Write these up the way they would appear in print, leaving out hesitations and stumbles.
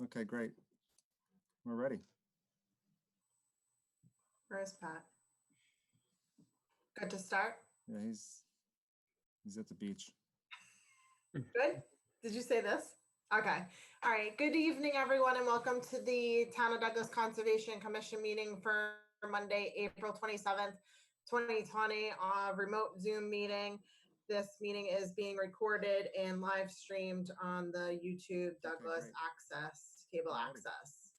Okay, great. We're ready. Where's Pat? Good to start? Yeah, he's at the beach. Good. Did you say this? Okay. All right. Good evening, everyone, and welcome to the Town of Douglas Conservation Commission meeting for Monday, April 27th, 2020, remote Zoom meeting. This meeting is being recorded and live streamed on the YouTube Douglas Access, cable access.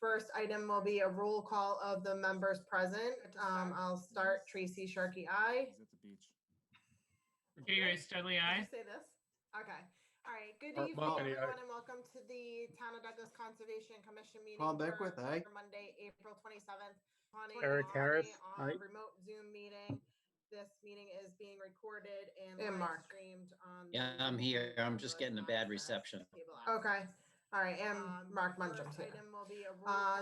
First item will be a roll call of the members present. I'll start. Tracy Sharkey, aye. He's at the beach. Katie Grace Dudley, aye. Did you say this? Okay. All right. Good evening, everyone, and welcome to the Town of Douglas Conservation Commission meeting for Monday, April 27th. Eric Harris, aye. Remote Zoom meeting. This meeting is being recorded and live streamed on. Yeah, I'm here. I'm just getting a bad reception. Okay. All right, and Mark Munchum's here.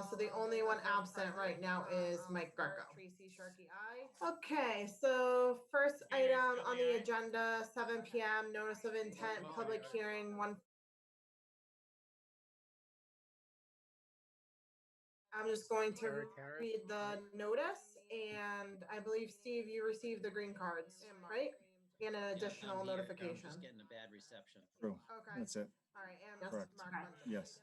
So the only one absent right now is Mike Greco. Tracy Sharkey, aye. Okay, so first item on the agenda, 7 p.m. Notice of intent, public hearing. I'm just going to read the notice, and I believe, Steve, you received the green cards, right? And an additional notification. I'm just getting a bad reception. True. Okay. That's it. All right, and Correct. Yes.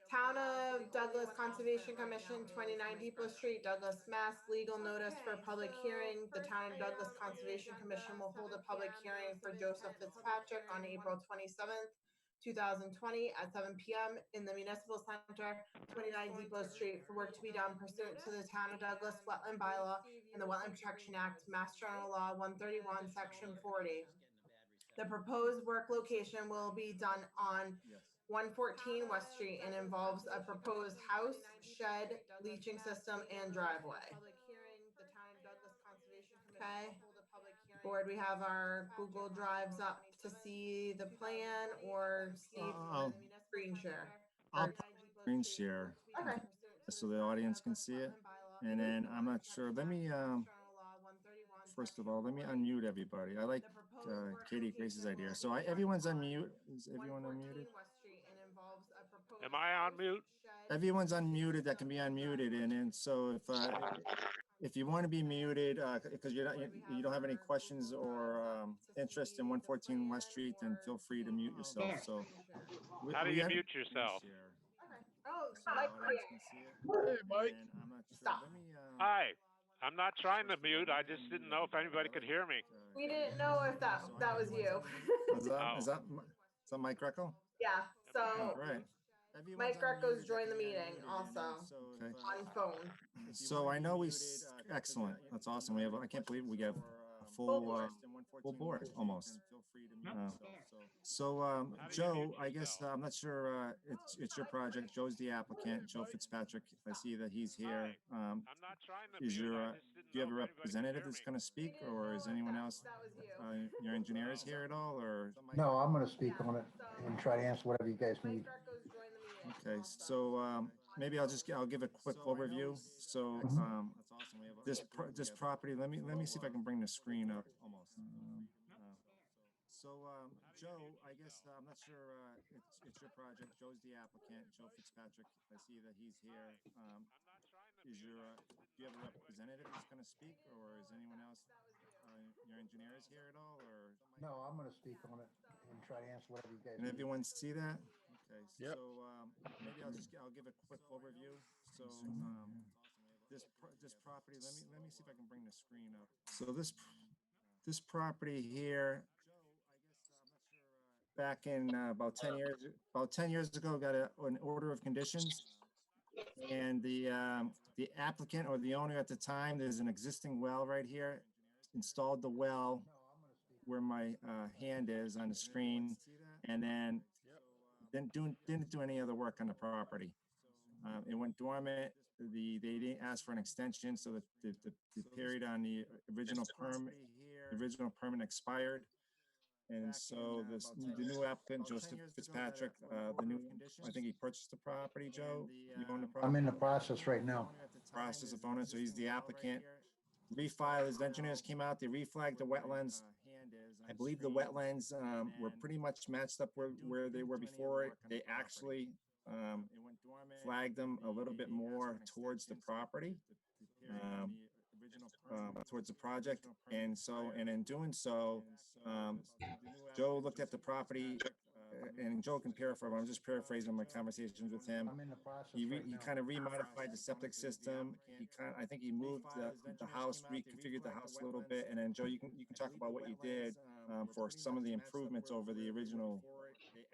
Town of Douglas Conservation Commission, 29 Depot Street, Douglas, Mass. Legal notice for public hearing. The Town of Douglas Conservation Commission will hold a public hearing for Joseph Fitzpatrick on April 27th, 2020 at 7 p.m. in the Municipal Center, 29 Depot Street, for work to be done pursuant to the Town of Douglas Wetland Bylaw and the Wetland Protection Act, Mass General Law 131, Section 40. The proposed work location will be done on 114 West Street and involves a proposed house, shed, leaching system, and driveway. Okay. Board, we have our Google Drives up to see the plan, or Steve, screen share. I'll screen share. Okay. So the audience can see it. And then I'm not sure. Let me, first of all, let me unmute everybody. I like Katie Grace's idea. So everyone's unmute. Is everyone unmuted? Am I on mute? Everyone's unmuted that can be unmuted. And then so if you want to be muted because you don't have any questions or interest in 114 West Street, then feel free to mute yourself. So how do you mute yourself? Okay. Oh, so Mike. Hey, Mike. I'm not sure. Stop. Let me, Hi. I'm not trying to mute. I just didn't know if anybody could hear me. We didn't know if that was you. Is that Mike Greco? Yeah. So All right. Mike Greco's joined the meeting also on phone. So I know excellent. That's awesome. We have. I can't believe we have a full board almost. So Joe, I guess I'm not sure. It's your project. Joe's the applicant. Joe Fitzpatrick. I see that he's here. I'm not trying to Is mute. do you have a representative that's going to speak, or is anyone else? Your engineer is here at all, or? No, I'm going to speak on it and try to answer whatever you guys need. Okay, so maybe I'll give a quick overview. So this property. Let me see if I can bring the screen up. Almost. So Joe, I guess I'm not sure. It's your project. Joe's the applicant. Joe Fitzpatrick. I see that he's here. Do you have a representative that's going to speak, or is anyone else? Your engineer is here at all, or? No, I'm going to speak on it and try to answer whatever you guys Can need. everyone see that? Okay, yep. So maybe I'll give a quick overview. So this property. Let me see if I can bring the screen up. So this property here. Back in about 10 years ago, got an order of conditions, and the applicant or the owner at the time, there's an existing well right here, installed the well where my hand is on the screen, and then didn't do any other work on the property. It went dormant. They didn't ask for an extension, so the period on the original permit expired. And so the new applicant, Joseph Fitzpatrick, I think he purchased the property, Joe. You own the property? I'm in the process right now. Process of owning, so he's the applicant. Refile, his engineers came out, they reflagged the wetlands. I believe the wetlands were pretty much matched up where they were before. They actually flagged them a little bit more towards the property, towards the project. And so, and in doing so, Joe looked at the property, and Joe can paraphrase, I'm just paraphrasing my conversations with him. I'm in the process He right now. kind of remodified the septic system. I think he moved the house, reconfigured the house a little bit. And then Joe, you can talk about what you did for some of the improvements over the original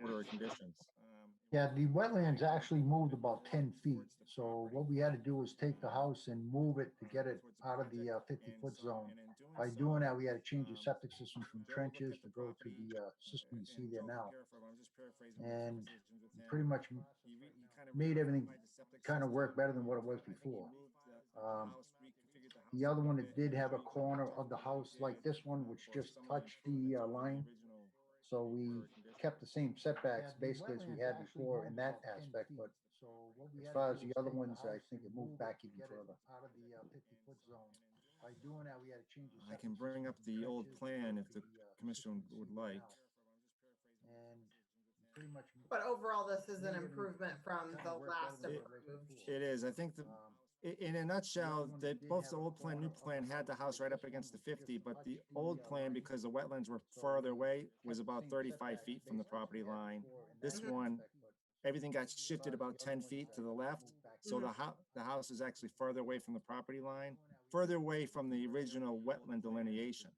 order of conditions. Yeah, the wetlands actually moved about 10 feet. So what we had to do was take the house and move it to get it out of the 50-foot zone. By doing that, we had to change the septic system from trenches to go to the system you see there now. And pretty much made everything kind of work better than what it was before. The other one, it did have a corner of the house like this one, which just touched the line. So we kept the same setbacks basically as we had before in that aspect, but as far as the other ones, I think it moved back even further. Out of the 50-foot zone. By doing that, we had to change the I can bring up the old plan if the commission would like. And pretty much. But overall, this is an improvement from the last approved. It is. I think in a nutshell, that both the old plan, new plan had the house right up against the 50, but the old plan, because the wetlands were farther away, was about 35 feet from the property line. This one, everything got shifted about 10 feet to the left. So the house is actually further away from the property line, further away from the original wetland delineation.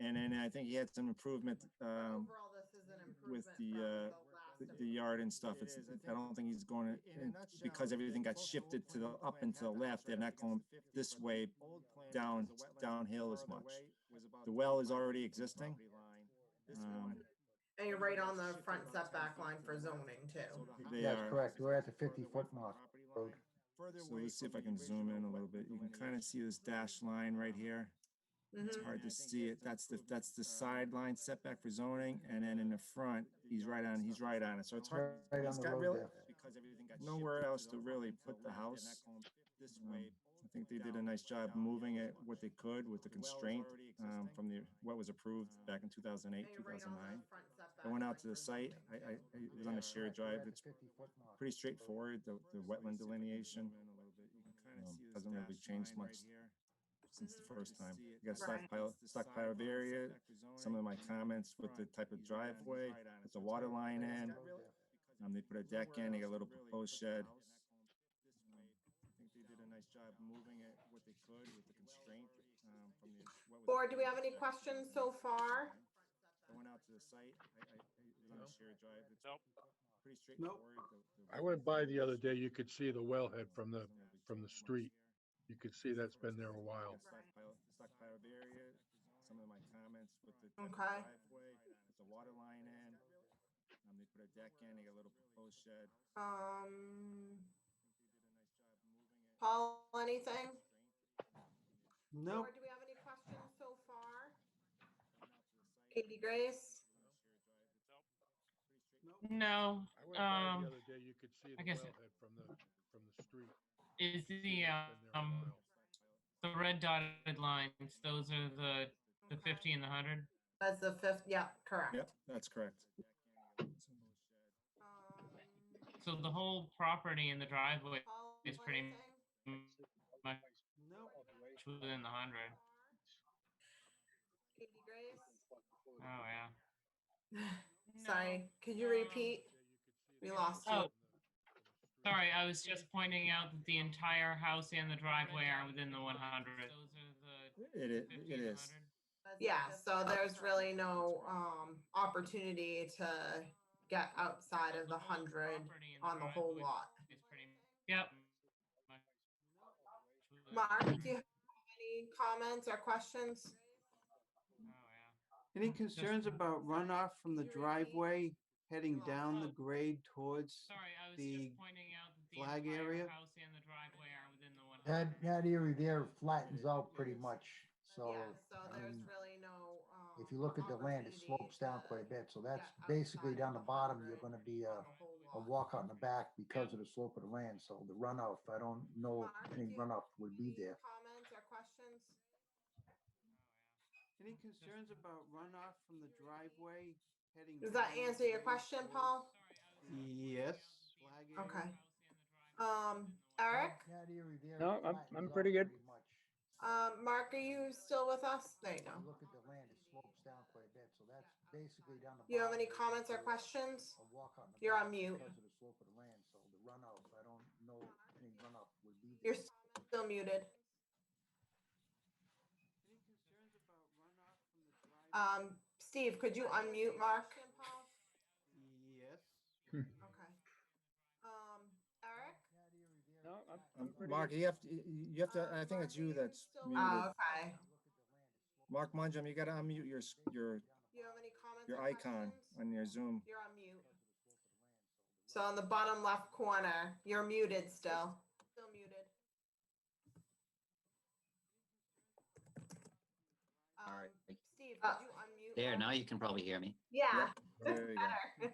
And then I think he had some improvement Overall, this is an with improvement from the yard and stuff. I don't think he's going to, because everything got shifted to the up and to the left, they're not going this way downhill as much. The well is already existing. And you're right on the front setback line for zoning too. That's correct. We're at the 50-foot mark road. So let's see if I can zoom in a little bit. You can kind of see this dashed line right here. It's hard to see it. That's the sideline setback for zoning, and then in the front, he's right on it. So it's hard. Right on He's the got road really there. nowhere else to really put the house. I think they did a nice job moving it what they could with the constraint from what was approved back in 2008, 2009. I went out to the site. I it was on a shared drive. It's pretty straightforward. The wetland delineation doesn't really change much since the first time. You got stockpile of area. Some of my comments with the type of driveway, with the water line in. They put a deck in. They got a little proposed shed. I think they did a nice job moving it what they could with the constraint from Board, do we have any questions so far? I went out to the site. It was on a shared drive. It's Nope. pretty straightforward. I went by the other day, you could see the wellhead from the street. You could see that's been there a while. Stockpile of area. Some of my comments with the type of Okay. driveway, with the water line in. They put a deck in. They got a little proposed shed. Paul, anything? No, Board, do we have any questions so far? Katie Grace? No, I went by the other day, you could see I the guess- wellhead from the street. is the It's been there a while. the red dotted lines, those are the 50 and the 100? That's the fifth, yeah, correct. Yep, that's correct. So the whole property in the driveway Paul, is pretty anything? much no. within the 100. Katie Grace? Oh, yeah. Sorry, could you repeat? We lost you. Oh, sorry, I was just pointing out that the entire house and the driveway are within the 100. Those are the It 50 is. and the 100? Yeah, so there's really no opportunity to get outside of the 100 on the whole lot. It's pretty, yep. Mark, do you have any comments or questions? Oh, yeah. Any concerns about runoff from the driveway heading down the grade towards? Sorry, I was the just pointing out that the flag entire area? house and the driveway are within the 100. That area there flattens out pretty much. So, Yeah, so I there's mean, really no. if you look at the land, it slopes down quite a bit. So that's basically down the bottom, you're gonna be a walk out in the back because of the slope of the land. So the runoff, I don't know if any runoff would be there. Comments or questions? Any concerns about runoff from the driveway heading? Does that down the answer your grade question, towards Paul? Yes. Okay. Eric? That area there. No, I'm flattens pretty out good. pretty much. Mark, are you still with us? There you If go. you look at the land, it slopes down quite a bit, so that's basically down the. Do you have any bottom, comments or there's questions? a walk out in the You're back on mute. Because of the slope of the land, so the runoff, I don't know any runoff would be You're there. still muted. Any concerns about runoff from the driveway? Steve, could you unmute Mark? Yes. Okay. Eric? That area there. No, I'm flattens pretty out. Mark, you have to, I think it's you that's muted. Okay. Mark Munjam, you gotta unmute your, Do you have any comments your or icon questions? on your Zoom. You're on mute. So on the bottom left corner, you're muted still. Still muted. All right. Steve, could you unmute? There, Mark? now you can probably hear me. Yeah. There you go. Better.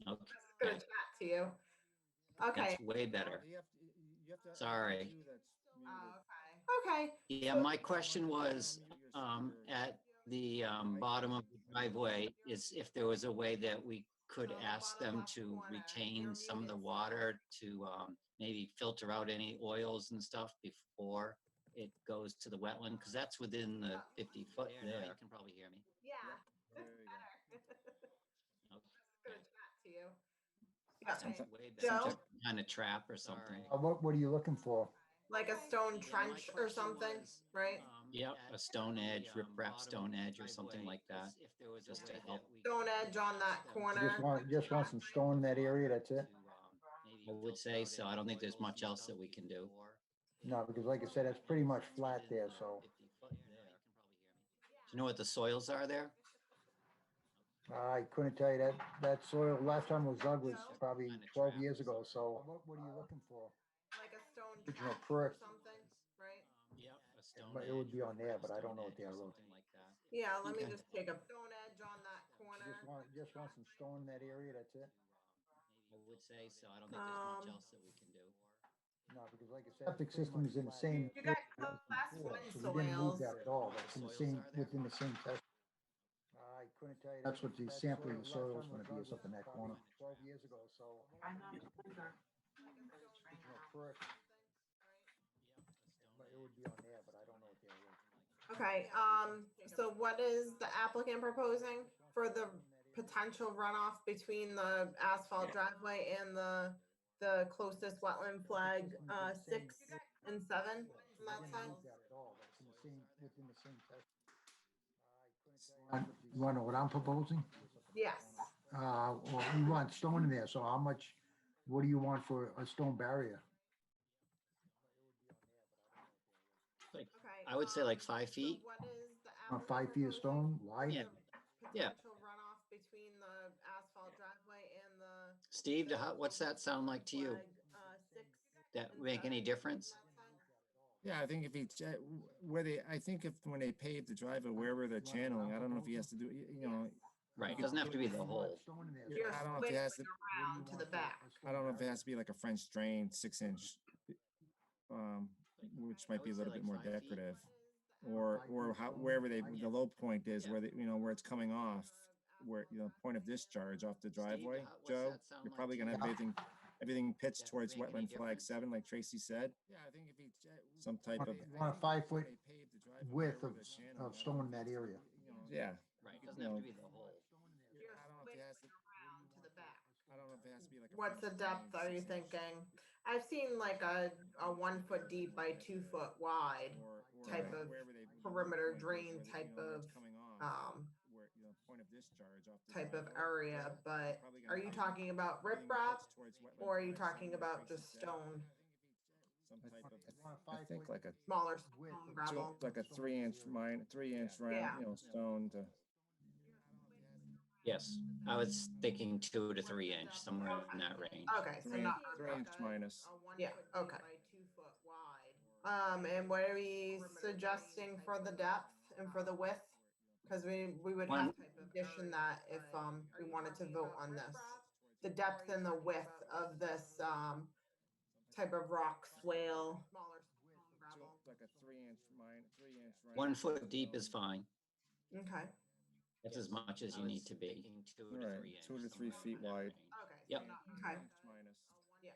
Okay, Gonna chat to you. Okay. that's way better. You have to. Sorry. I think it's you that's muted. Okay. Yeah, my question was, at the bottom of the driveway is if there was a way that we could ask them to retain some of the water to maybe filter out any oils and stuff before it goes to the wetland, because that's within the 50-foot there. You can probably hear me. Yeah. There you go. Gonna chat to you. Some Okay. way Joe? kind of trap or something. What are you looking for? Like a stone Yeah, my trench or question something, was, right? Yep, a stone edge, riprap stone edge or something like that, just to help. Stone edge on that You corner. just want some stone in that area, that's it? I would say so. I don't think there's much else that we can do. No, because like I said, it's pretty much flat there, so. Do you know what the soils are there? I couldn't tell you that, that soil, last time it was dug was probably 12 years ago, so. What are you looking for? Like a stone Original trench or perk. something, right? Yep, a stone But it would edge, be on there, riprap but I don't stone know what edge they or are. something like that. Yeah, let me Okay. just take a stone edge on that corner. Just want some stone in that area, that's it? I would say so. I don't think there's much Um, else that we can do. No, because like I said. Septic system is in the same. You got area as class before, one so we didn't move soils. that at all, that's in the same, within the same test. I couldn't tell you. That's what the sampling of the soil is gonna be, is up in that corner. 12 years ago, so. Original perk. But it would be on there, but I don't know what they are. Okay, so what is the applicant proposing for the potential runoff between the asphalt driveway and the closest wetland flag, 6 and 7 on that side? Within the same test. You wanna know what I'm proposing? Yes. Well, you want stone in there, so how much, what do you want for a stone barrier? Like, Okay. I would say like 5 so feet. what is the Want applicant 5 feet of proposing? stone, wide? Yeah. The Yeah. potential runoff between the asphalt driveway and the. Steve, what's that sound like to you? Flag, 6 That and make any 7 difference? on that side? Yeah, I think if he, where they, I think if, when they pave the driveway, wherever they're channeling, I don't know if he has to do, you know. Right, it doesn't have to be the whole. You're I don't know if he has to, squiggling around to the back. I don't know if it has to be like a French drain, 6-inch, which might be a little bit more decorative. Or how, wherever they, the low point is, where they, you know, where it's coming off, where, you know, point of discharge off the driveway, Joe, you're probably gonna have everything pitched towards wetland flag 7, like Tracy said. Yeah, I think if he, some type of. You want a 5-foot width of stone in that area. Yeah. Right, it you doesn't have know, to be the whole. You're I don't know if it has to, around to the back. I don't know if it has to be like. a What's the French drain, depth are you 6-inch, thinking? I've seen like a 1 foot deep by 2 foot wide or type of wherever they- perimeter point is, drain where they- type you know, where of, it's coming off, um, where, you know, point of discharge off the type of driveway. area, but Probably are gonna you have talking about everything riprap pitched towards wetland or are you flag talking 7, like about Tracy just said. stone, Some type of, Want a I think 5-foot like a smaller width stone of gravel? like a 3-inch round, Yeah. you know, stone to. Yes, I was thinking 2 to 3 inch, somewhere in that range. Okay, so 3 not. 3-inch minus. Yeah, okay. By 2 foot wide. And what are we suggesting for the depth and for the width? Cause we would have to condition that if, we wanted to vote on this. The depth and the width of this, type of rock swale. Smaller stone gravel. Like a 3-inch round. 1 foot deep is fine. Okay, That's as much as you need to be. Right, 2 to 3 feet wide. okay, Yep. Okay.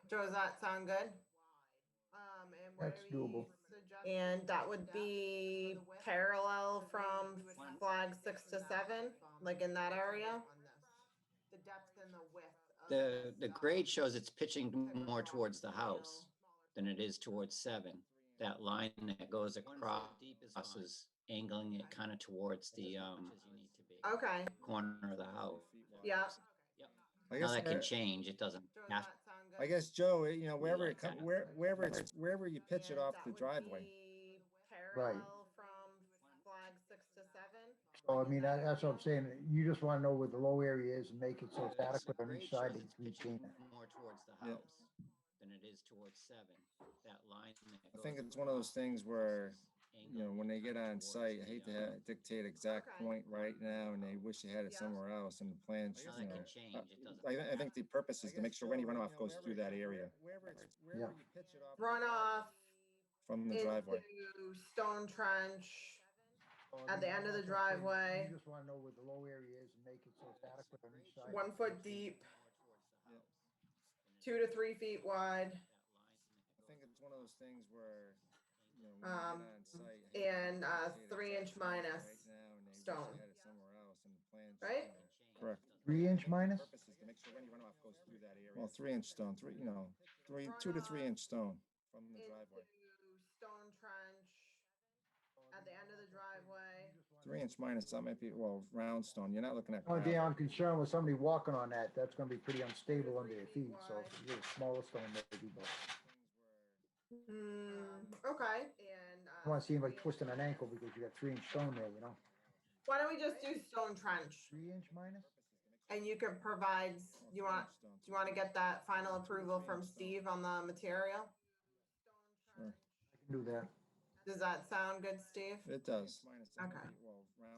Joe, does that sound good? That's doable. And that would be parallel from flag 6 to 7, like in that area? The depth and the width. The grade shows it's pitching more towards the house than it is towards 7. That line that goes across is angling it kind of towards the Okay, corner of the house. yeah. I Now guess, that can change. It doesn't Joe, does have. that sound I good? guess, Joe, you know, wherever like it comes, that. wherever you pitch it And off that the would driveway. be Right. Parallel from flag 6 to 7. So I mean, that's what I'm saying. You just want to know where the low area is and make it so it's adequate on each side to retain it. More towards the Yeah. house than it is towards 7. That line. I think it's one of those things where, you know, when they get on site, I hate to dictate exact Okay. point right now, and they wish they had it Yeah. somewhere else, and the plans, Now you that know. can change. It doesn't. I think the purpose is to make sure any runoff goes through that area Yeah. Runoff from the driveway. into stone trench So, at the end of the that's what I'm saying. driveway, You just want to know where the low area is and make it so it's adequate on each side. 1 foot deep, 2 to 3 feet wide. I think it's one of those things where, you know, when Um, they get on site. I hate to and, dictate 3-inch exact point minus right now, and they wish stone. they had it somewhere else, and the plans, Right? you know. Correct. 3-inch minus? Purpose is to make sure any runoff goes through that area. Well, 3-inch stone, 2 to 3-inch stone from the driveway. Into stone trench at the end of the driveway. 3-inch minus, that might be, well, round stone. You're not looking at Only thing gravel. I'm concerned with somebody walking on that, that's gonna be pretty unstable under their feet, so if you get a smaller stone maybe, but Okay. And, I don't wanna see anybody twisting an ankle because you got 3-inch stone there, you know? why don't we just do stone trench? 3-inch minus? And you can provide, do you want to get that final approval from Steve on the material? Sure. I can do that. Does that sound good, Steve? It does. Okay.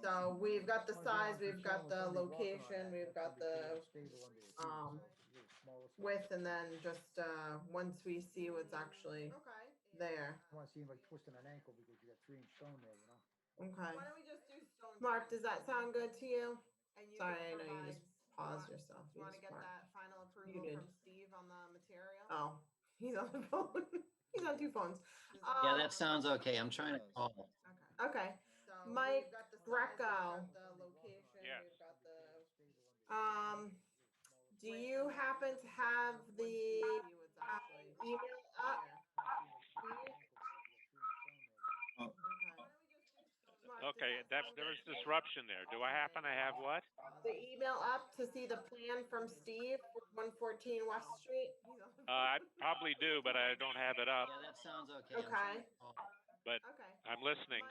So we've got the size, we've got the location, we've got the width, and then just once we see what's actually there. I don't wanna see anybody twisting an ankle because you got 3-inch stone there, you know? Okay. Mark, does that sound good to you? Sorry, I know you just paused yourself. You want to get Mark. that final approval Muted. from Steve on the material? Oh, he's on the phone. He's on 2 phones. Yeah, that sounds okay. I'm trying to call. Okay. Mike Greco. Yes. Do you happen to have the email up? Oh, Okay, there is disruption there. Do I happen to have what? The email up to see the plan from Steve for 114 West Street? I probably do, but I don't have it up. Yeah, that sounds okay. I'm Okay. trying to call. But Okay. I'm listening.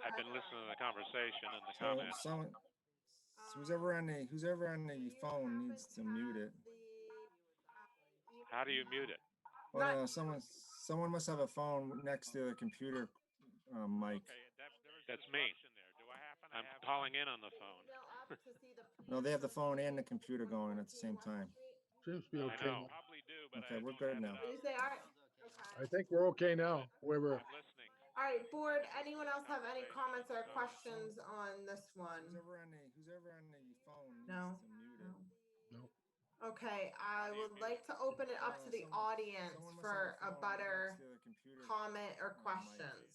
I've been listening to the conversation and the so comments. someone, who's ever on the phone needs to mute it. How do you mute it? Well, someone must have a phone next to a computer, mic. That's me. I'm calling in on the phone. No, they have the phone and the computer going at the same time. Seems to be I okay know. now. Probably do, but Okay, I we're don't good have now. it Did up. you say, all right? I think we're okay now, whoever. I'm listening. All right, board, anyone else have any comments or questions on this one? Who's ever on the phone needs No. to mute it. No. Okay, I would like to open it up to the audience Someone must for have a phone butter next to a computer, comment or mic. questions.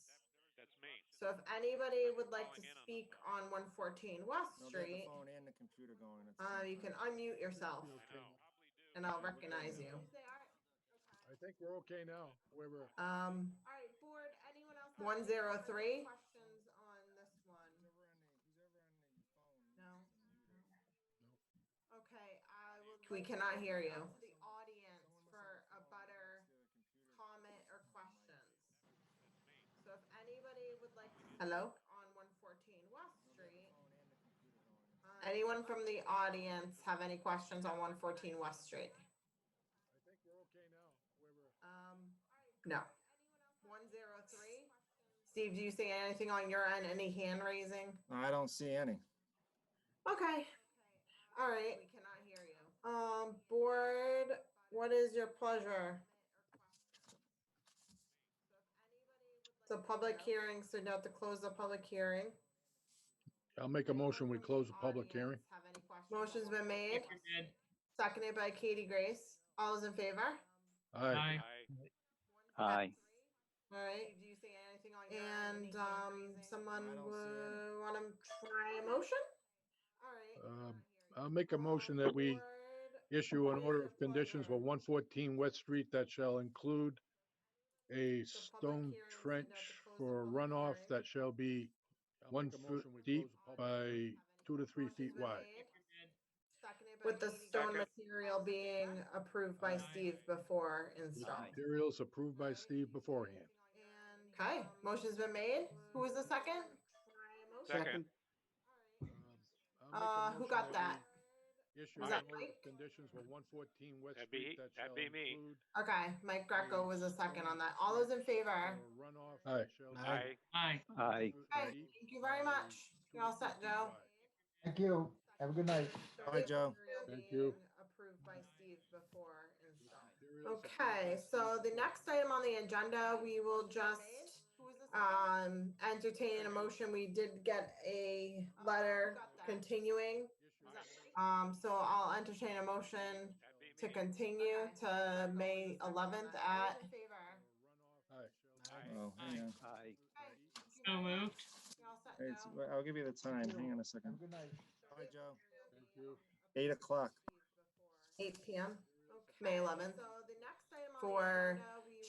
That's me. So if anybody would like to speak on 114 West No, they have Street, the phone and the computer going at the same you can time. unmute yourself I know. and I'll recognize you. I think we're okay now, whoever. All right, board, anyone else? 103? Questions on this one? No. Okay, we cannot hear you. The audience for a butter comment or questions. So if anybody would like to. Hello? On 114 West Street. Anyone from the audience have any questions on 114 West Street? I think we're okay now, whoever. No. 103? Steve, do you see anything on your end? Any hand raising? I don't see any. Okay. All right. We cannot hear you. Board, what is your pleasure? It's a public hearing, so you have to close the public hearing. I'll make a motion, we close the public hearing. Motion's been made. You're good. seconded by Katie Grace. All those in favor? Aye. Aye. All right. And someone would want to try a motion? I'll make a motion that we issue an order of conditions for 114 West Street that shall include a stone trench for runoff that shall be 1 foot deep by 2 to 3 feet wide. With the stone Second. material being approved by Steve before installed. Materials approved by Steve beforehand. Okay, motion's been made. Who was the second? Second. I'll make a Who motion got that? Issue Was an that order of Mike? conditions for 114 West That'd Street be- that that'd shall be me. include Okay, Mike Greco was a second on that. All those in favor? for runoff that shall be Aye. Aye. Aye. Okay, thank you very much. You're all set, Joe. Thank you. Have a good night. Bye, Joe. Thank you. Approved by Steve before installed. Okay, so the next item on the agenda, we will just entertain a motion. We did get a letter continuing. So I'll entertain a motion to continue to May 11th at. Aye. Oh, hang on. Aye. So moved. I'll give you the time. Hang on a Have second. a good night. Bye, Joe. Thank you. 8 o'clock. 8 p.m. May 11th for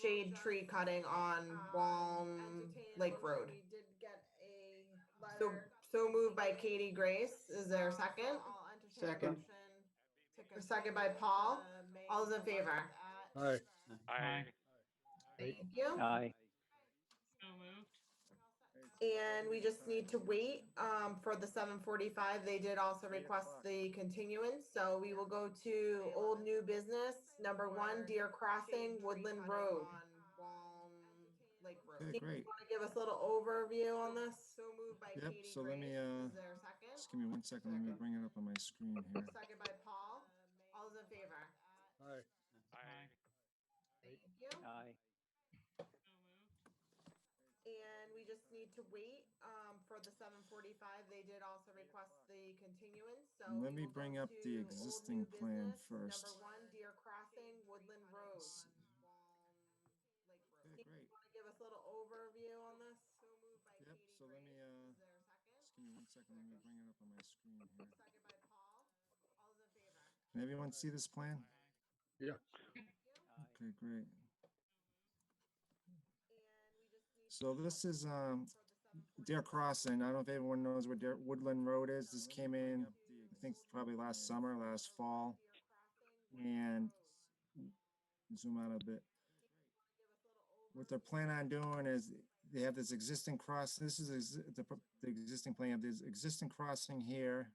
shade tree cutting on Walm Lake Road. So moved by Katie Grace. Is there a second? Second. Second by Paul. All those in favor? Aye. Aye. Thank you. Aye. So moved. And we just need to wait for the 7:45. They did also request the continuance, so we will go to old new business, number 1, Deer Crossing, Woodland Road. Okay, great. Want to give us a little overview on this? Yep, so let me, just give me 1 second. Let me bring it up on my screen here. Second by Paul. All those in favor? Aye. Aye. Thank you. Aye. And we just need to wait for the 7:45. They did also request the continuance, so. Let we me will go bring up to the old existing new plan business, first. Number 1, Deer Crossing, Woodland Road. Let's see. Okay, great. Want to give us a little overview on this? Yep, so let me, just give me 1 second. Let me bring it up on my screen here. Second by Paul. All those in favor? Can everyone see this plan? Yeah. Okay, great. So this is Deer Crossing. I don't know if everyone knows where Woodland Road is. This came in, I think probably last summer, last fall. And zoom out a bit. What they're planning on doing is they have this existing cross. This is the existing plan. There's existing crossing here.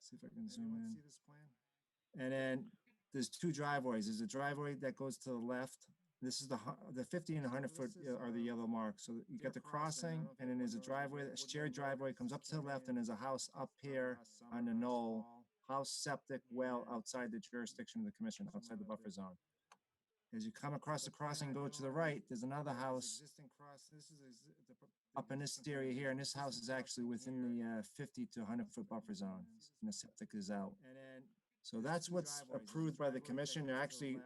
See if I can zoom in. And then there's 2 driveways. There's a driveway that goes to the left. This is the 50 and 100 foot are the yellow marks. So you got the crossing, and then there's a driveway, a shared driveway comes up to the left, and there's a house up here on the knoll. House, septic, well outside the jurisdiction of the commission, outside the buffer zone. As you come across the crossing, go to the right, there's another house up in this area here, and this house is actually within the 50 to 100 foot buffer zone, and the septic is out. So that's what's approved by the commission. They're actually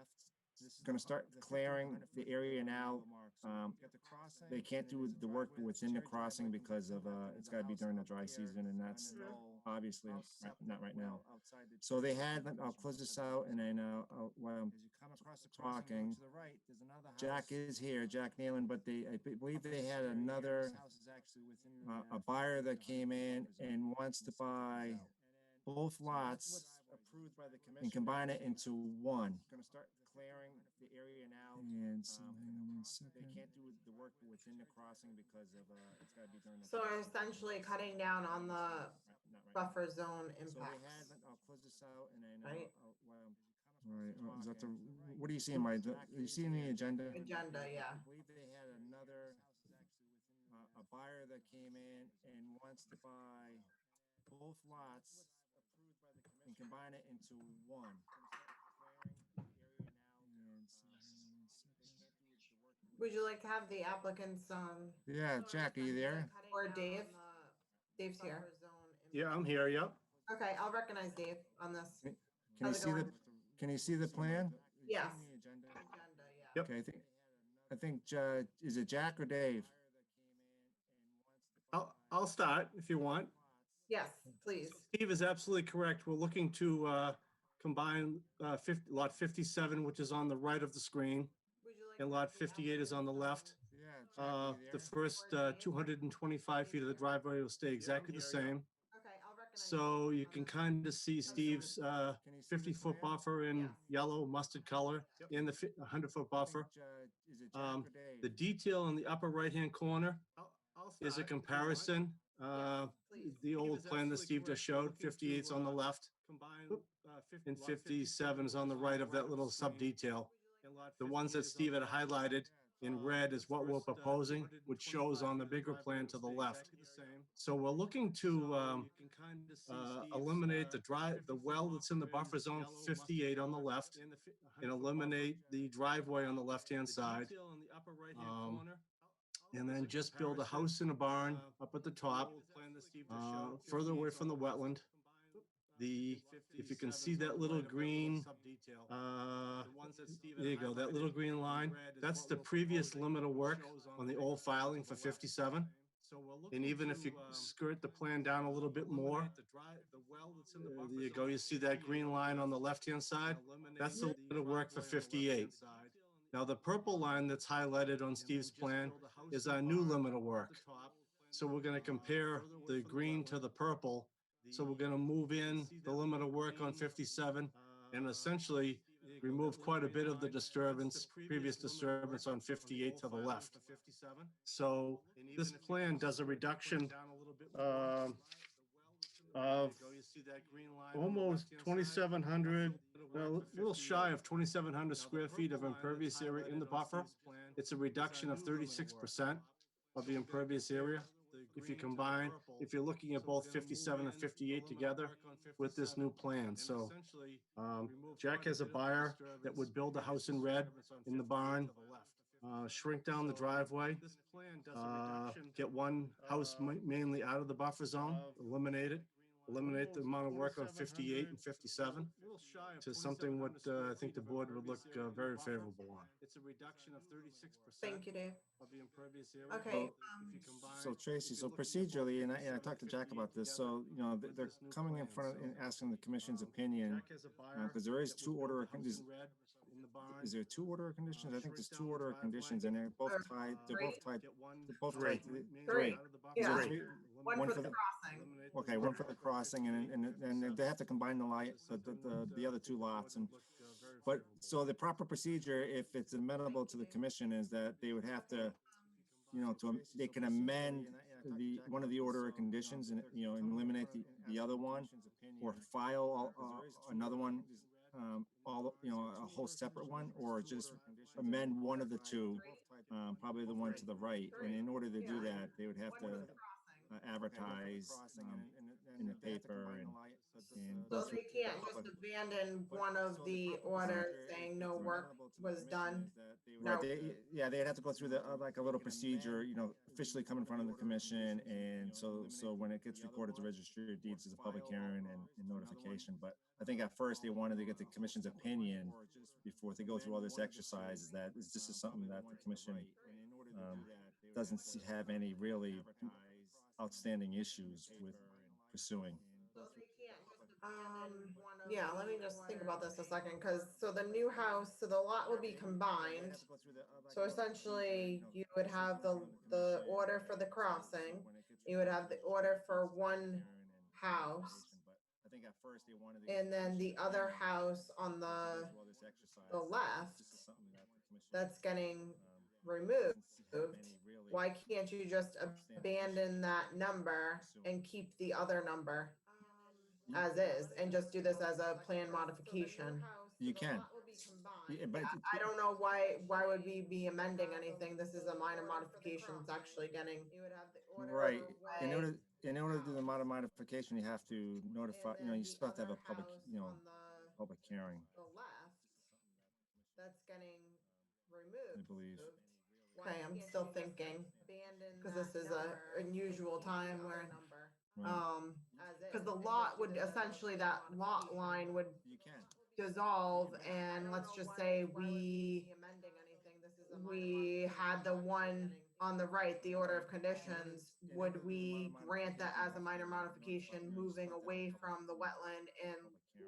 going to start clearing the area now. They can't do the work within the crossing because of it's got to be during the dry season, and that's obviously not right now. So they had, I'll close this out, and then while I'm talking, Jack is here, Jack Nealon, but I believe they had another a buyer that came in and wants to buy both lots and combine it into one. Going to start clearing the area now. And so, hang on 1 second. They can't do the work within the crossing because of it's got to be during the. So we're essentially cutting down on the buffer zone So they impacts. had, I'll close this out, and then Right. Right. Is that the? What do you see in my? Are you seeing the agenda? Agenda, yeah. I believe they had another a buyer that came in and wants to buy both lots and combine it into one. Would you like to have the applicants, Yeah, Jack, are you there? or Dave? Dave's here. Yeah, I'm here, yep. Okay, I'll recognize Dave on this. Can you How's it see the, going? can you see the plan? Yes. Yep. Okay, I think, is it Jack or Dave? I'll start if you want. Yes, please. Steve is absolutely correct. We're looking to combine lot 57, which is on the right of the screen, and lot 58 is on the left. The first 225 feet of the driveway will stay exactly the same. Okay, I'll recognize. So you can kind of see Steve's 50-foot buffer in yellow mustard color and the 100-foot buffer. The detail in the upper right-hand corner is a comparison. The old plan that Steve just showed, 58's on the left, and 57 is on the right of that little sub-detail. The ones that Steve had highlighted in red is what we're proposing, which shows on the bigger plan to the left. So we're looking to eliminate the well that's in the buffer zone 58 on the left, and eliminate the driveway on the left-hand side. And then just build a house and a barn up at the top, further away from the wetland. If you can see that little green, there you go, that little green line, that's the previous limit of work on the old filing for 57. And even if you skirt the plan down a little bit more, there you go, you see that green line on the left-hand side, that's the limit of work for 58. Now, the purple line that's highlighted on Steve's plan is our new limit of work. So we're going to compare the green to the purple. So we're going to move in the limit of work on 57 and essentially remove quite a bit of the previous disturbance on 58 to the left. So this plan does a reduction of almost 2,700, a little shy of 2,700 square feet of impervious area in the buffer. It's a reduction of 36% of the impervious area. If you combine, if you're looking at both 57 and 58 together with this new plan. So Jack has a buyer that would build a house in red in the barn, shrink down the driveway, get one house mainly out of the buffer zone, eliminate the amount of work on 58 and 57 to something what I think the board would look very favorable on. It's a reduction of 36% Thank you, Dave. of the impervious area. Okay. So Tracy, so procedurally, and I talked to Jack about this, so, you know, they're coming in front of and asking the commission's opinion, because there is two order of conditions. Is there two order of conditions? I think there's two order of conditions, and they're both tied, they're both tied, Three. Three. Is there Yeah. three? One One for for the the- crossing. Okay, one for the crossing, and they have to combine the other two lots, and, but, so the proper procedure, if it's amenable to the commission, is that they would have to, you know, they can amend one of the order of conditions and, you know, and eliminate the other one, or file another one, you know, a whole separate one, or just amend one of the two, probably the one to the right. And in order to do that, they would have to advertise in the paper and go So through. they can't just abandon one of the orders saying no work was done. Right, No. yeah, they'd have to go through the, like a little procedure, you know, officially come in front of the commission, and so when it gets recorded to registry of deeds, as a public hearing and notification. But I think at first they wanted to get the commission's opinion before they go through all this exercise, is that this is something that the commission doesn't have any really outstanding issues with pursuing. Yeah, let me just think about this a second, because, so the new house, so the lot will be combined. So essentially, you would have the order for the crossing, you would have the order for one house, and then the other house on the left that's getting removed. Why can't you just abandon that number and keep the other number as is, and just do this as a plan modification? You can. Yeah, but I don't know why would we be amending anything? This is a minor modification. It's actually getting. right, in order to do the modification, you have to notify, you know, you still have to have a public, you know, public hearing, The left that's getting I removed. believe. Okay, I'm still thinking, because this is a unusual time where Right. Because the lot would essentially, that lot line would You can. dissolve, and let's just say we had the one on the right, the order of conditions, would we grant that as a minor modification, moving away from the wetland and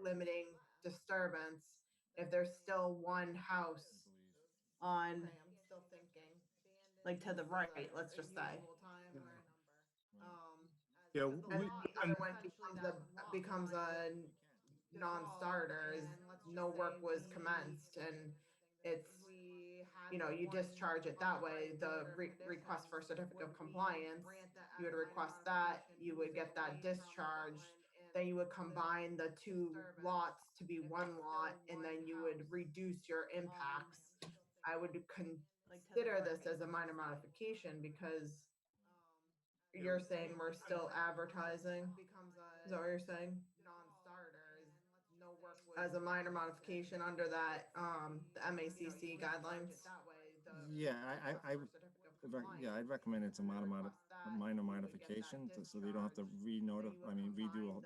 limiting disturbance if there's still one house on, like, to the right, let's just say. Yeah, And the other one becomes a non-starter, is no work was commenced, and it's, you discharge it that way, the request for certificate of compliance, you would request that, you would get that discharged, then you would combine the two lots to be one lot, and then you would reduce your impacts. I would consider this as a minor modification because you're saying we're still advertising. Is that what you're saying? As a minor modification under that, the MACC guidelines. Yeah, yeah, I'd recommend it's a minor modification, so they don't have to redo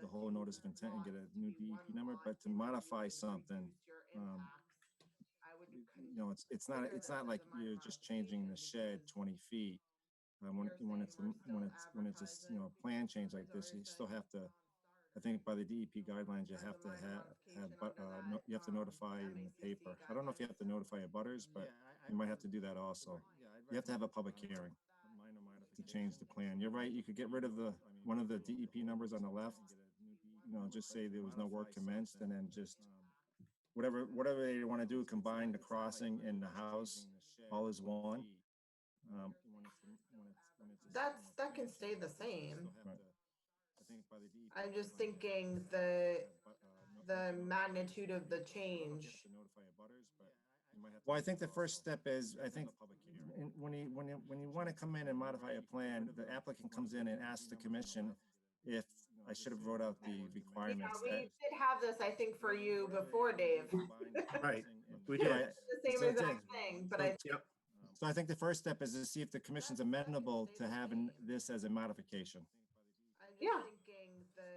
the whole notice of intent and get a new DEP number, but to modify something, it's not like you're just changing the shed 20 feet. When it's a plan change like this, you still have to, I think by the DEP guidelines, you have to you have to notify in the paper. I don't know if you have to notify your butters, but you might have to do that also. You have to have a public hearing to change the plan. You're right, you could get rid of one of the DEP numbers on the left, just say there was no work commenced, and then just whatever they want to do, combine the crossing and the house all as one. That can stay the same. Right. I'm just thinking the magnitude of the change. Well, I think the first step is, when you want to come in and modify a plan, the applicant comes in and asks the commission if, I should have wrote out the requirements. We did have this, I think, for you before, Dave. right, we did. Right. The same So exact thing, but I, Yep, So I think the first step is to see if the commission's amenable to having this as a modification. yeah,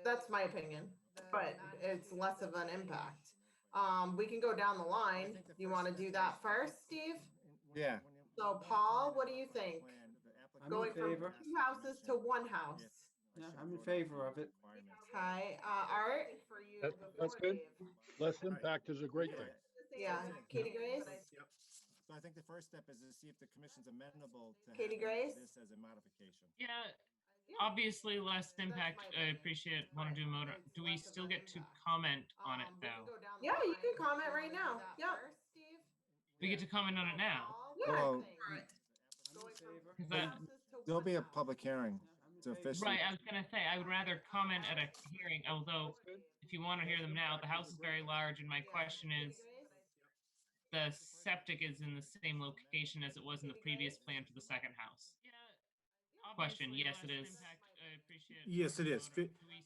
that's my opinion, but it's less of an impact. We can go down the line. You want to do that first, Steve? Yeah. So Paul, what do you think? I'm Going in from favor. 2 houses to 1 house. Yeah, I'm in favor of it. Okay, Art? That's good. Less impact is a great thing. Yeah, Katie Grace? yep. So I think the first step is to see if the commission's amenable to Katie having Grace? this as a modification. Yeah, obviously less impact. I appreciate, want to do motor. Do we still get to comment on it though? Yeah, you can comment right now. Yep. We get to comment on it now. Yeah. Well, Is that there'll be a public hearing to officially. right? I was gonna say I would rather comment at a hearing. Although, if you want to hear them now, the house is very large, and my question is, the septic is in the same location as it was in the previous plan for the second house. Question: yes, it is. Yes, it is.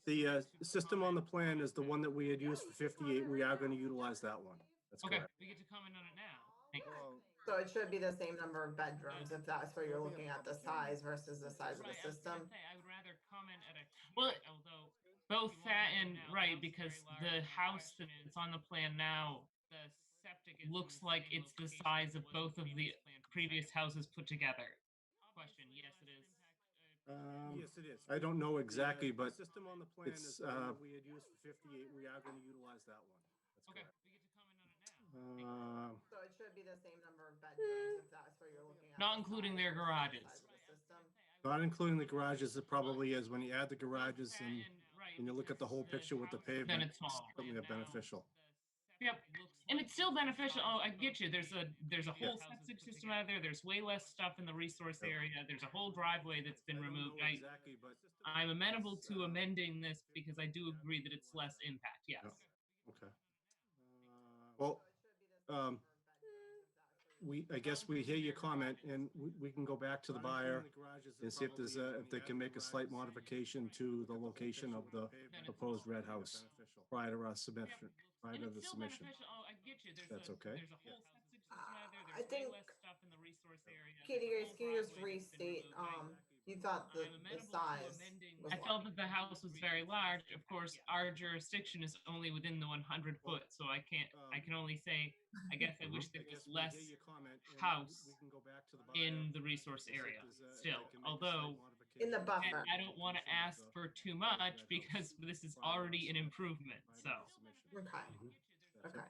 The system on the plan is the one that we had used for 58. We are going to utilize that one. That's Okay, correct. we get to comment on it now. Thank you. So it should be the same number of bedrooms if that's where you're looking at the size versus the size of the Right, I was system. gonna say, I would rather comment at a well, although both that and right, because the house that's on the plan now, the septic looks like it's the size of both of the previous houses put together. Question: yes, it is. Yes, it is. I don't know exactly, but system on the plan is we had used for 58. We are going to utilize that one. That's Okay, correct. we get to comment on it now. So it should be the same number of bedrooms if that's where you're looking at. Not including their garages. Not including the garages, it probably is. When you add the garages and you look at the whole picture with the pavement, it's smaller. certainly a beneficial. Yep, and it's still beneficial. Oh, I get you. There's a whole septic system out there. There's way less stuff in the resource area. There's a whole driveway that's been removed. Exactly, but I'm amenable to amending this because I do agree that it's less impact. Yes. okay. Well, I guess we hear your comment, and we can go back to the buyer and see if if they can make a slight modification to the location of the proposed red house prior to our submission, prior And to it's the still submission. beneficial. Oh, I get you. That's okay. There's a whole septic system out there. I There's think, way less stuff in the resource area. Katie There's a Grace, whole can you just driveway that's been restate, removed. you thought I'm the amenable to size amending was was I large. felt that the house was very large. Of course, our jurisdiction is only within the 100 foot, so I can only say, I guess I wish there was less house in the resource area still. Although In the buffer. I don't want to ask for too much because this is already an improvement, so. Okay. Okay. Well,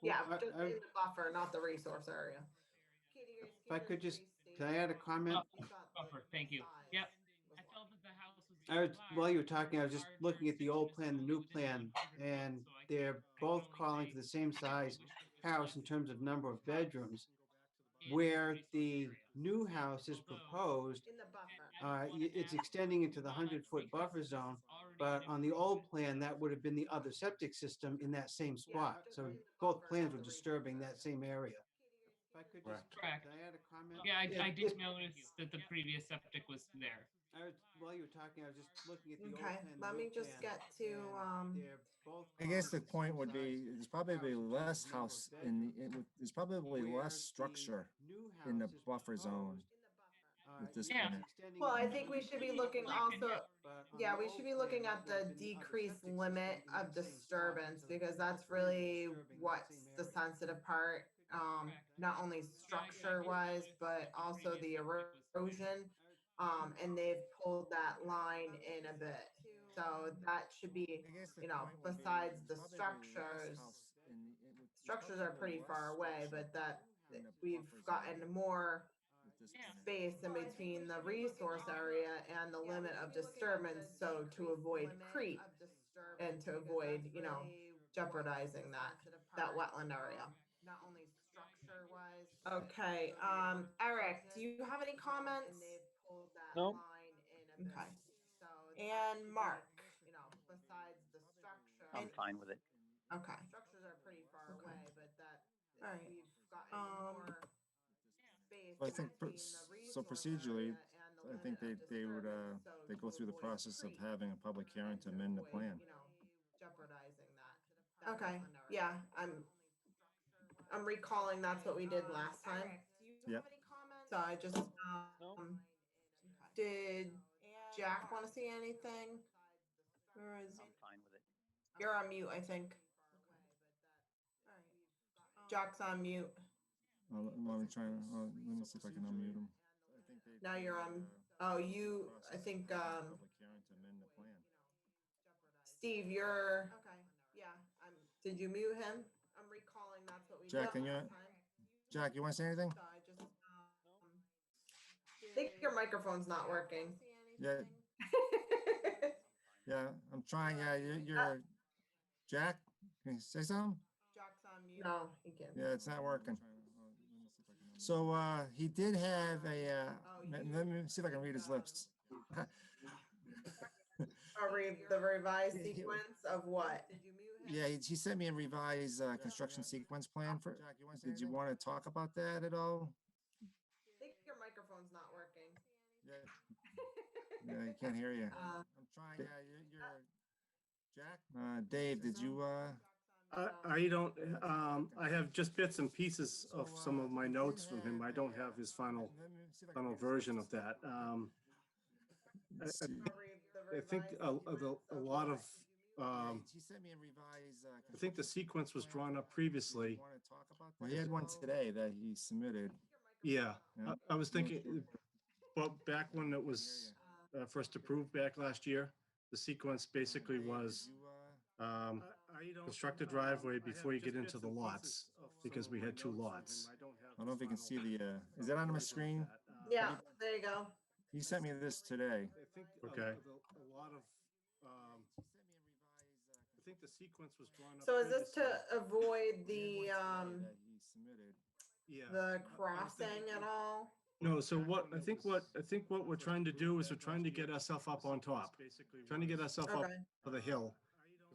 Yeah, just in the buffer, not the resource area. If I could just, can I add a comment? Buffer, thank you. Yep. I felt that the house was I very was, large. while you were talking, I was just Our looking at the old plan, the new jurisdiction is plan, only within and 100 foot, they're so I both can calling only for the say, same I size wish there was house in less terms of number of house bedrooms. in Where resource the area. new house is Although, proposed, In the buffer. I don't wanna it's ask extending for into the too much 100-foot because buffer this is zone. already But an on the old improvement, plan, so. that would have been the other septic system in that same Yeah, spot. just So in the both buffer, plans not were the resource disturbing area. that same area. If I could just, Correct. can I add a comment? Yeah, I It- did it- notice that the previous septic was there. I was, while you were talking, I was just looking at the old Okay, plan. the let new me just plan, get to, and they're both I guess calling the for point same would be, size there's probably house in terms of less number of house in the, bedrooms. there's probably Where less the structure new in the house is buffer zone proposed, with this Yeah. plan. extending well, I into think we should be 100-foot looking buffer Second, zone. also, But on yeah, the we old should be plan, looking that at would have the been the other decreased septic limit system in of that same spot. disturbance, So because both that's plans were really disturbing that what's same the area. sensitive part. Not only structure wise, but also the erosion. And they've pulled that line in a bit. So that should be, I guess the you know, point would be, besides the there's probably less structures, house in the- it would- there's structures are probably pretty less far away, structure but that in the we've buffer gotten zone more with this Yeah. plan. space in between the resource area and the limit of disturbance, so to avoid creep and to avoid, you know, jeopardizing that wetland area. Not only structure wise. Okay, Eric, do you have any comments? No. Okay. And Mark, you know, besides the structure. I'm fine with it. Okay. Structures are pretty far away, but that, all right, we've gotten more space Well, I think, between the so resource procedurally, area and the I think limit of they would, disturbance, so they go to through the avoid process of creep having a public hearing and to amend the avoid, plan. you know, jeopardizing that. Okay, yeah, I'm recalling that's what we did last time. Yep. So I just, No. did Jack want to see anything? Or is, I'm fine with it. you're on mute, I think. Jack's on mute. Let me try, let me see if I can unmute him. I think Now you're on, oh, you, I think, Public hearing to amend the plan. Steve, you're, okay, yeah, did you mute him? I'm recalling that's what we did Jack, can you, last time. Jack, you want to say anything? So I just, I think your microphone's not working. Yeah, yeah, I'm trying, yeah, you're, Jack, can you say something? Jack's on mute. No, he can't. Yeah, it's not working. So, he did have a, let me see if I can read his lips. The revised Yeah, sequence of what? Yeah, he sent me a revised, construction sequence plan for, did you want to talk about that at all? I think your microphone's not working. Yeah, he can't hear you. I'm trying, you're, Jack? Dave, did you, I don't, I have just bits and pieces of some of my notes from him. I don't have his final version of that. let's see. I think a lot of, He sent me a revised, I think the sequence was drawn up previously. Well, he had one today that he submitted. Yeah, Yeah. I was thinking, but back when it was first approved back last year, the sequence basically was construct a driveway before you get into the lots, because we had two lots. I don't know if you can see the, is that on my screen? Yeah, there you go. He sent me this today. I think Okay. a lot of, I think the sequence was drawn up. So is this to previously. avoid He had one today that he submitted. Yeah. the crossing at all? No, so what I think what we're trying to do is we're trying to get ourselves up on top, trying to get ourselves up Okay. for the hill.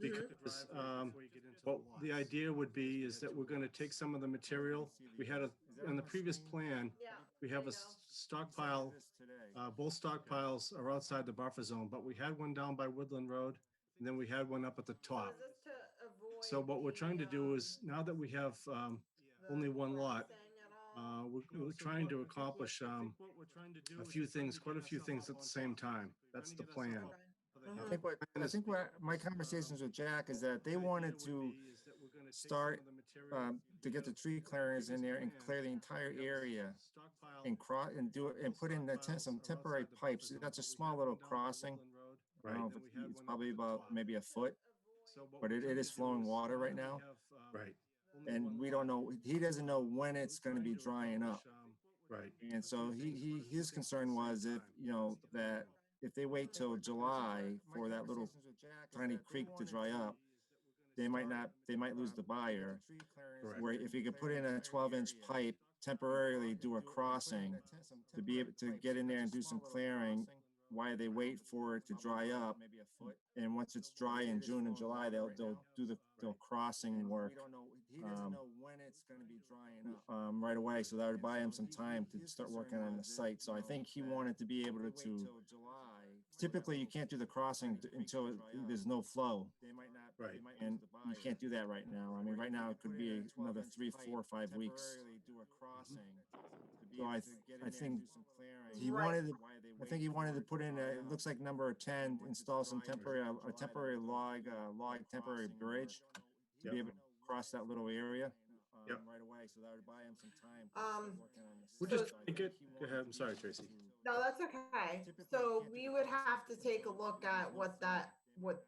Because what the idea would be is that we're going to take some of the material we had in the previous plan. Yeah. We have a stockpile. Both stockpiles are outside the buffer zone, but we had one down by Woodland Road, and then we had one up at the So top. is this to avoid? So what we're trying to do is, now that we have only one lot, we're trying to accomplish a few things, quite a few things at the same time. That's the plan. I think what my conversations with Jack is that they wanted to start to get the tree clearings in there and clear the entire area and cross and do it and put in the some temporary pipes. That's a small little crossing. I don't know if it's probably about maybe a foot, but it is flowing water right now. Right. And we don't know, he doesn't know when it's going to be drying up. Right. And so his concern was if, you know, that if they wait till July for that little tiny creek to dry up, they might lose the buyer. Correct. Where if you could put in a 12-inch pipe, temporarily do a crossing to be able to get in there and do some clearing while they wait for it to dry up. And once it's dry in June and July, they'll do the crossing work. He doesn't know when it's going to be drying up right away, so that would buy him some time to start working on the site. So I think he wanted to be able to. Typically, you can't do the crossing until there's no flow. Right. And you can't do that right now. I mean, right now it could be another 3, 4, 5 weeks. So I think he wanted. I think he wanted to put in a. It looks like number 10. Install some temporary a temporary log temporary bridge to be able to cross that little area. Yep. Right away, so that would buy him some time. To start working on this. We'll just make it. Go ahead. I'm sorry, Tracy. No, that's okay. So we would have to take a look at what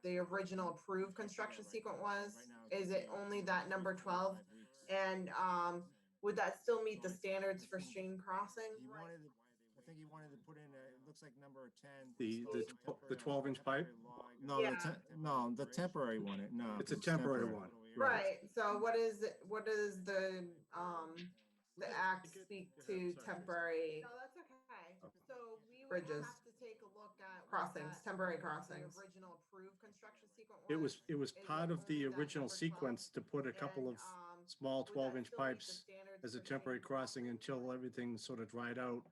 the original approved construction sequence was. Is it only that number 12? And would that still meet the standards for stream crossing? I think he wanted to put in a. It looks like number 10. The 12-inch pipe. No, Yeah. The temporary one. No, It's a temporary one. Right. So what is the act speak to temporary? No, that's okay. So we would Bridges. have to take a look at crossings, temporary crossings. The original approved construction sequence. It was Is part of only the that original number 12? sequence to put a couple of small would that 12-inch still meet the pipes standards as a for temporary stream crossing until everything sort of dried out.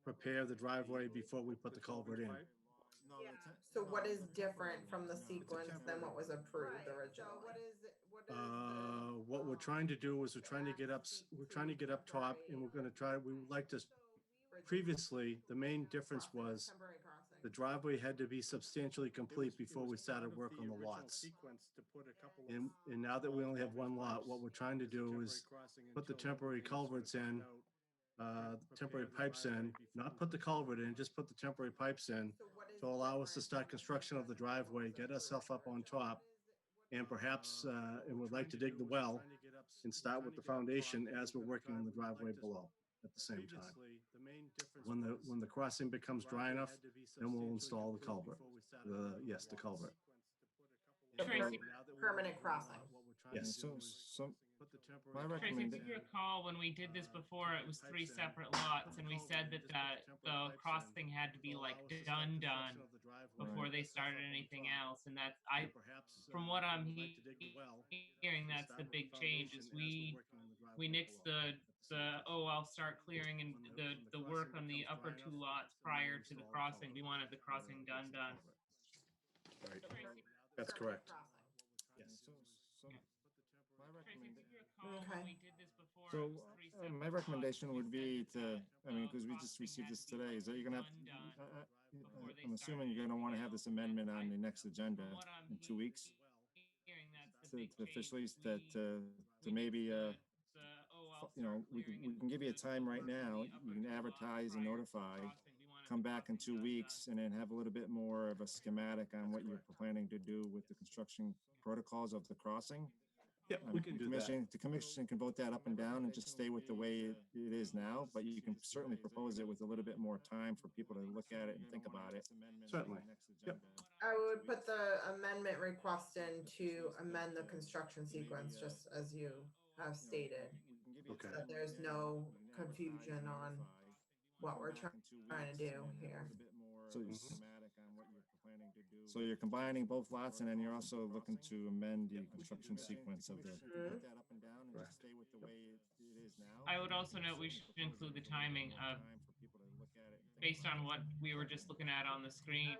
Prepare the driveway before we put the culvert in. So what is different from the sequence than what was approved originally? What we're trying to do is we're trying to get up top, and we would like to. Previously, the main difference was Temporary crossing. the driveway had to be substantially complete before we started work on the lots. And now that we only have one lot, what we're trying to do is put the temporary culverts in, temporary pipes in, not put the culvert in, just put the temporary pipes in to allow us to start construction of the driveway, get ourselves up on top, and perhaps, and would like to dig the well and start with the foundation as we're working on the driveway below at the same time. When the crossing becomes dry enough, then we'll install the culvert. The culvert. Tracy, Permanent crossing. Yes. So my Tracy, if recommendation. you recall, when we did this before, it was 3 separate lots, and we said that the crossing had to be like done before they started anything else. And that's from what I'm hearing, that's the big change. Is we nixed the I'll start clearing and the work on the upper 2 lots prior to the crossing. We wanted the crossing done. Right. That's correct. Yes. So Yeah. my Tracy, if you recommendation. recall, Okay. when we did this before, So it was 3 separate my recommendation lots, would and we be said to, that I mean, the because we just crossing received had this to be today, is that you're gonna have, before they I'm assuming you're gonna wanna have this amendment on the next agenda in 2 weeks hearing, that's to the big officially change. that, to maybe, you know, we can give you a time right now. You can advertise and notify, come back in 2 weeks and then have a little bit more of a schematic on what you're planning to do with the construction protocols of the crossing. Yeah, we can do that. The commission can vote that up and down and just stay with the way it is now, but you can certainly propose it with a little bit more time for people to look at it and think about it. Certainly. Yep. I would put the amendment request in to amend the construction sequence, just as you have stated. Okay. So there's no confusion on what we're trying to do here. So so you're combining both lots and then you're also looking to amend the construction sequence of the. Mhm. I would also note we should include the timing of, based on what we were just looking at on the screen.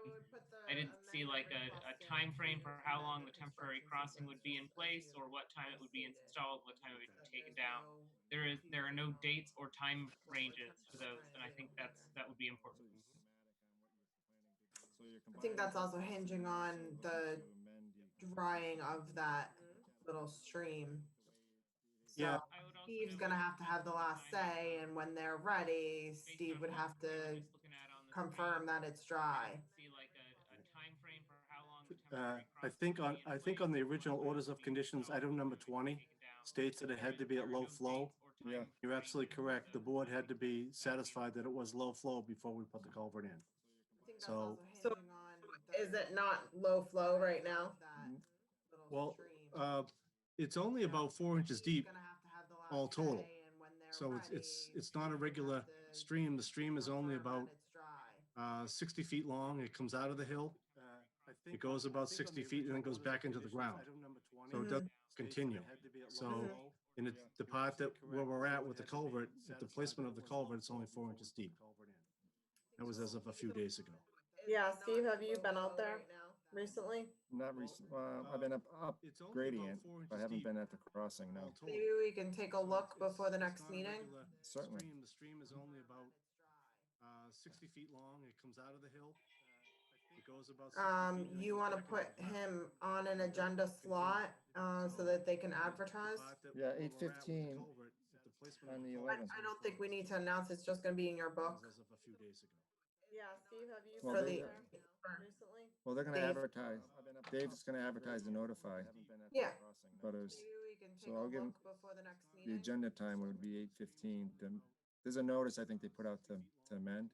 I didn't see like a time frame for how long the temporary crossing would be in place, or what time it would be installed, what time it would be taken down. There are no dates or time ranges for those, and I think that would be important. I think that's also hinging on the drying of that little stream. So Yeah. I would also Steve's note gonna that have to this have the is last time say, and when they're ready, based Steve on would what have we were to just looking at on the confirm screen. that it's I dry. don't see like a time frame for how long the temporary I think on, I think on the original orders of conditions, item number 20 states that it had to be at low flow. Yeah. You're absolutely correct. The board had to be satisfied that it was low flow before we put the culvert in. I think that's So- also hinging on is it not low flow right now? Well, it's only about 4 inches deep all total. So it's not a regular stream. The stream is only about 60 feet long. It comes out of the hill. It goes about 60 feet and then goes back into the ground. So it doesn't continue. So in the part that where we're at with the culvert, at the placement of the culvert, it's only 4 inches deep. That was as of a few days ago. Yeah, Steve, have you been out there recently? Not recent, I've been up gradient, I haven't been at the crossing, no. Maybe we can take a look before the next meeting. Certainly. The stream is only about 60 feet long. It comes out of the hill. It goes about 60 feet. and then You goes wanna back into put the ground. him on an agenda slot, so that they can advertise? Yeah, 8:15 on the 11th. I don't think we need to announce, it's just gonna be in your book. As of a few days ago. Yeah, Steve, have you? Well, For they- the, recently? Well, they're gonna Dave. advertise, Dave's gonna advertise and notify. Yeah. But it's, Maybe we can take so a I'll give look before the next the meeting. agenda time would be 8:15. There's a notice I think they put out to amend.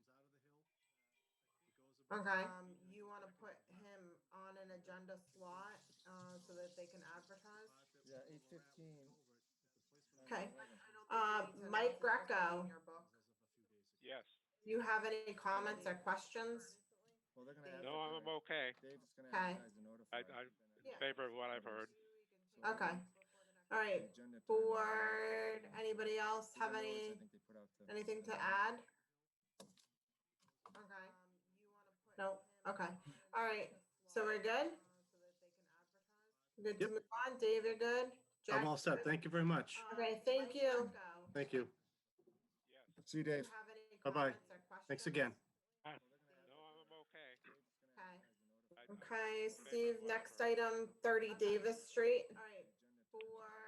Okay, you wanna put him on an agenda slot, so that they can advertise? Yeah, 8:15. Okay, Mike Greco, Yes. do you have any comments or questions? Well, they're gonna No, I'm advertise. okay. Dave's gonna Okay. advertise and notify. I'm Yeah. in favor of what I've heard. Okay, all right, The agenda time. board, anybody else There's a have notice any, I think they put out to- anything to add? Okay. No, okay, all right, so we're good? Good to Yep. move on, Dave, you're good? I'm Jack, all set. Thank you very much. okay, thank you. Thank you. See you, Dave. Have any Bye-bye. comments or Thanks questions? again. No, I'm okay. Okay, Steve, next item, 30 Davis Street.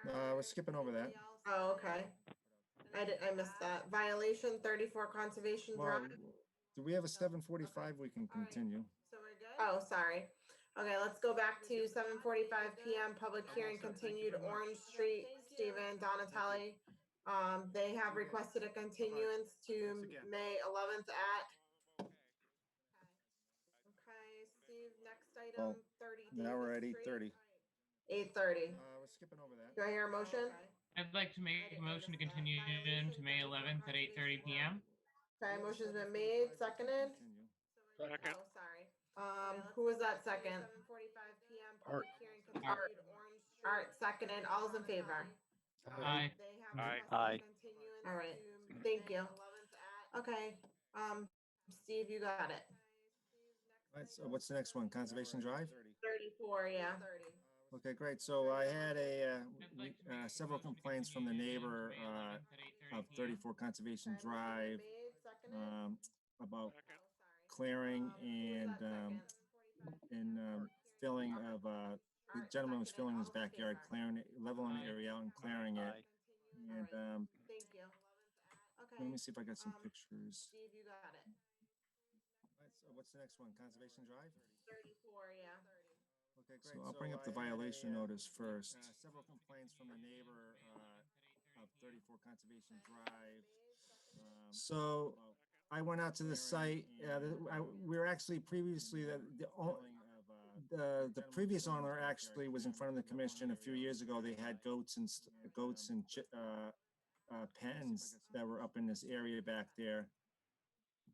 We're skipping over that. Oh, okay. I missed that. Violation 34 Conservation Well, Drive. do we have a 7:45? We can continue. So we're good? Oh, sorry. Okay, let's go back to 7:45 PM, public hearing continued, Orange Street, Stephen Donatelli. They have requested a continuance to May 11th at. Okay, Steve, next Well, item, 30 Now we're at Davis Street. 8:30. 8:30. We're skipping over that. Do I hear a motion? I'd like to make a motion to continue to May 11th at 8:30 PM. Okay, motion's been made, seconded. Continue. Second. Oh, sorry. Who was that second? 7:45 PM, public hearing continued, Orange Street. Art, seconded, all's in favor. Aye. Aye. Aye. All right, thank you. Okay, Steve, you got it. All right, so what's the next one? Conservation Drive? 34, yeah. Okay, great. So I had I'd like to make a several motion to complaints from the continue to neighbor May 11th at 8:30 of PM. 34 Conservation Okay, motion Drive made, seconded. about Second. clearing Who was that second? filling of, the Art, gentleman was seconded, filling his all in backyard, favor. clearing it, leveling the Aye. area out and clearing it. Aye. And Alright. Thank you. let Okay, me see if I got some um, pictures. Steve, you got it. All right, so what's the next one? Conservation Drive? 34, yeah. Okay, great. So I'll bring up the violation notice first. Several complaints from the neighbor of 34 Conservation Drive. So I went out to the site. We were actually previously, the previous owner actually was in front of the commission a few years ago. They had goats and pens that were up in this area back there.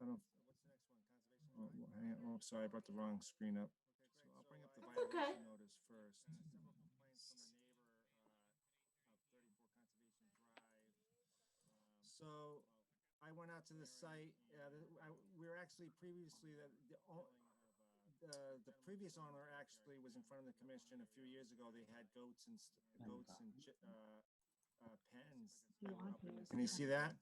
I don't know. Oh, sorry, I brought the wrong screen up. So I'll bring up the That's okay. violation notice first. So I went out to the site. We were actually previously, the previous owner actually was in front of the commission a few years ago. They had goats and pens. Can you see that?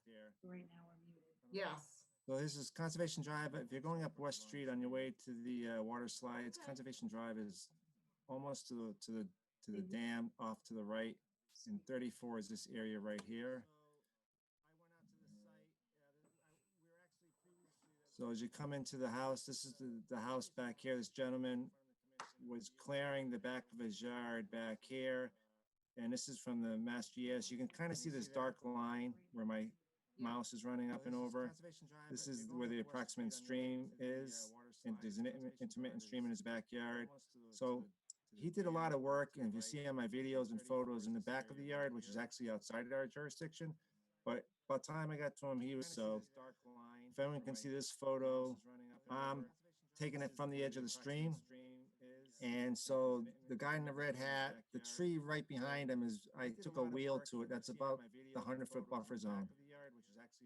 Yes. So this is Conservation Drive. If you're going up West Street on your way to the water slides, Conservation Drive is almost to the dam off to the right. And 34 is this area right here. So as you come into the house, this is the house back here. This gentleman was clearing the back of his yard back here. And this is from the Mass GS. You can kind of see this dark line where my mouse is running up and over. This is where the approximate stream is. And there's an intermittent stream in his backyard. So he did a lot of work. And if you see on my videos and photos in the back of the yard, which is actually outside of our jurisdiction, but by the time I got to him, he was so. If anyone can see this photo, I'm taking it from the edge of the stream. And so the guy in the red hat, the tree right behind him is, I took a wheel to it. That's about the 100-foot buffer zone.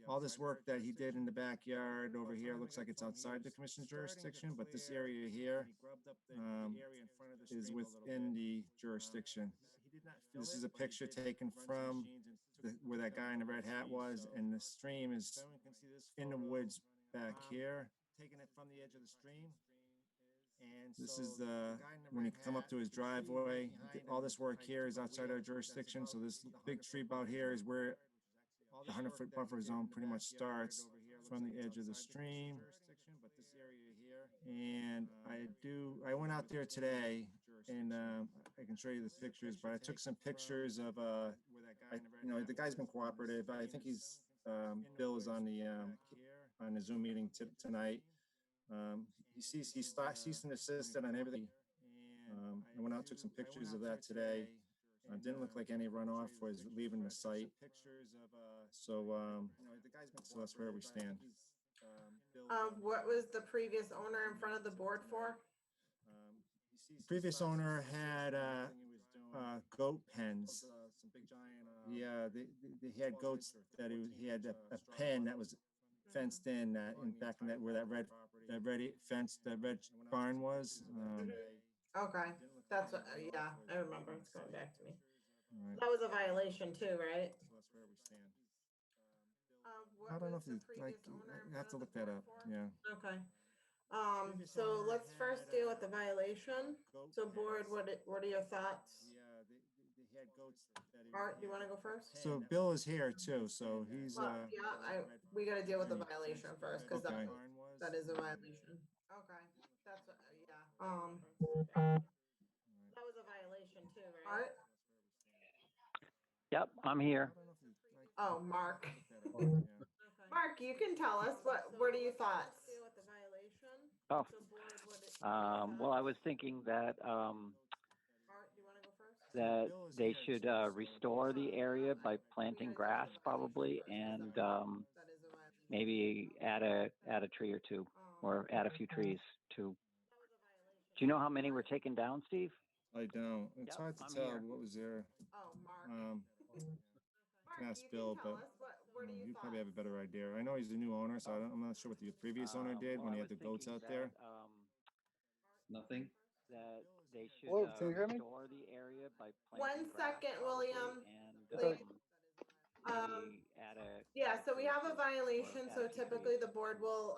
All this work that he did in the backyard over here looks like it's outside the commission's jurisdiction, but this area here is within the jurisdiction. This is a picture taken from where that guy in the red hat was, and the stream is in the woods back here. Taking it from the edge of the stream. This is when you come up to his driveway. All this work here is outside our jurisdiction. So this big tree out here is where the 100-foot buffer zone pretty much starts from the edge of the stream. And I went out there today, and I can show you the pictures, but I took some pictures of, the guy's been cooperative. I think Bill is on the Zoom meeting tonight. He's cease and desisted on everything. I went out and took some pictures of that today. Didn't look like any runoff was leaving the site. So that's where we stand. What was the previous owner in front of the board for? The previous owner had goat pens. Yeah, he had goats that he had a pen that was fenced in back in where that red barn was. Okay, that's what, yeah, I remember. It's going back to me. Right. That was a violation too, right? So that's where we stand. What I don't know was if the you like. previous owner in I have to front look of that the up. board for? Yeah. Okay. So let's first deal with the violation. So board, what are your thoughts? Yeah, he had goats. Art, do you want to go first? So Bill is here too. So he's. Yeah, we got to deal with the violation first because Okay. that is a violation. Okay, that's yeah. That was a violation too, right? Art? Yep, I'm here. Oh, Mark. Yeah. Mark, you can tell us what are your thoughts? Oh, well, I was thinking that Art, do you want to go first? that they should restore the area by planting grass probably, and That is a violation. maybe add a tree or two, or add a few trees too. Do you know how many were taken down, Steve? I don't. It's Yep, hard to I'm tell here. what was there. Oh, Mark. Can ask you Bill, can tell but us what are your you thoughts? probably have a better idea. I know he's the new owner, so I'm not sure what the previous owner did Well, when I he had was the goats thinking out there. Nothing. That they should Hello, can you hear me? restore the area by One planting grass second, probably, William. and Wait. maybe add a Yeah, add so we tree or have a two, or violation, add so a few typically trees. the board will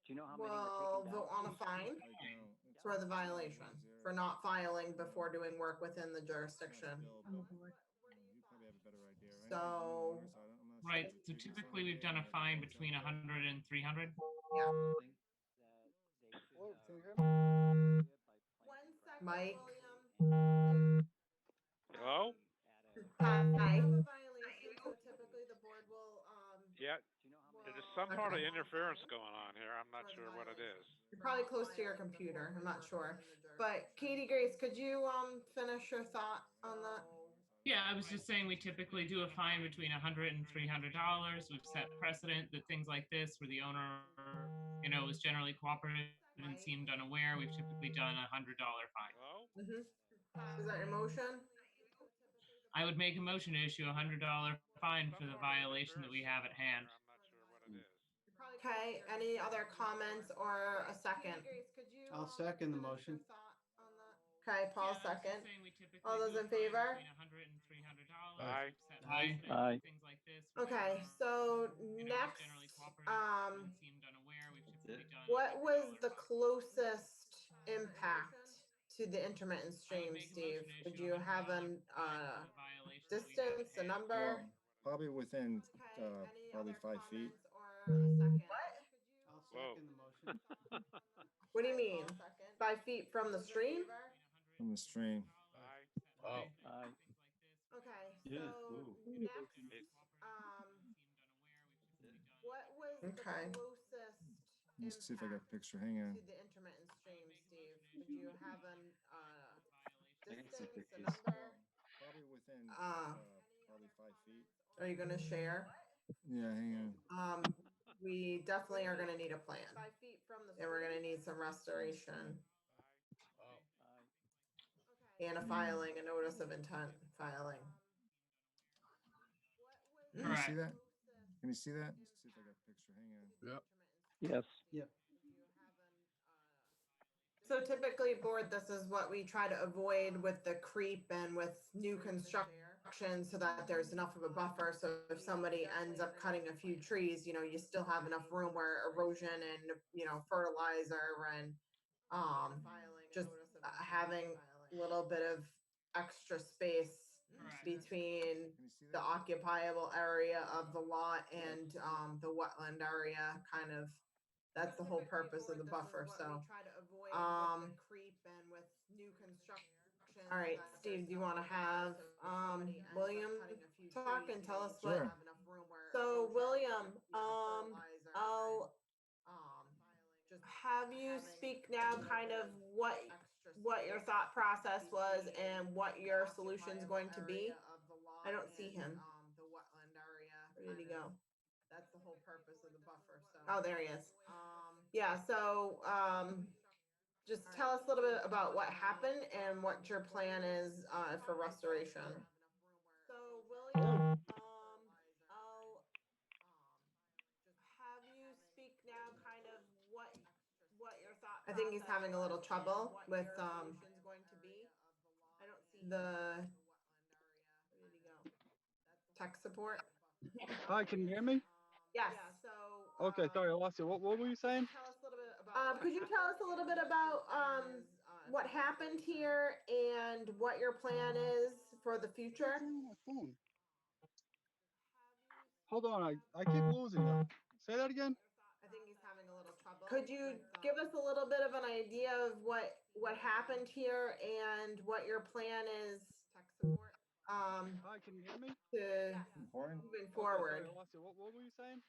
Do you know how many were taken down? vote on a Steve? fine I don't. It's for hard the to tell what violation was there. for not filing before doing work within the jurisdiction. Bill, but you probably have a better idea. I know he's the new So- owner, so I'm not sure Right, what the so previous typically owner we've did done when a he had the fine goats between out there. 100 and 300. Yeah. Nothing. That they should Hello, can you hear restore me? the area by One planting second, grass Mike. probably, Hello? and Hi. We have a violation, so typically the board will Yeah, do you know how many? there's some part of Okay. interference going on here. I'm not sure what it is. You're probably close to your computer. I'm not sure. But Katie Grace, could you finish your thought on that? Yeah, I was just saying we typically do a fine between $100 and $300. We've set precedent that things like this, where the owner, is generally cooperative and seemed unaware, we've typically done a $100 fine. Hello? Is that your motion? I would make a motion to issue a $100 fine for the violation that we have at hand. I'm not sure what it is. Okay, any other comments or a second? I'll second the motion. Okay, Paul, Yeah, I was just second. saying we typically All those do a in fine favor? between $100 and $300. Aye. We've set precedent Aye. for things like this, where the Okay, owner, so is next, generally Seemed unaware, we should That's be it? done. what was the closest impact to the intermittent stream, Steve? Would you have an distance, a number? Well, probably within, Okay, any probably other 5 feet. comments or a second? I'll Whoa. second the motion. What do you mean? 5 feet from the stream? From the stream. Wow. Okay, Yeah. so Ooh. next, It- what was the Okay. closest Let me see if I got a impact picture. Hang on. to the intermittent stream, Steve? Would you have an I got some distance, a pictures. number? Probably within, probably 5 feet. Are you gonna share? Yeah, hang on. We definitely are gonna need a plan. 5 feet from the stream. And we're gonna need some restoration and a filing, a notice of intent filing. Can you see Correct. that? Can you see that? Let's see if I got a picture. Hang on. Yep. Yes. Yep. So typically, board, this is what we try to avoid with the creep and with new construction so that there's enough of a buffer. So if somebody ends up cutting a few trees, you still have enough room where erosion and, fertilizer and just having a little bit of extra space Correct. between Can you see the that? occupiable area of the lot and the wetland area, kind of. That's the whole purpose of the buffer, so. All right, Steve, do you want to have William talk and tell us what? Sure. So William, I'll have you speak now kind of what your thought process was and what your solution's going to be. I don't see him. Where did he go? That's the whole purpose of the buffer, so. Oh, there he is. Yeah, so, just tell us a little bit about what happened and what your plan is, for restoration. So William, I'll have you speak now kind of what your thought. I think he's having a little trouble with, going to be. I don't see the. Where did he go? Tech support? Hi, can you hear me? Yes. Okay, sorry, I lost you. What were you saying? Could you tell us a little bit about what happened here and what your plan is for the future? What's wrong with my phone? Hold on, I keep losing you. Say that again? I think he's having a little trouble. Could you give us a little bit of an idea of what happened here and what your plan is? Tech support. Hi, can you hear me? To Important. moving Okay, forward. sorry, I lost you. What were you saying?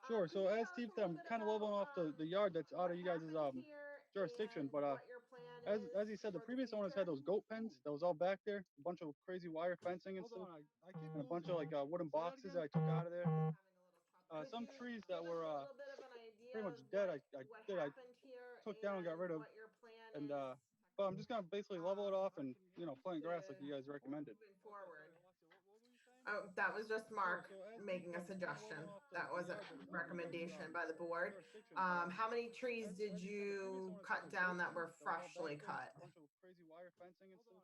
Sure, so as Steve said, I'm kind of leveling off the yard that's out of you guys' jurisdiction, but as he said, the previous owners had those goat pens that was all back there, a bunch of crazy wire fencing and stuff, and a bunch of like wooden boxes that I took out of there. Some trees that were pretty much dead, I took down and got rid of, and but I'm just gonna basically level it off and plant grass like you guys recommended. Moving forward. Oh, that was just Mark making a suggestion. That wasn't recommendation by the board. How many trees did you cut down that were freshly cut? A bunch of crazy wire fencing and stuff,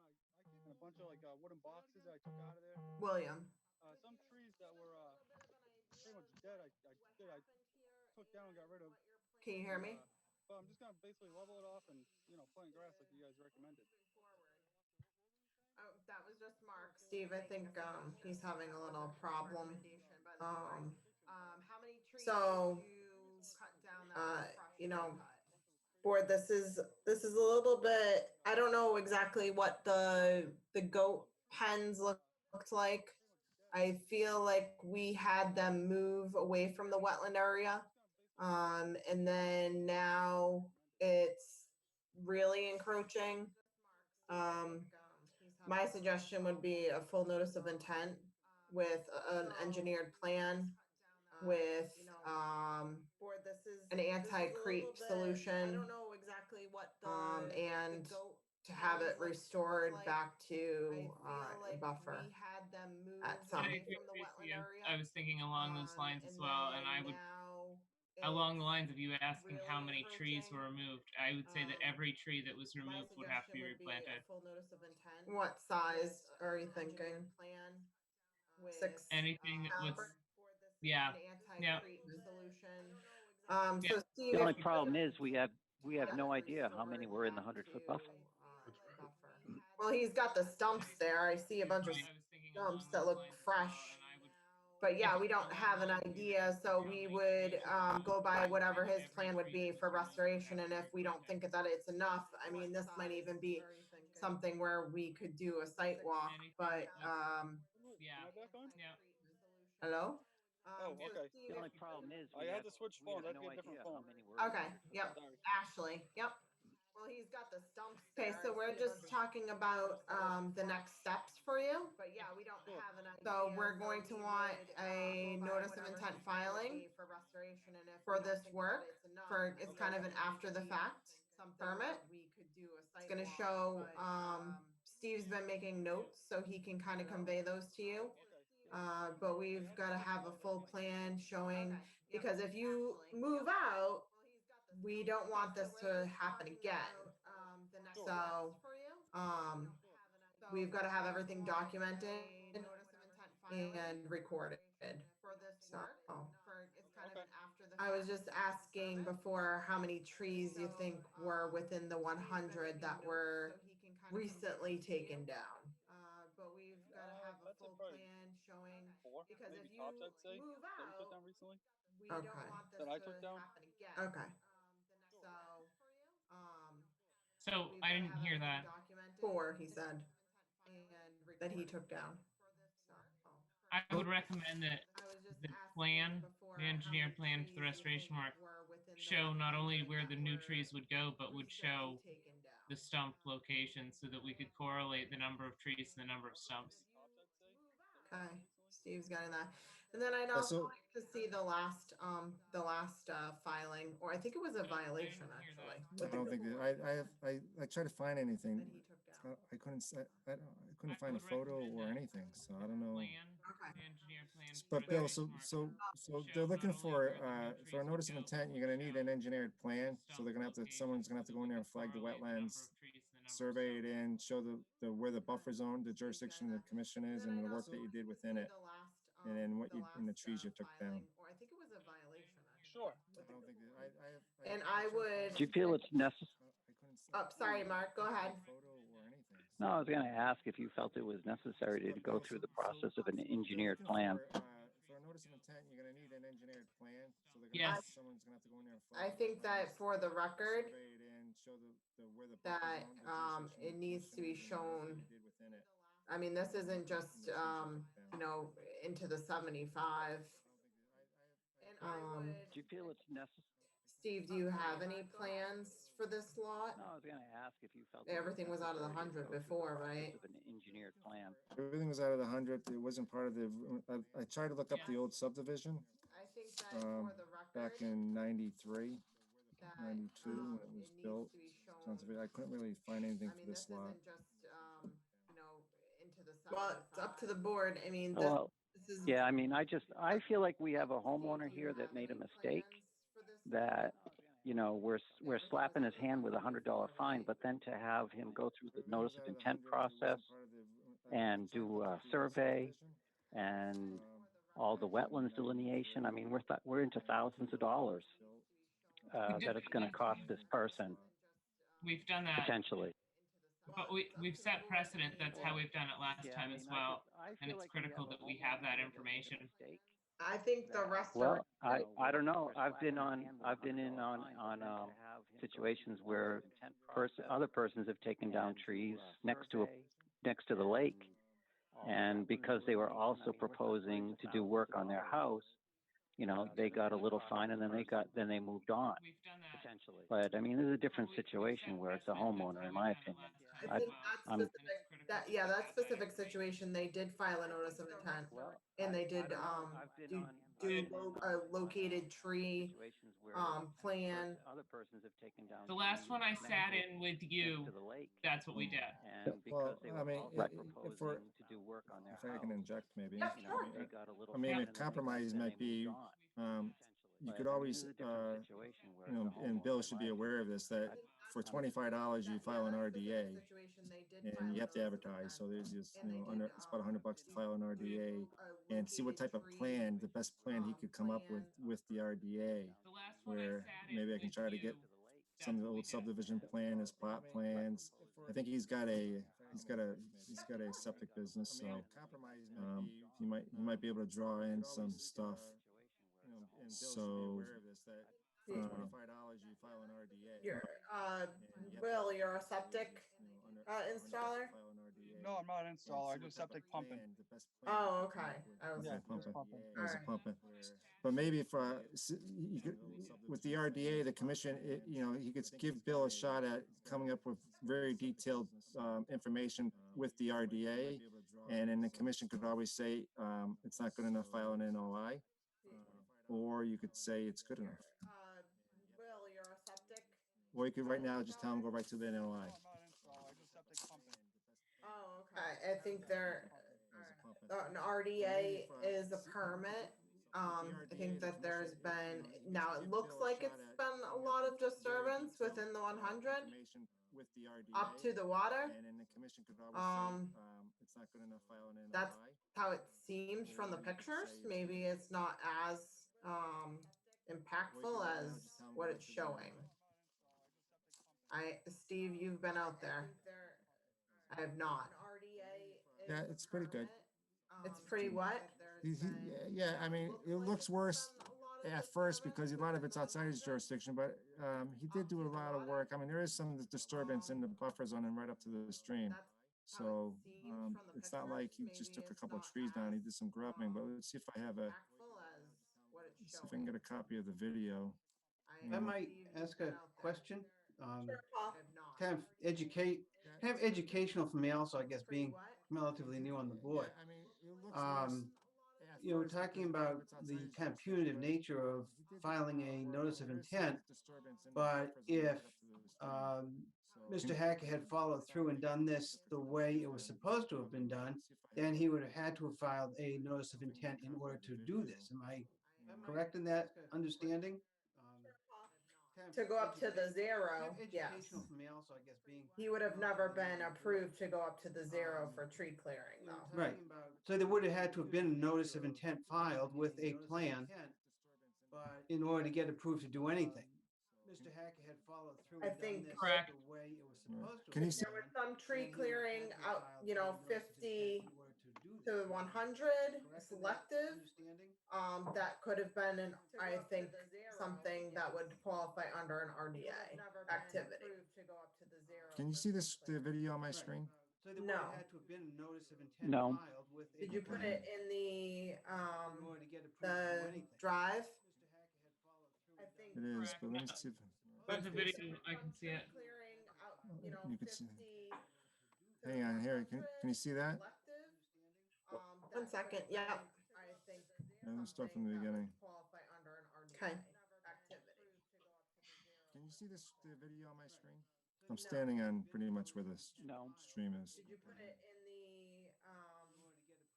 and a bunch of like wooden boxes that I took out of there. William. Some trees that were pretty much dead, I took down and got rid of. Can you hear me? But I'm just gonna basically level it off and plant grass like you guys recommended. Oh, that was just Mark. Steve, I think he's having a little problem. How many trees so, board, this is a little bit. I don't know exactly what the goat pens looked like. I feel like we had them move away from the wetland area, and then now it's really encroaching. My suggestion would be a full notice of intent with an engineered plan with an anti-creep solution. I don't know exactly what and to have it restored back to a buffer. I agree with you. I was thinking along those lines as well, and I would, along the lines of you asking how many trees were removed, I would say that every tree that was removed would have to be replanted. What size are you thinking? 6. Anything that was Yeah. an Yeah. anti-creep solution. Yeah. So Steve, The only if you problem could- is we have no idea how many were in the 100-foot buffer. buffer. Well, he's got the stumps there. I see a bunch of Right. I was thinking along stumps that those look lines as well, fresh. and I would But yeah, If we don't have an idea, so we would go by whatever his plan would be for restoration. And if we don't think that it's enough, I mean, this might even be something where we could do a site walk, but yeah. Am I back on? Yeah. hello? Oh, okay. The only problem is I had to switch phones. I had to get a different phone. Okay, yep, Sorry. Ashley, yep. Well, he's got the stumps. Okay, so we're just talking about the next steps for you. But yeah, we don't have an idea. So we're going to want a notice of intent filing for restoration and for this work. For it's kind of an after the fact permit. It's gonna show Steve's been making notes so he can kind of convey those to you. But we've got to have a full plan showing, because if you move out, we don't want this to happen again. So, we've got to have everything documented and recorded. So, Okay. I was just asking before how many trees you think were within the 100 that were recently taken down. But we've got to have a That's full probably plan showing, 4, because if maybe you tops, I'd say, move that we took out, down recently. we don't want this That I to took down. happen again. Okay. So, So we've I gotta didn't have hear everything that. documented. 4, he said, that he took down. So, I would recommend that I was just the asking plan, before the how engineer many plan for trees the you restoration think work were within the show not only 100 where that the new were trees would go, but would show recently taken down. the stump location so that we could correlate the number of trees to the number of stumps. Tops, I'd say. Okay, Steve's got that. And then I'd Yeah, also so- like to see the last filing, or I think it was a I violation didn't hear actually. I don't think that, I tried to find anything. That he took down. I couldn't, I couldn't I find a would photo recommend or that anything, so I don't know. Plan, Okay. the engineer plan. for But the Bill, restoration work so show they're not looking only for where the new a trees notice would of go, intent, but you're gonna would need show an engineered plan, so stump they're gonna have to, someone's gonna have to go in there and flag the correlate wetlands, number of trees to the number of survey it stumps. in, show the where the buffer zone, the jurisdiction of the commission is, and the work that you did within it, and then what you, and the trees you took down. Or I think it was a violation actually. Sure. I don't think, And I would- Do you feel it's necessary? Oh, sorry, Mark, go ahead. No, I was going to ask if you felt it was necessary to go through the process of an engineered plan. For a notice of intent, you're gonna need an engineered plan, so they're Yes. someone's gonna have to go in there and I flag the think that wetlands, for the record, survey it in, show where the buffer that zone, the jurisdiction of it the needs to be commission is, and the work that shown. you did within it. I mean, this isn't just into the 75. Do you feel it's necessary? Steve, do you have any plans for this lot? No, I was going to ask if you felt Everything was out of the necessary to 100 go through the before, process right? of an engineered plan. Everything was out of the 100. It wasn't part of the, I tried to look up the old subdivision I think that for the back record, in 93, that 92 when it was needs built. to be shown. Sounds a bit, I couldn't really find anything I for mean, this this lot. isn't just, into the. Well, it's up to the board. I mean, Well, this is. yeah, I mean, I feel like we have a homeowner here that made a mistake, that, you know, we're slapping his hand with $100 fine, but then to have him go through the notice of intent process and do a survey and all the wetlands delineation, I mean, we're into thousands of dollars that it's going to cost this person We've done that, potentially. but we've set precedent. That's how we've done it last Yeah, time I as mean, well. I And feel it's like critical that we have that information. I think the rest Well, I don't know. I've been in on situations where other persons have taken down trees next to the lake, and because they were also proposing to do work on their house, you know, they got a little fine, and then they moved on. We've done that. Potentially, but I mean, this is a different situation where it's a homeowner, in my opinion. I think that specific, that specific situation, they did file a notice of intent, and they did do a located tree plan. Other persons have taken down. The last one I sat in with you, to the lake, that's what we did. and Well, because they I were mean, also if proposing to do work on their If I can house, inject maybe. Yep, you know, sure. they got a little. I mean, fine, a and then they compromise might be, moved on, you but, could I mean, always, this is a different situation where you know, it's a and Bill homeowner, should in be my aware of this, that for $25, you file an RDA, and you have to advertise. So there's just, it's about $100 to file an RDA and see what type of plan, the best plan he could come up with the RDA, The last one I where sat in maybe I can with try to you- get some of the old subdivision plan, his plot plans. I think he's got a septic business, so he might be able to draw in some stuff. So Yeah. $25, you file an RDA. Will, you're a septic installer? No, I'm not an installer. I do septic pumping. Oh, okay. I was Yeah, pumping. just pumping. That was a Alright. pumping. But maybe if, you could, with the RDA, the commission, he could give Bill a shot at coming up with very detailed information with the RDA. And then the commission could always say, it's not good enough, file an NOI. Or you could say it's good enough. Will, you're a septic? Or you could right now just tell them, go right to the NOI. No, I'm not an installer. I do septic pumping. Oh, okay. I think an RDA is a permit. I think that there's been, now it looks like it's been a lot of disturbance within the 100 up to the water. And then the commission could always say, it's not good enough, file an NOI. That's how it seems from the pictures. Maybe it's not as impactful as what it's showing. Steve, you've been out there. I have not. Yeah, it's pretty good. It's pretty what? Yeah, I mean, it looks worse at first because a lot of it's outside his jurisdiction, but he did do a lot of work. I mean, there is some disturbance in the buffer zone and right up to the stream. So it's not like he just took a couple of trees down. He did some grubbing, but let's see if I have see if I can get a copy of the video. I might ask a question. Sure, Paul. Kind of educational for me also, I guess, being relatively new on the board. Yeah, I mean, it looks worse We're talking about the kind of punitive nature of filing a notice of intent, but if Mr. Hackett had followed through and done this the way it was supposed to have been done, then he would have had to have filed a notice of intent in order to do this. Am I correct in that understanding? To go up to the zero, yes. Educational for me also, I guess, being. He would have never been approved to go up to the zero for tree clearing though. Right. So there would have had to have been a notice of intent filed with a plan in order to get approved to do anything. Mr. Hackett had followed through I and done think- this Correct. the way it was supposed to. Can you have see- There been was some tree done, then he would have clearing had to out, file you a know, notice of intent 50 in order to do to this. 100 Correct in that selective. understanding? That could have been I think something that would qualify under an RDA activity. Can you see the video on my screen? So there would No. have had to have been a notice of intent No. filed with a. Did you put it in the in order to get approved to do the anything. drive? I think It is, but let me see if There's a video, I can see it. clearing out, you know, you can see. 50 to Hang on here. Can you see that? selective. 1 second, yeah. I think Let me start from the beginning. qualify under an RDA activity. Can you see the video on my screen? I'm standing on pretty much where the No. stream is. Did you put it in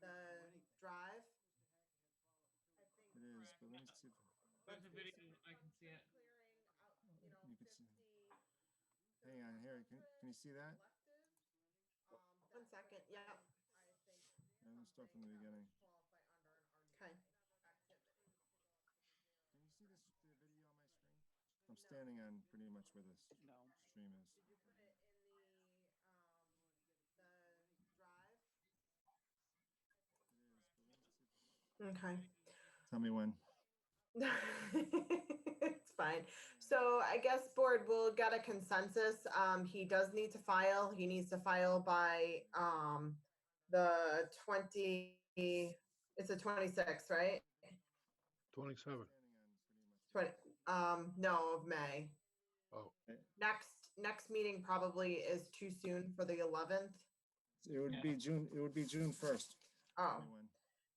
the drive? It is, but let me see. There's a video, I can see it. You can see. Hang on here. Can you see that? 1 second, yeah. Let me start from the beginning. Okay. Can you see the video on my screen? I'm standing on pretty much where the No. stream is. Did you put it in the drive? Okay. Tell me when. It's fine. So I guess board will get a consensus. He does need to file. He needs to file by the 20, it's the 26th, right? 27. 20, no, of May. Oh. Next meeting probably is too soon for the 11th. It would be June. It would be June 1st. Oh,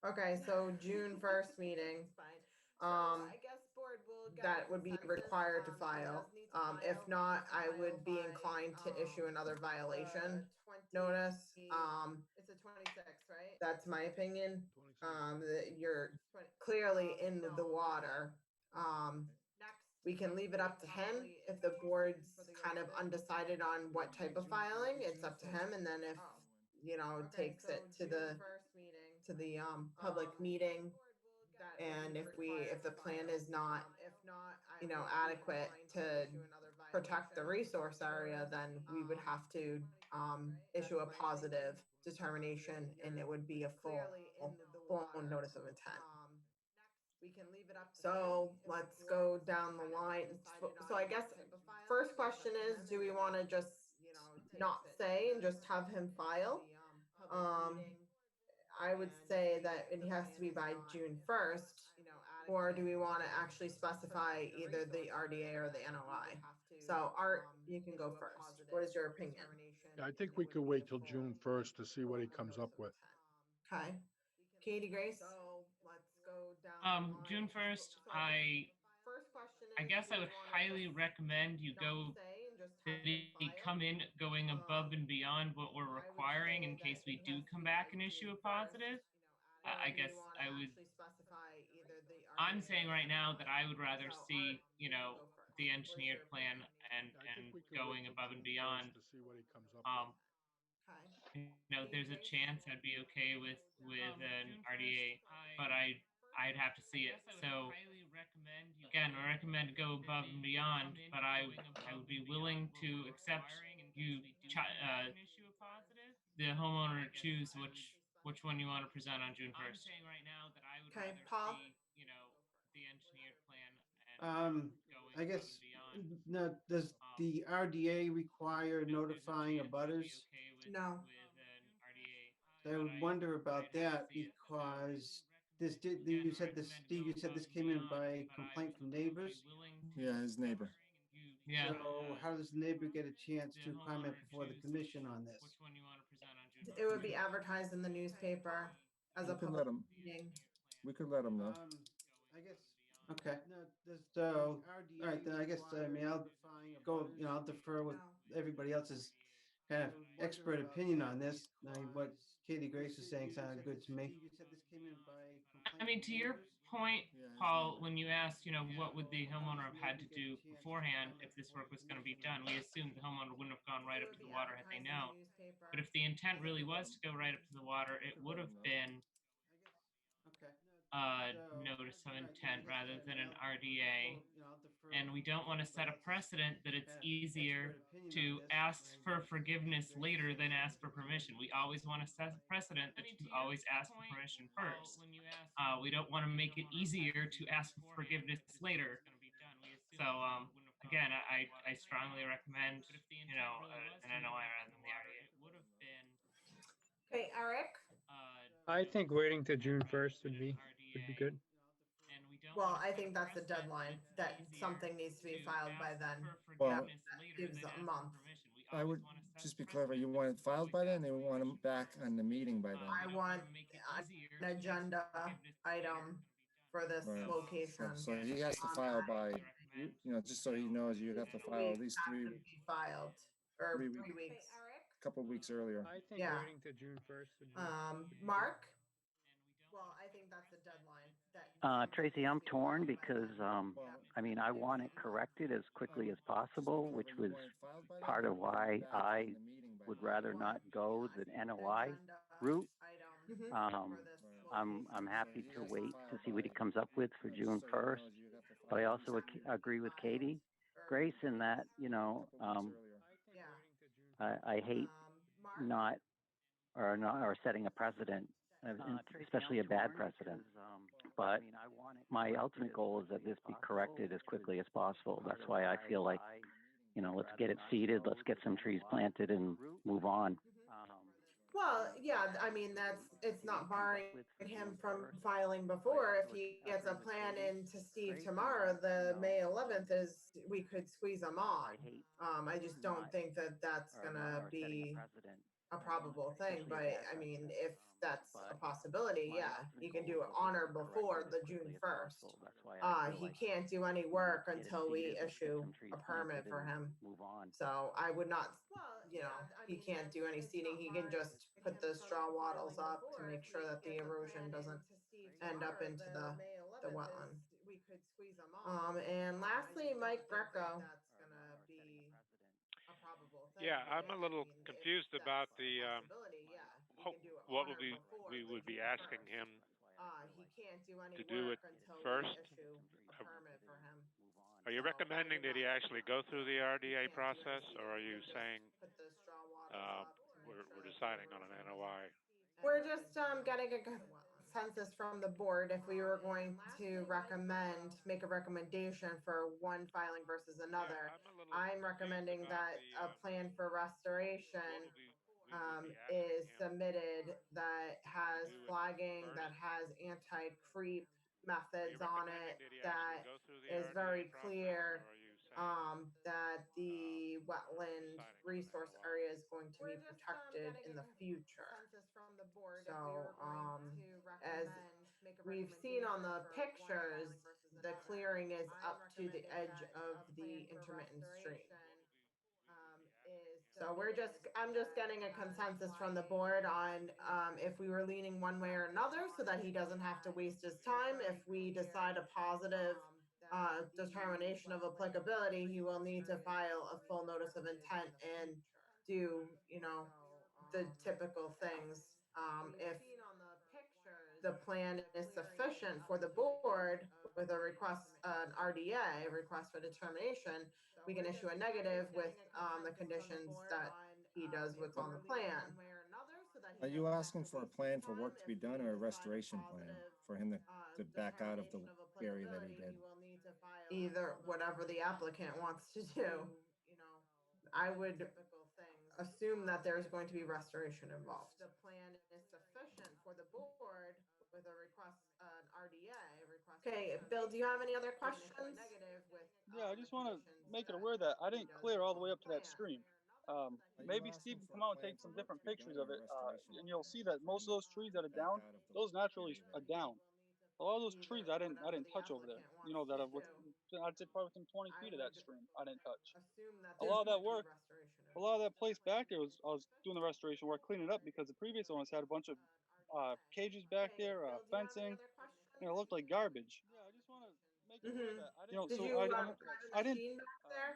okay. So June 1st meeting. I guess board will that would be required to file. If not, I would be inclined to issue another violation notice. It's a 26, right? That's my opinion. 27. That you're clearly in the water. we can leave it up to him. If the board's kind of undecided on what type of filing, it's up to him. And then if, takes it to the public meeting, and if the plan is not, adequate to protect the resource area, then we would have to issue a positive determination, and it would be a full notice of intent. So let's go down the line. So I guess first question is, do we want to just not say and just have him file? I would say that it has to be by June 1st, or do we want to actually specify either the RDA or the NOI? So Art, you can go first. What is your opinion? I think we could wait till June 1st to see what he comes up with. Okay. Katie Grace? June 1st, I guess I would highly recommend you go, that he come in going above and beyond what we're requiring in case we do come back and issue a positive. I guess I'm saying right now that I would rather see, the engineered plan and I think we could going wait till above and June beyond. 1st to see what he comes up Um, with. there's a chance I'd be okay with an RDA, but I'd have to see it. So again, I recommend go above and beyond, but I would be willing to accept the homeowner to choose which one you want to present on June 1st. Okay, Paul? The engineered plan I guess, no, does the RDA require notifying abutters? No. I would wonder about that because you said this, Steve, you said this came in by complaint from neighbors? Yeah, his neighbor. Yeah. So how does the neighbor get a chance to comment before the commission on this? Which one you want to present on June 1st? It would be advertised in the newspaper as a We could let public him, meeting. we could let him know. I guess, okay. So, all right, then I guess, I'll go, I'll defer with everybody else's kind of expert opinion on this. What Katie Grace is saying sounded good to me. I mean, to your point, Paul, when you asked, what would the homeowner have had to do beforehand if this work was going to be done, we assumed the homeowner wouldn't have gone right up to the water had they known. But if the intent really was to go right up to the water, it would have been a notice of intent rather than an RDA. And we don't want to set a precedent that it's easier to ask for forgiveness later than ask for permission. We always want to set a precedent that you always ask for permission first. We don't want to make it easier to ask for forgiveness later. So again, I strongly recommend, an NOI rather than the RDA. Okay, Eric? I think waiting to June 1st would be good. Well, I think that's the deadline, that something needs to be filed by then. Well, That gives a month. I would just be clever. You want it filed by then? They want him back on the meeting by then. I want an agenda item for this Right. location. So he has to file by, just so he knows, you have to file at least Have to be filed, or 3 3 weeks. couple weeks earlier. I think Yeah. waiting to June 1st would be. Mark? Well, I think that's the deadline. Tracy, I'm torn because, I want it corrected as quickly as possible, which was part of why I would rather not go the NOI route. I'm happy to wait to see what he comes up with for June 1st. But I also agree with Katie Grace in that, I hate not setting a precedent, especially a bad precedent. But my ultimate goal is that this be corrected as quickly as possible. That's why I feel like, let's get it seeded, let's get some trees planted and move on. Well, yeah, it's not barring him from filing before. If he gets a plan in to Steve tomorrow, the May 11th we could squeeze him on. I just don't think that that's gonna be a probable thing, but if that's a possibility, yeah, you can do it on or before the June 1st. He can't do any work until we issue a permit for him. So I would not, he can't do any seeding. He can just put the straw wattles up to make sure that the erosion doesn't end up into the wetland. And lastly, Mike Greco. That's gonna be a probable thing. Yeah, I'm a right? little I mean, if confused that's about a the, possibility, yeah, we ho- can do it what on would or we, before we the would be June asking 1st. him He can't do any to do it work until first? we issue a Uh, permit for him. Are you So I recommending would that he not actually suggest go through the that. He RDA can't do process, anything. or are He you can just saying, put the straw wattles up to make we're sure that the deciding on erosion an doesn't. NOI? We're just getting a consensus from the board if we were going to make a recommendation for one filing versus another. Yeah, I'm a little I'm confused recommending about that the, a plan for restoration what would we would be asking is him submitted that has do it flagging, first? that has anti-creep Are you methods on recommending it, that he actually that go through the is RDA very process, clear, or are you saying, that the we're wetland deciding on an resource NOI? area is going to be protected in the future. So, as we've seen on the pictures, the clearing is up to the edge of the intermittent stream. So I'm just getting a consensus from the board on, if we were leaning one way or another, so that he doesn't have to waste his time. If we decide a positive, determination of applicability, he will need to file a full notice of intent and do, the typical things. If the plan is sufficient for the board with a request, an RDA, a request for determination, we can issue a negative with, the conditions that he does what's on the plan. Are you asking for a plan for work to be done or a restoration plan for him to back out of the area that he did? Either, whatever the applicant wants to do. I would assume that there's going to be restoration involved. The plan is sufficient for the board with a request, an RDA, request. Okay, Bill, do you have any other questions? Yeah, I just want to make it aware that I didn't clear all the way up to that stream. Maybe Steve can come out and take some different pictures of it, and you'll see that most of those trees that are down, those naturally are down. A lot of those trees I didn't touch over there. You know, that are I'd say probably within 20 feet of that stream I didn't touch. A lot of that work, a lot of that place back there was, I was doing the restoration work, cleaning it up because the previous owners had a bunch of cages back there, fencing, and it looked like garbage. Yeah, I just want to make it aware that I didn't. Did So you drive a I didn't. machine back there?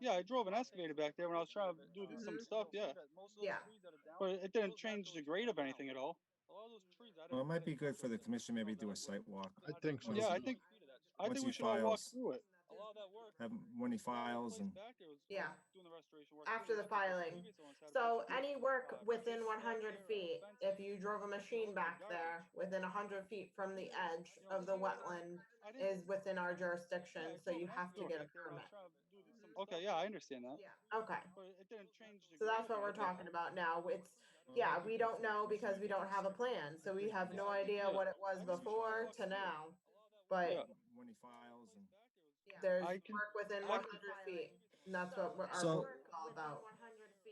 Yeah, I drove an excavator back there when I was trying to do some stuff. Yeah, Yeah. but it didn't change the grade of anything at all. Well, it might be good for the commission, maybe do a site walk. I think so. Yeah, Once I once think he we should all walk files. through it. When he files and. Yeah. After the filing. So any work within 100 feet, if you drove a machine back there within 100 feet from the edge of the wetland, is within our jurisdiction, so you have to get a permit. Okay, yeah, I understand that. Okay. But it didn't change the So that's grade what of we're anything. talking about now. Yeah, we don't know because we don't have a plan, so we have no idea what it was before to now. But Yeah. When he files and. there's I can- work within I 100 feet, and that's what our So- work is all about.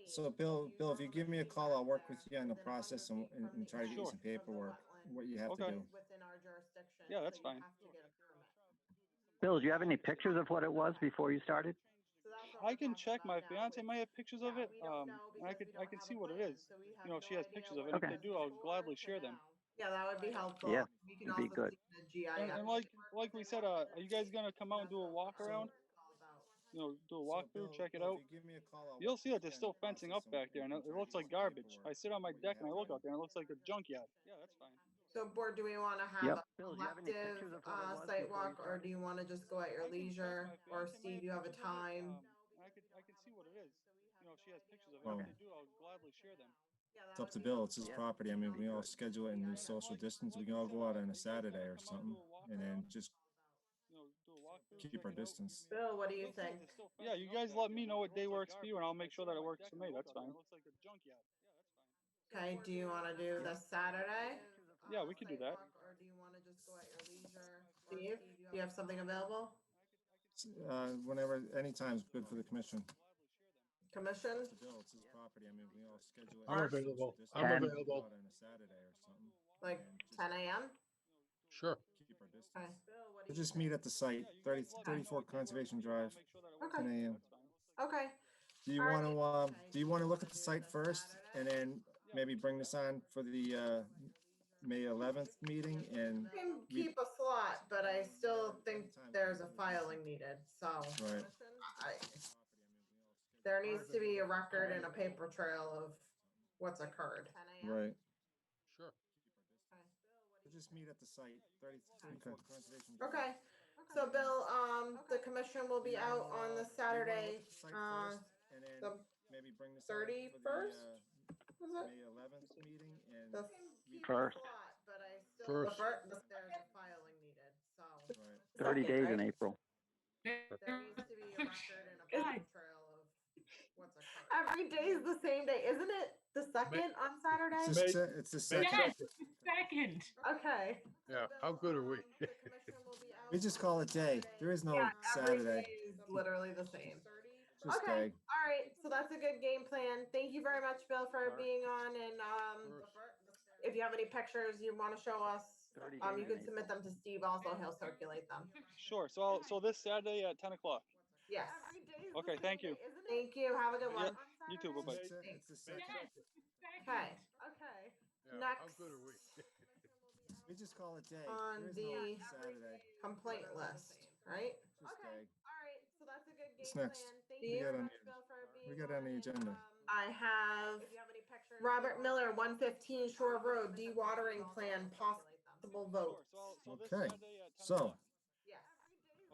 So Bill, if you give me a call, I'll work with you on the process and try to get you Sure. some paperwork, what you have to Okay. do. Within our jurisdiction. Yeah, that's so you fine. have to get a permit. Bill, do you have any pictures of what it was before you started? So that's what I we're can talking check. about My now. fiance might have pictures of Yeah, it. we don't know And I because we I don't can have see a what it plan, is. so we have You know, if she no has idea pictures of what it. If it they was do, I'll before gladly to share them. now. Yeah, that would be helpful. Yeah, We can it'd be also good. see the GIS. And like we said, are you guys gonna come out and do a walk around? You know, do a walkthrough, check it out. If you give me a call, I'll You'll work see with that you there's on the still fencing up process back there, and it try to looks get like some garbage. paperwork, I sit on my what you deck and I have look to out there, and it looks like a junkyard. Yeah, that's fine. So board, do we want to have Yep. a Bill, do you have any collective pictures of what it was site before you walk, or started? do you want to just go at your I can check. leisure? My Or fiance might Steve, have you have a pictures of it. time? And I can see what it is. You know, if she has pictures of it. Oh. If they do, I'll gladly share them. It's up to Bill, it's his Yeah. property. I mean, we all Good. schedule it and do social distance. We can all go out on a Saturday or something and then just You know, do a walkthrough, keep check our it out. distance. Bill, what do you You'll see that think? there's still fencing. Yeah, you guys let me know what day works for you, and I'll make sure that it works for me. That's fine. It looks like a junkyard. Yeah, that's fine. Okay, do you want to do the Saturday? Yeah, we can do that. Or do you want to just go at your leisure? Steve, do you have something available? Whenever, anytime's good for the commission. Commission? It's Bill, it's his property. I mean, we all schedule it. I'm Mark? available. I'm 10. available. On a Saturday or something. Like and just 10 a.m.? Sure. Keep our distance. Okay. We'll just meet at the site, 34 Conservation Drive, Okay. 10 a.m. Okay. Do you Alright. want to look at the site first and then maybe bring this on for the May 11th meeting and, You can keep a slot, but I still think there's a filing needed, so. right, There needs to be a record and a paper trail of what's occurred. right. Sure. We'll just meet at the site, 34 Conservation Drive. Okay, so Bill, the commission will be out on the Saturday, And then the maybe bring this out for the, 31st? Was it? May 11th meeting and. The First. But I still, First. there's a filing needed, so. Right. 30 Second, days right? in April. There needs to be a record and a paper trail of what's occurred. Every day is the same day, isn't it? The second on Saturday? It's the second. Yes, second. Okay. Yeah, how good are we? The commission will be out We just on call it day. There is no Yeah, every Saturday. day is literally the same. Just Okay, day. all right, so that's a good game plan. Thank you very much, Bill, for being on, and, if you have any pictures you wanna show us, 30 you days can in submit them to Steve also, he'll circulate them. Sure. So this Saturday at 10 o'clock. Yes. Okay, thank you. Thank you, have a good Yeah, one. you too. Bye-bye. It's the second. Yes, Okay, Yeah, next. how good are we? We just call it day. On There is no the Saturday. complaint list, right? Just day. Alright, so that's a good What's game next? plan. Thank We you got very on much, Bill, for We being got on the agenda. I have Robert Miller, 115 Shore Road, dewatering plan, possible vote. Sure. So this Okay, Saturday at 10 so- o'clock. Yes.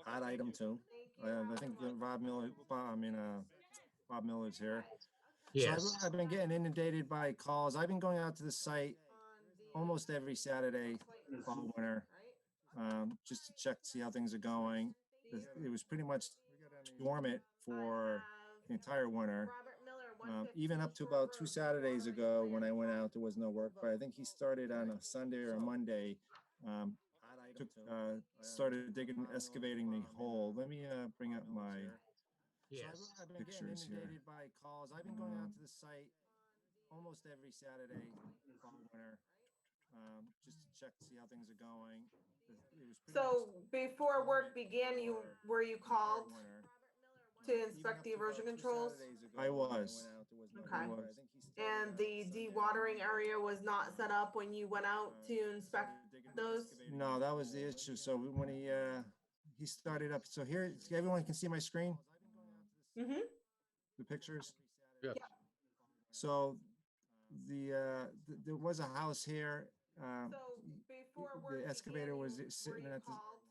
Okay, Odd thank item you. two. I think that Rob Miller's here. Yes. So I've been getting inundated by calls. I've been going out to the site almost every Saturday all winter, just to check, see how things are going. It was pretty much dormant for the entire winter. Even up to about 2 Saturdays ago, when I went out, there was no work, but I think he started on a Sunday or a Monday. Started digging, excavating the hole. Let me bring up my Yes. I've been getting Pictures here. inundated by calls. I've been going out to the site almost every Saturday all winter, just to check, see how things are going. It was pretty So much before work dormant began, were you the entire called winter. to Even inspect up the to about erosion 2 controls? Saturdays ago when I was. Okay. I was. And the dewatering area was not set up when you went out to inspect those? No, that was the issue. So when he started up, so here, everyone can see my screen, Mm-hmm. the pictures. Yes. So there was a house here. So before work The excavator began, was were sitting you at the. called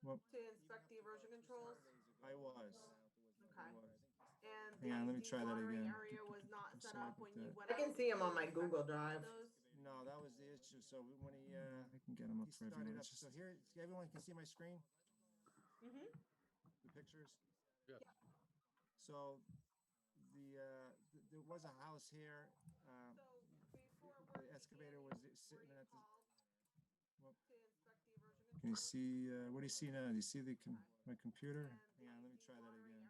Well, to inspect the erosion controls? I was. Okay. And Hang on, the let me try that dewatering again. area was not set Sorry up when about you that. went out. I can see them on my Google Drive. No, that was the issue. So when I can get him up for everyone. It's just, so here, everyone can see my screen, Mm-hmm. the pictures. Yes. So there was a house here. The excavator was sitting at the. Well, can you see? What do you see now? Do you see my computer? Hang on, let me try that again.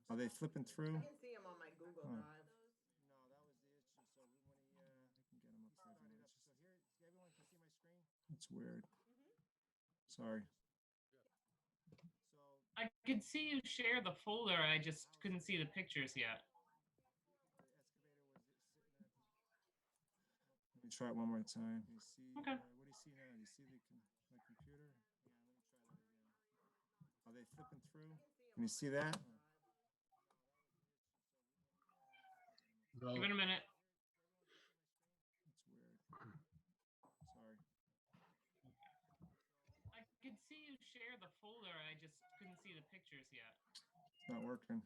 Are they flipping through? I can see them on my Google Oh. Drive. No, that was the issue. So when I can get him up for everyone. It's just, so here, everyone can see my screen. That's weird. Sorry. I could see you share the folder. I just couldn't see the pictures yet. Let me try it one more time. You see? Okay. What do you see now? Do you see my computer? Yeah, let me try that again. Are they flipping through? Can you see that? No. Give it a minute. That's weird. Sorry. I could see you share the folder. I just couldn't see the pictures yet. It's not working.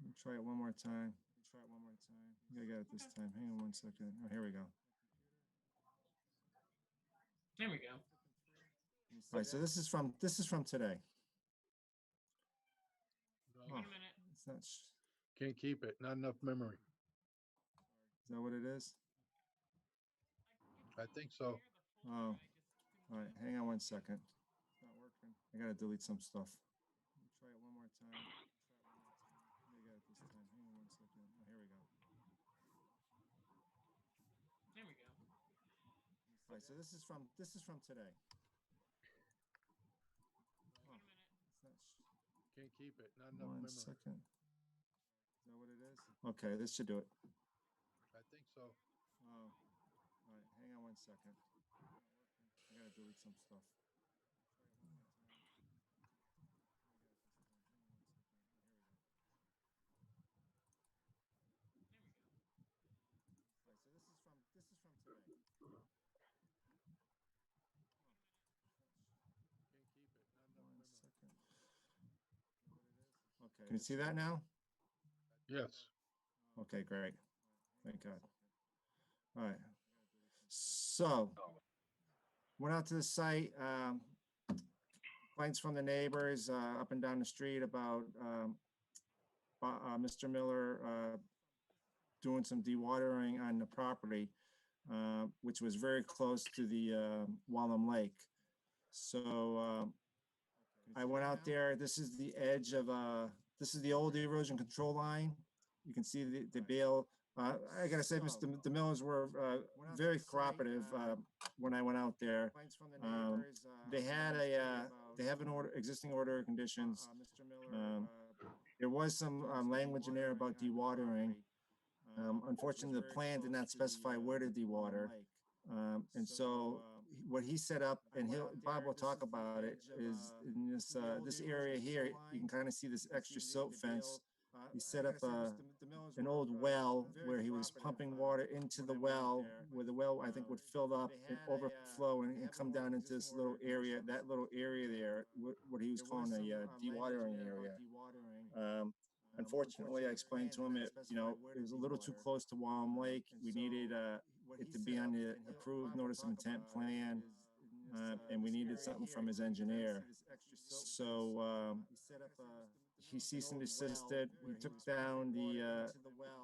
Let me try it one more time. Try it one more time. I think I got it this time. Hang on one second. Oh, here we go. There we go. All right, so this is from today. Give Oh, it a minute. it's not. Can't keep it. Not enough memory. Is that what it is? I think so. Oh, all right. Hang on one second. It's not working. I gotta delete some stuff. Let me try it one more time. I got it this time. Hang on one second. Oh, here we go. There we go. All right, so this is from today. Oh, it's not. Can't keep it. Not enough One memory. second. Is that what it is? Okay, this should do it. I think so. Oh, all one second. I gotta delete some stuff. All right, so this is from today. One second. Okay, can you see that now? Yes. Okay, great. Thank God. All right. So, went out to the site, complaints from the neighbors up and down the street about Mr. Miller doing some dewatering on the property, which was very close to the Wallem Lake. So I went out there. This is the edge of, this is the old erosion control line. You can see the bale. I gotta say, the Millers were very cooperative when I went out there. They had they have an existing order of conditions. There was some language in there about dewatering. Unfortunately, the plan did not specify where to dewater. And so what he set up, and Bob will talk about it, is in this area here, you can kind of see this extra silt fence. He set up an old well where he was pumping water into the well, where the well, I think, would fill up and overflow and come down into this little area, that little area there, what he was calling a dewatering area. Unfortunately, I explained to him it was a little too close to Wallem Lake. We needed it to be on the approved notice of intent plan, and we needed something from his engineer. So he ceased and desisted. He took down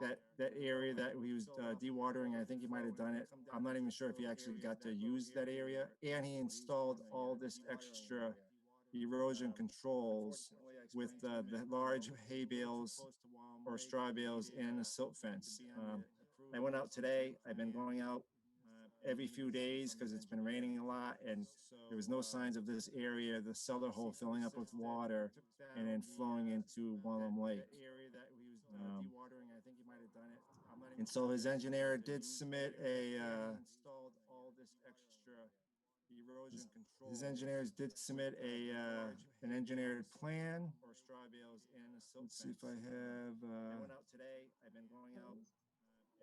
that area that he was dewatering. I think he might have done it. I'm not even sure if he actually got to use that area. And he installed all this extra erosion controls with the large hay bales or straw bales and a silt fence. I went out today. I've been going out every few days because it's been raining a lot, and there was no signs of this area, the cellar hole filling up with water and then flowing into Wallem Lake. And so his engineer did submit his engineers did submit an engineered plan. Let's see if I have. I went out today. I've been going out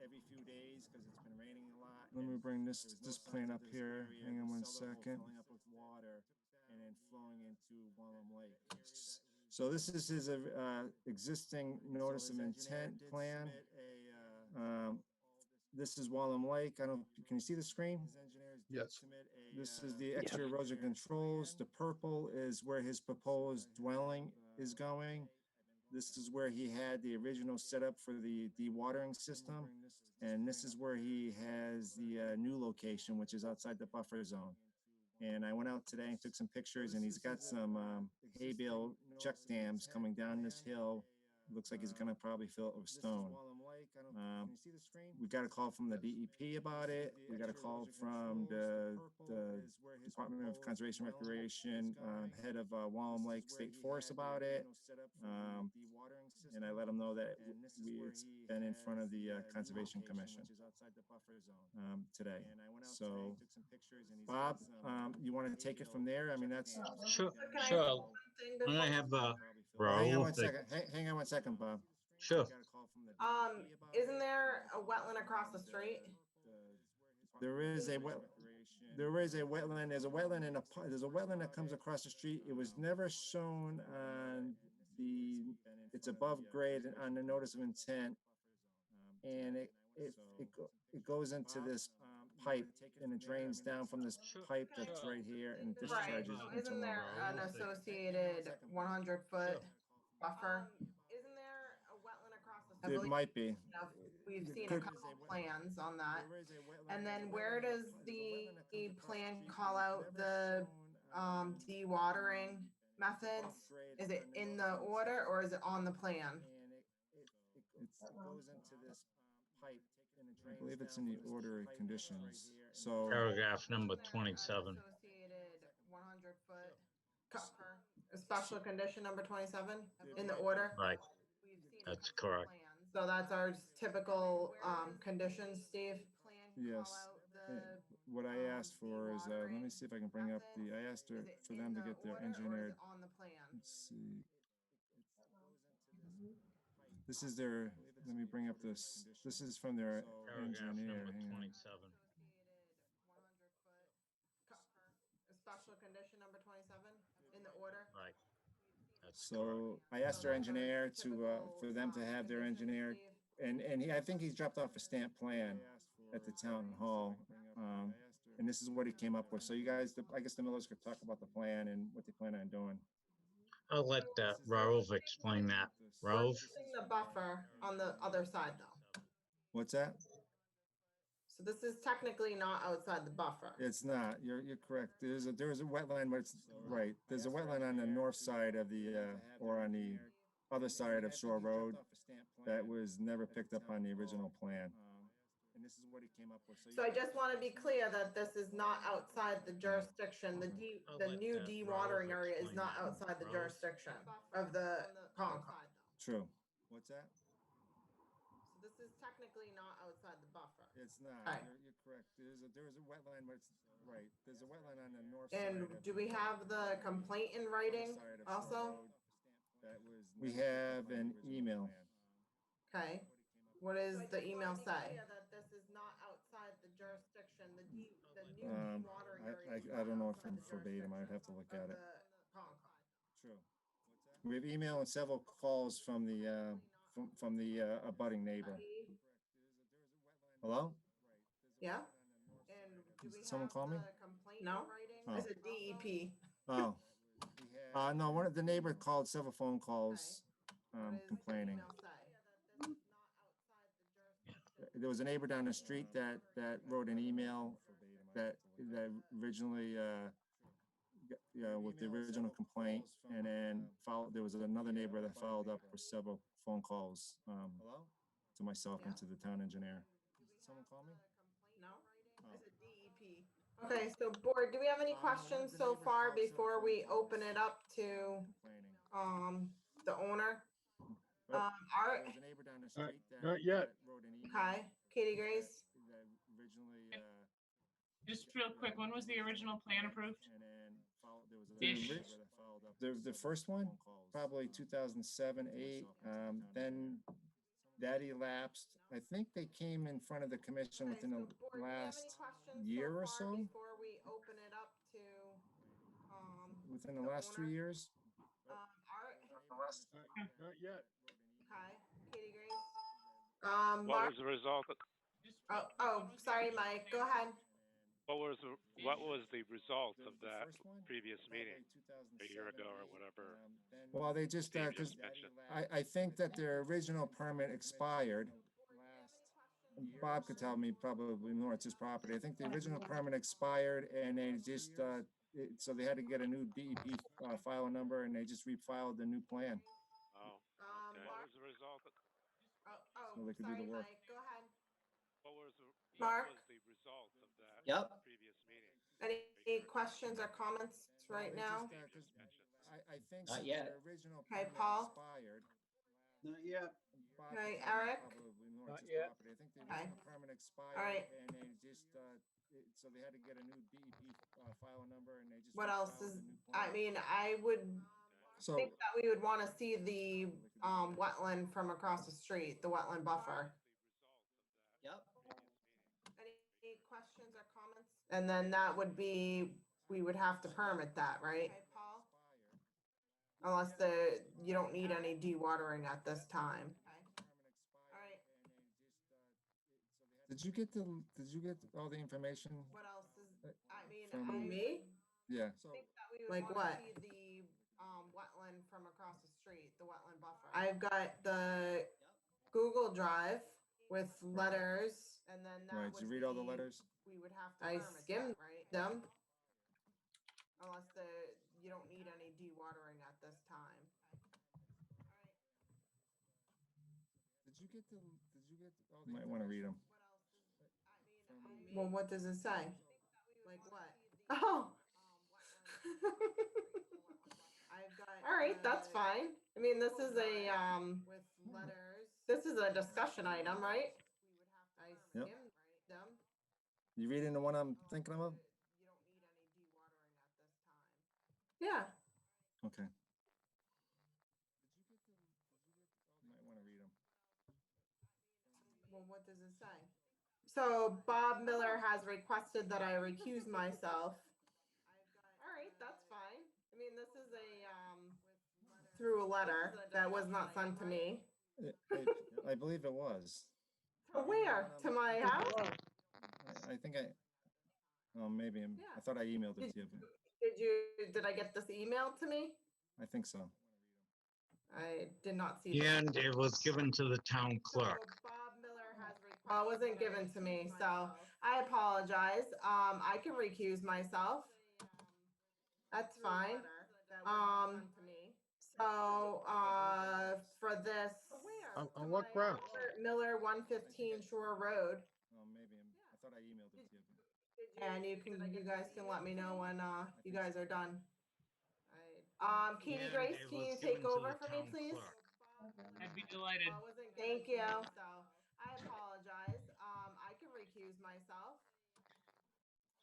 every few days because it's been raining a lot. Let me bring this plan up here. Hang on one second. Filling up with water and then flowing into Wallem Lake. So this is his existing notice of intent plan. This is Wallem Lake. Can you see the screen? Yes. This is the extra erosion controls. The purple is where his proposed dwelling is going. This is where he had the original setup for the dewatering system. And this is where he has the new location, which is outside the buffer zone. And I went out today and took some pictures, and he's got some hay bale check dams coming down this hill. Looks like he's gonna probably fill it with stone. We got a call from the DEP about it. We got a call from the Department of Conservation Recreation, head of Wallem Lake State Forest about it. And I let them know that it's been in front of the Conservation Commission today. So, Bob, you want to take it from there? I mean, that's Sure. Can I Sure. say one thing I'm gonna before- have hang on Raul one take. second. Hang on one second, Bob. Sure. Isn't there a wetland across the street? There is a wetland. There's a wetland and there's a wetland that comes across the street. It was never shown on it's above grade on the notice of intent. And it goes into this pipe and it drains down from this pipe that's right here and Right. discharges So into isn't there an associated 100-foot buffer? Isn't there a wetland across the street? There might be. We've seen a Could- couple of plans on that. And then where does the plan call out the dewatering methods? Is it in the order or is it on the plan? It goes into this pipe. I believe it's in the order of conditions. So Paragraph number 27. Associated 100-foot buffer, special condition number 27 in the order? Right. We've seen That's correct. So that's our typical conditions, Steve? yes. what I asked for is, let me see if I can bring up I asked her for them to get their engineered, On the plan. let's see. This is their, let me bring up this is from their Paragraph engineer. number Hang on. 27. A special condition number 27 in the order. Right. That's correct. So I asked their engineer for them to have their engineer, and I think he's dropped off a stamp plan at the town hall. And this is what he came up with. So you guys, I guess the Millers could talk about the plan and what they plan on doing. I'll let Raouf explain that. Raouf? The buffer on the other side though. What's that? So this is technically not outside the buffer. It's not. You're correct. There's a wetland, but it's right. There's a wetland on the north side of the or on the other side of Shore Road that was never picked up on the original plan. And this is what he came up with. So I just want to be clear that this is not outside the jurisdiction. The new dewatering area is not outside the jurisdiction of the Concom. True. What's that? So this is technically not outside the buffer. It's not. Right. You're correct. There's a wetland, but it's right. There's a wetland on the north And side. do we have the complaint in writing also? We have an email. Okay. What does the email say? That this is not outside the jurisdiction. The new dewatering area. I don't know if I'm verbatim. I'd have to look at it. True. We have email and several calls from the abutting neighbor. Hello? Yeah. And do we Someone have call me? the complaint in writing? Oh. Is it DEP? Oh. No, one of the neighbor called several phone calls, complaining. There was a neighbor down the street that wrote an email that originally, with the original complaint, and then there was another neighbor that followed up with several phone calls, to myself and to the town engineer. Someone call me? No? Is it DEP? Okay, so board, do we have any questions so far before we open it up to the owner? Art? There was a neighbor down the street Not yet. that wrote an email. Okay, Katie Grace? That originally, Just real quick, when was the original plan approved? and then there was Ish. neighbor that followed up. The first one, probably 2007, 8. Then that elapsed. I think they came in front of the commission within the last year or so. Before we open it up to Within the last 2 years. Art? Not yet. Okay, Katie Grace? What Mark? was the result? Sorry, Mike, go ahead. What was the result of that previous meeting a year ago or whatever? Well, they just, Steve because just mentioned. I think that their original permit expired. Bob could tell me probably more, it's his property. I think the original permit expired and they just, so they had to get a new DEP file number and they just refiled the new plan. Oh, okay. What was the result? So they could do the work. Mike, go ahead. What was Mark? the result of that Yep. previous meeting? Any questions or comments right now? I think Not since yet. their original Okay, permit Paul? expired. Not yet. Bob Okay, could tell me Eric? probably more, Not it's his yet. property. I think the Okay. original permit expired. All right. And they just, so they had to get a new DEP file number and they just. What else refiled is, the new plan. I mean, I would So, think that we would want to see the wetland from across the street, the wetland buffer. Yep. Any questions or comments? And then that would be, we would have to permit that, right? Unless you don't need any dewatering at this time. All right, did you get all the information? what else is, I mean, From- me? Yeah. Like what? The wetland from across the street, the wetland buffer. I've got the Google Drive with letters and then that Right, would did you read all the be- letters? We would have to. I skimmed them. Unless you don't need any dewatering at this time. Did you get all the? Might want to read them. Well, what does it say? Like what? Oh. All right, that's fine. I mean, this is a with letters. This is a discussion item, right? I Yep. skimmed them. You reading the one I'm thinking of? Yeah. Okay. You might want to read them. Well, what does it say? So Bob Miller has requested that I recuse myself. All right, that's fine. I mean, this is through a letter that was not sent to me. I believe it was. Where? To my house? I think oh, maybe I thought I emailed it to you. Did I get this email to me? I think so. I did not see that. And it was given to the town clerk. So Bob Miller has requested. It wasn't given to me, so I apologize. I can recuse myself. That's fine. So for this. On what grounds? Miller 115 Shore Road. Oh, maybe I thought I emailed it to you. And you guys can let me know when you guys are done. Katie And Grace, it can was you given take to over the for me, town please? clerk. I'd be delighted. Thank you. So I apologize. I can recuse myself.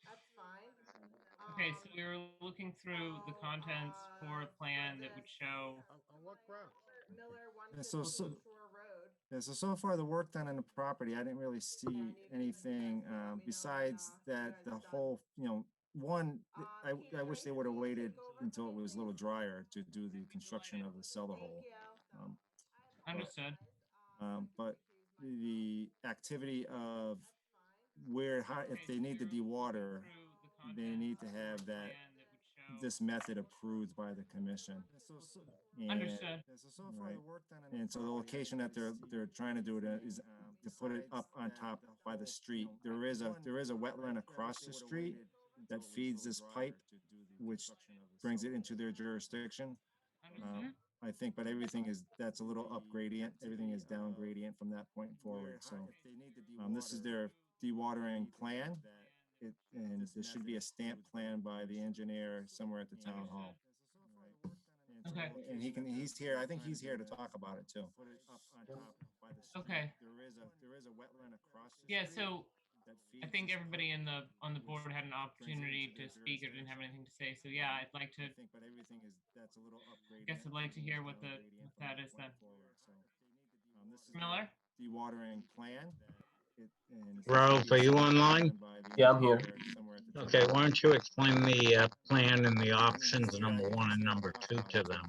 That's fine. Okay, so we were looking through the contents for a plan that would show. On what grounds? Miller Yeah, 115 Shore Road. Yeah, so far the work done on the property, I didn't really see anything besides that the whole, I wish they would have waited until it was a little drier to do the construction of the cellar hole. Understood. But the activity of if they need to dewater, they need to have this method approved by the commission. Understood. Right. And so the location that they're trying to do it is to put it up on top by the street. There is a wetland across the street that feeds this pipe, which brings it into their jurisdiction. Understood. I think, but that's a little up gradient. Everything is down gradient from that point forward. So this is their dewatering plan. And there should be a stamp plan by the engineer somewhere at the town hall. Okay. And he's here. I think he's here to talk about it too. Okay. There is a wetland across the Yeah, street. so I think everybody on the board had an opportunity to speak or didn't have anything to say. So yeah, I'd like to. But that's a little upgrade. I guess I'd like to hear what that is then. This is Miller? dewatering plan. Ralph, are you online? Yeah, I'm here. Okay, why don't you explain the plan and the options number 1 and number 2 to them?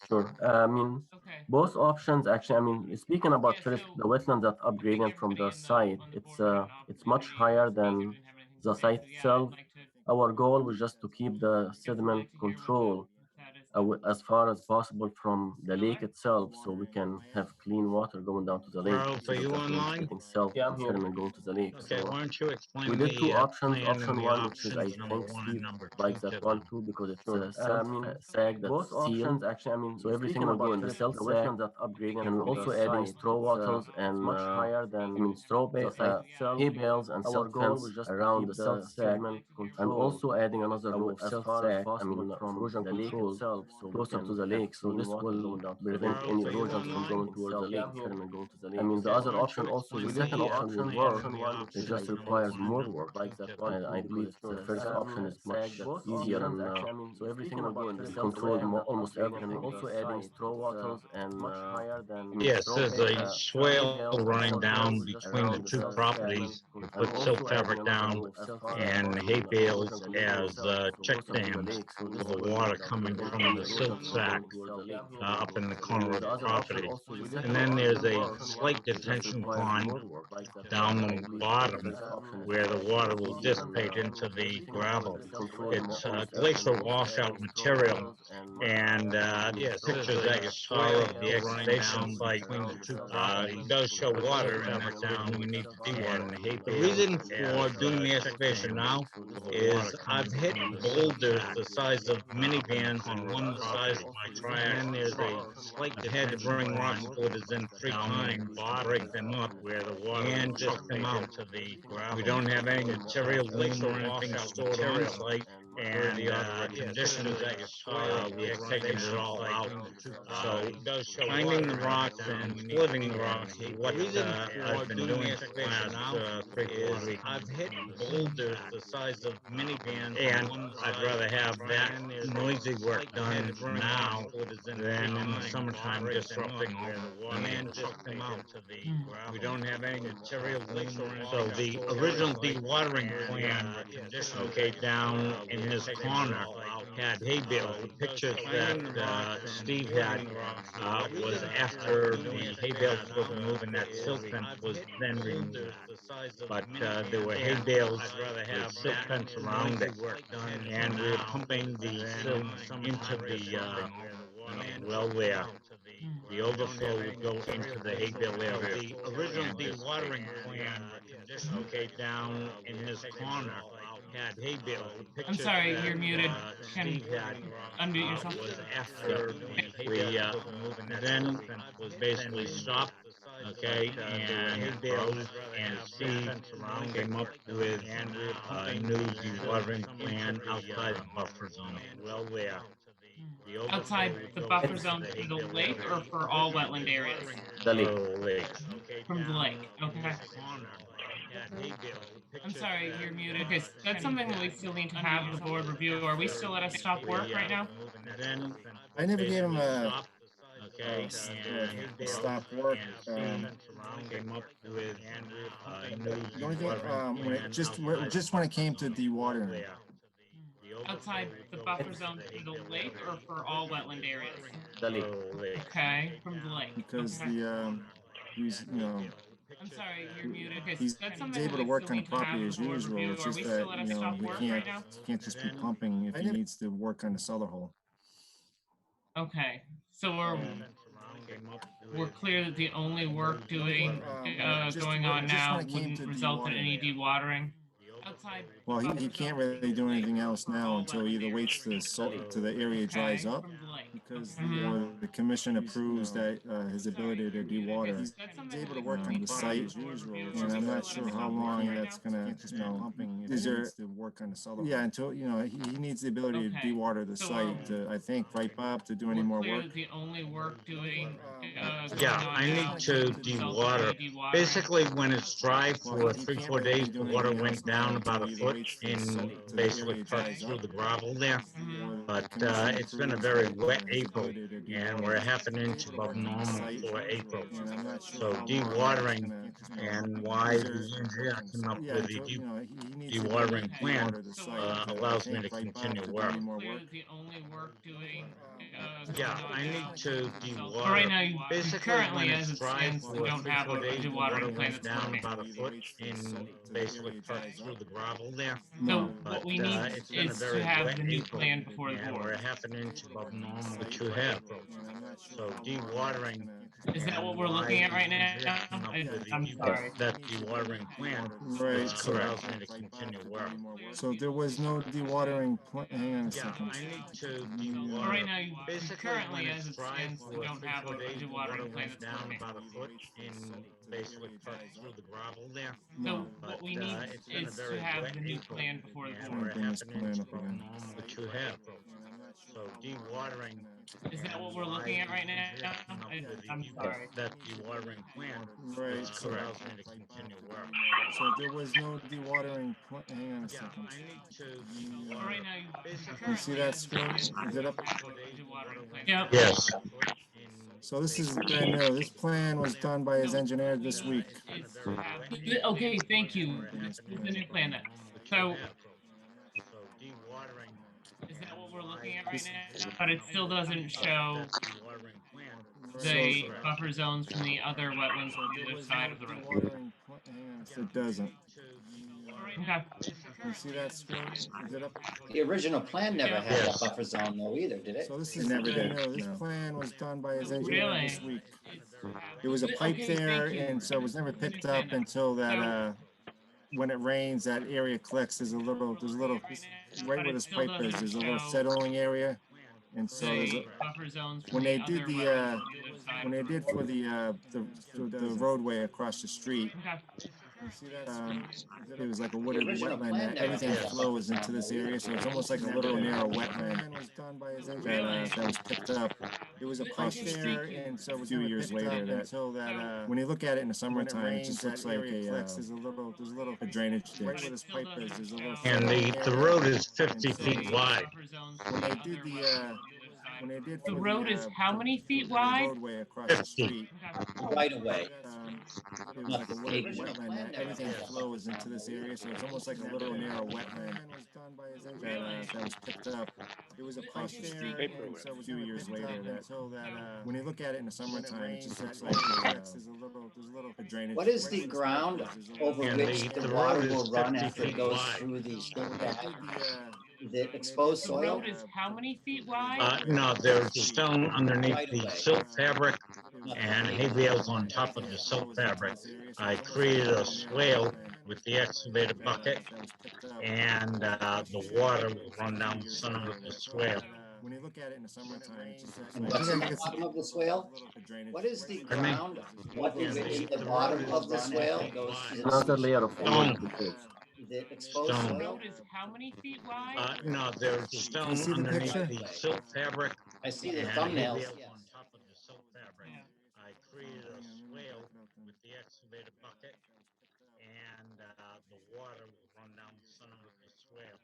Sure. Okay. Both options actually. Speaking about Yeah, first so the wetland that I think upgrading from the everybody site, on the board had an it's much opportunity higher to speak or than didn't have anything to the say. site So yeah, itself. I'd like to. Our goal was just to keep the I guess I'd sediment like to hear control what that is then. as far as possible from the Miller? lake itself, so we can have clean water going down to the lake Ralph, are instead of you just online? getting self Yeah, and I'm here. sediment going to the lake. Okay, So why don't you explain we did two the options. plan and Option the one, which is I options number think 1 and Steve number 2 likes to that one them? too because it's Sure. a self sag that's Both options sealed. actually, So everything will go in the self the sag. wetland that upgrading And we're from the also adding site, straw wattles and much higher than straw the site itself. hay bales and Our silk goal fence was just to around keep the the self sag, sediment and control also adding another row of as self far as sag, possible from erosion the lake control itself, so we closer can to the have lake. So clean this water will going down to the prevent lake. Ralph, any are you erosion from online? going towards the lake. Yeah, I'm here. The Okay, other why don't option you also, explain the second the option would plan work. and the It options just number requires 1 and more number work. 2 to them? I believe the first option is much easier and so everything will go in the self control sag, almost everything. and we're also adding straw wattles and much higher than Yes, there's a hay swale bales and running silk down fence between the around the 2 self sag, properties. We and put also silt adding fabric another down row of self and sag hay bales erosion control as check closer to the dams lake. So for this the will water coming prevent from any the erosion silt from sack going towards the lake. up in the corner of The the other option property. also, the And second then option there's would a work. slight It just detention requires pond more work. down I the believe the bottom first option is where the much water will easier dissipate into so the everything will go in gravel. the self It's sag, glacial and we're also washout adding straw material. wattles and And yeah, straw pictures that you hay saw of the bales and silk excavation fence site, around the self it sag, does show and also water, and adding that's the another reason row we of need self to dewater. sag The reason for as doing the check excavation dams now for the is water I've coming hit from the silt boulders sag the size of up in the minivans on corner one of the side property. of my And then triaxle there's truck. a slight I've had to bring rock detention splitters in 3 times, break them up, where the water and will truck them dissipate out. into the We gravel. don't have any It's material loom or glacial anything washout stored on material, site. and the conditions that you saw, we have taken it all out. So finding the rocks and splitting the rocks is what I've been doing for the last 3-4 weeks. I've hit boulders the size of minivans, and I'd rather have that noisy work done now than in the summertime disrupting all the water and chuck them out. We don't have any material loom or anything. So the original dewatering plan, okay, down in this corner had hay bales. The pictures that Steve had was after the hay bales were removed and that silt fence was then removed. But there were hay bales with silt fence around it, and we were pumping the silt into the well there. The overflow would go into the hay bale area. The original dewatering plan, okay, down in this corner had hay bales. The I'm pictures sorry, that you're muted. Can Steve had unmute yourself. was after we then was basically stopped, okay, and Rose and Steve came up with a new dewatering plan outside the buffer zone. Well, there. Outside the buffer zone for the lake or for all wetland areas? The lake. Lake. From the lake, okay. I'm sorry, you're muted. Okay, that's something that we still need to have the board review. Are we still at a stop work right now? Then I never gave him a okay, stop work. Came up with a new The only thing, dewatering when it plan just outside when it came to dewatering, Outside the buffer zone for the lake or for all wetland areas? The lake. Okay, from the lake. because Okay. the he's I'm sorry, you're muted. Okay, he's that's something able that to we work still on the need to have property the as board usual. review. It's Are just we that still at a stop he work right now? can't just be pumping if he needs to work on the cellar hole. Okay, so we're clear that the only work going on now when it came wouldn't to result in any dewatering. Outside. Well, he can't really do anything else now until he either waits to the area dries up, From the lake. because Okay. or the commission approves that his ability to dewater. He's able to work on the site, and I'm not sure how long that's gonna, is there to work on the cellar? Yeah, until, he needs the ability to dewater the site to, I think, right, Bob, to do any more Clear work? that the only work going Yeah, on I now need to wouldn't result in dewater. any dewatering. Basically, when it's dry for he 3-4 can't days, really the do water anything went else now down until about a he either foot waits and to the basically area crushed dries through up, the gravel there. or the But commission it's been a approves very that, wet his April, ability to and dewater. we're half an inch above normal Site, for April. and I'm not sure So how long that's dewatering gonna, and why is the there- engineer came up yeah, with until, the he needs the ability dewatering to plan dewater the site to, I allows me think, to right, Bob, continue to do work. any more Clear work. that the only work Yeah, going on I now need to but dewater. right now, Basically, currently, when as it's it dry stands, for we don't have 3-4 a days, the water dewatering plan goes that's down working. about a foot and basically crushed through the gravel there. So But what we need it's been a is very to have wet the new April, plan before the and we're board. half an inch above normal, which you have. So dewatering Is that what and we're why looking at the right engineer now? came up with I'm sorry. that dewatering plan, Right, which so- allows me to continue work. So there was no dewatering plan, hang on a Yeah, second. I need to But dewater. right now, Basically, currently, when as it's it dry stands, for we don't have 3-4 a days, the water dewatering plan went that's down working. about a foot and basically crushed through the gravel there. So But what we need it's been a is very to have wet the new April, plan before the and board. we're Bring half this an plan inch up above again. normal, which you have. So dewatering. Is that and what we're why looking at the right now? engineer came up with I'm sorry. that dewatering plan, Right, which so- allows me to continue work. So there was no dewatering plan, hang on a Yeah, second. I need to But right now, Can you see that screen? Is it up? dewatering plan. Yep. Yes. So this is brand new. This plan was done by his engineer this week. Okay, thank you. This is the new plan then. So dewatering. is that what we're looking at right now? But it still doesn't show the So- buffer zones from the other wetlands on the other side of the road. Dewatering plan, hang on a second. It doesn't. Okay. Can you see that screen? Is it up? The original plan never Yeah. had Yes. that buffer zone though either, did it? So this It is never brand did, new. This no. plan was done by his engineer Really? this week. There was a pipe Okay, there, thank you. and so it was never This is the new picked plan up then. until that, So- when it rains, that area collects. There's a little, right But where it this still pipe is, doesn't there's a little show- settling area. And so there's a, buffer zones for when the they other did the, wetlands on the other side. when they did for the roadway across the street, Okay. it was like a wooded original wetland plan that never everything had that flows buffer into zone, this though, either. area, so it's almost like a little narrow wetland that was picked up. It was across the street, and so a few years later that when you look at it in the summertime, it just looks like there's a little drainage ditch. Right where this pipe is, there's a little. And the road is 50 feet wide. Buffer zones When for they the did other the, wetlands on the other side. when they did The for road is how many feet the wide? roadway across the 50. street, Okay. Right away. it was Not like the a wooded state. wetland that everything flows into this area, so it's almost like a little narrow wetland that was picked up. It was across the street, and so a few years later that when you look at it in the summertime, it just looks like there's a little drainage. What is the ground over And which the the road water is will run 50 after it feet goes wide. through the silt When they pad? did Is it exposed The soil? road is how many feet wide? No, there's stone underneath Right the away. silt fabric Not the and state. hay bales on top of the silt fabric. I created a swale with the excavator bucket, and the water will run down the center of the swale. When you look at it in the summertime, it just looks And like what's in the bottom of the swale? What is the Pardon me? ground over And which the the bottom road of the is swale? 50 feet Is it Another layer of Stone. erosion controls. Is it exposed Stone. The soil? road is how many feet wide? No, there's Do you stone see the underneath picture? the silt fabric I see the and hay thumbnails. bales Yes. on top of the silt fabric. Yeah. I created a swale with the excavator bucket, and the water will run down the center of the swale.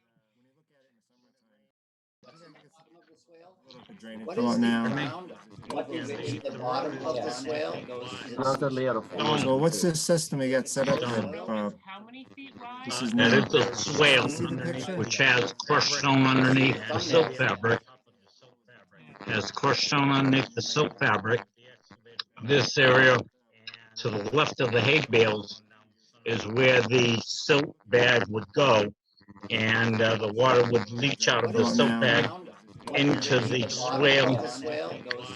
What's in the bottom of the swale? Drainage. What How is about the now? ground over And which the the bottom road of is the 50 swale? feet Is it wide. Another layer of erosion So what's controls. this system you got set up The here, road Bob? is how many feet wide? This is That new. is a swale You see the picture? which has crushed stone underneath the silt fabric. Has crushed stone underneath the silt fabric. This area to the left of the hay bales is where the silt bag would go, and the water would leach out of the silt bag into the swale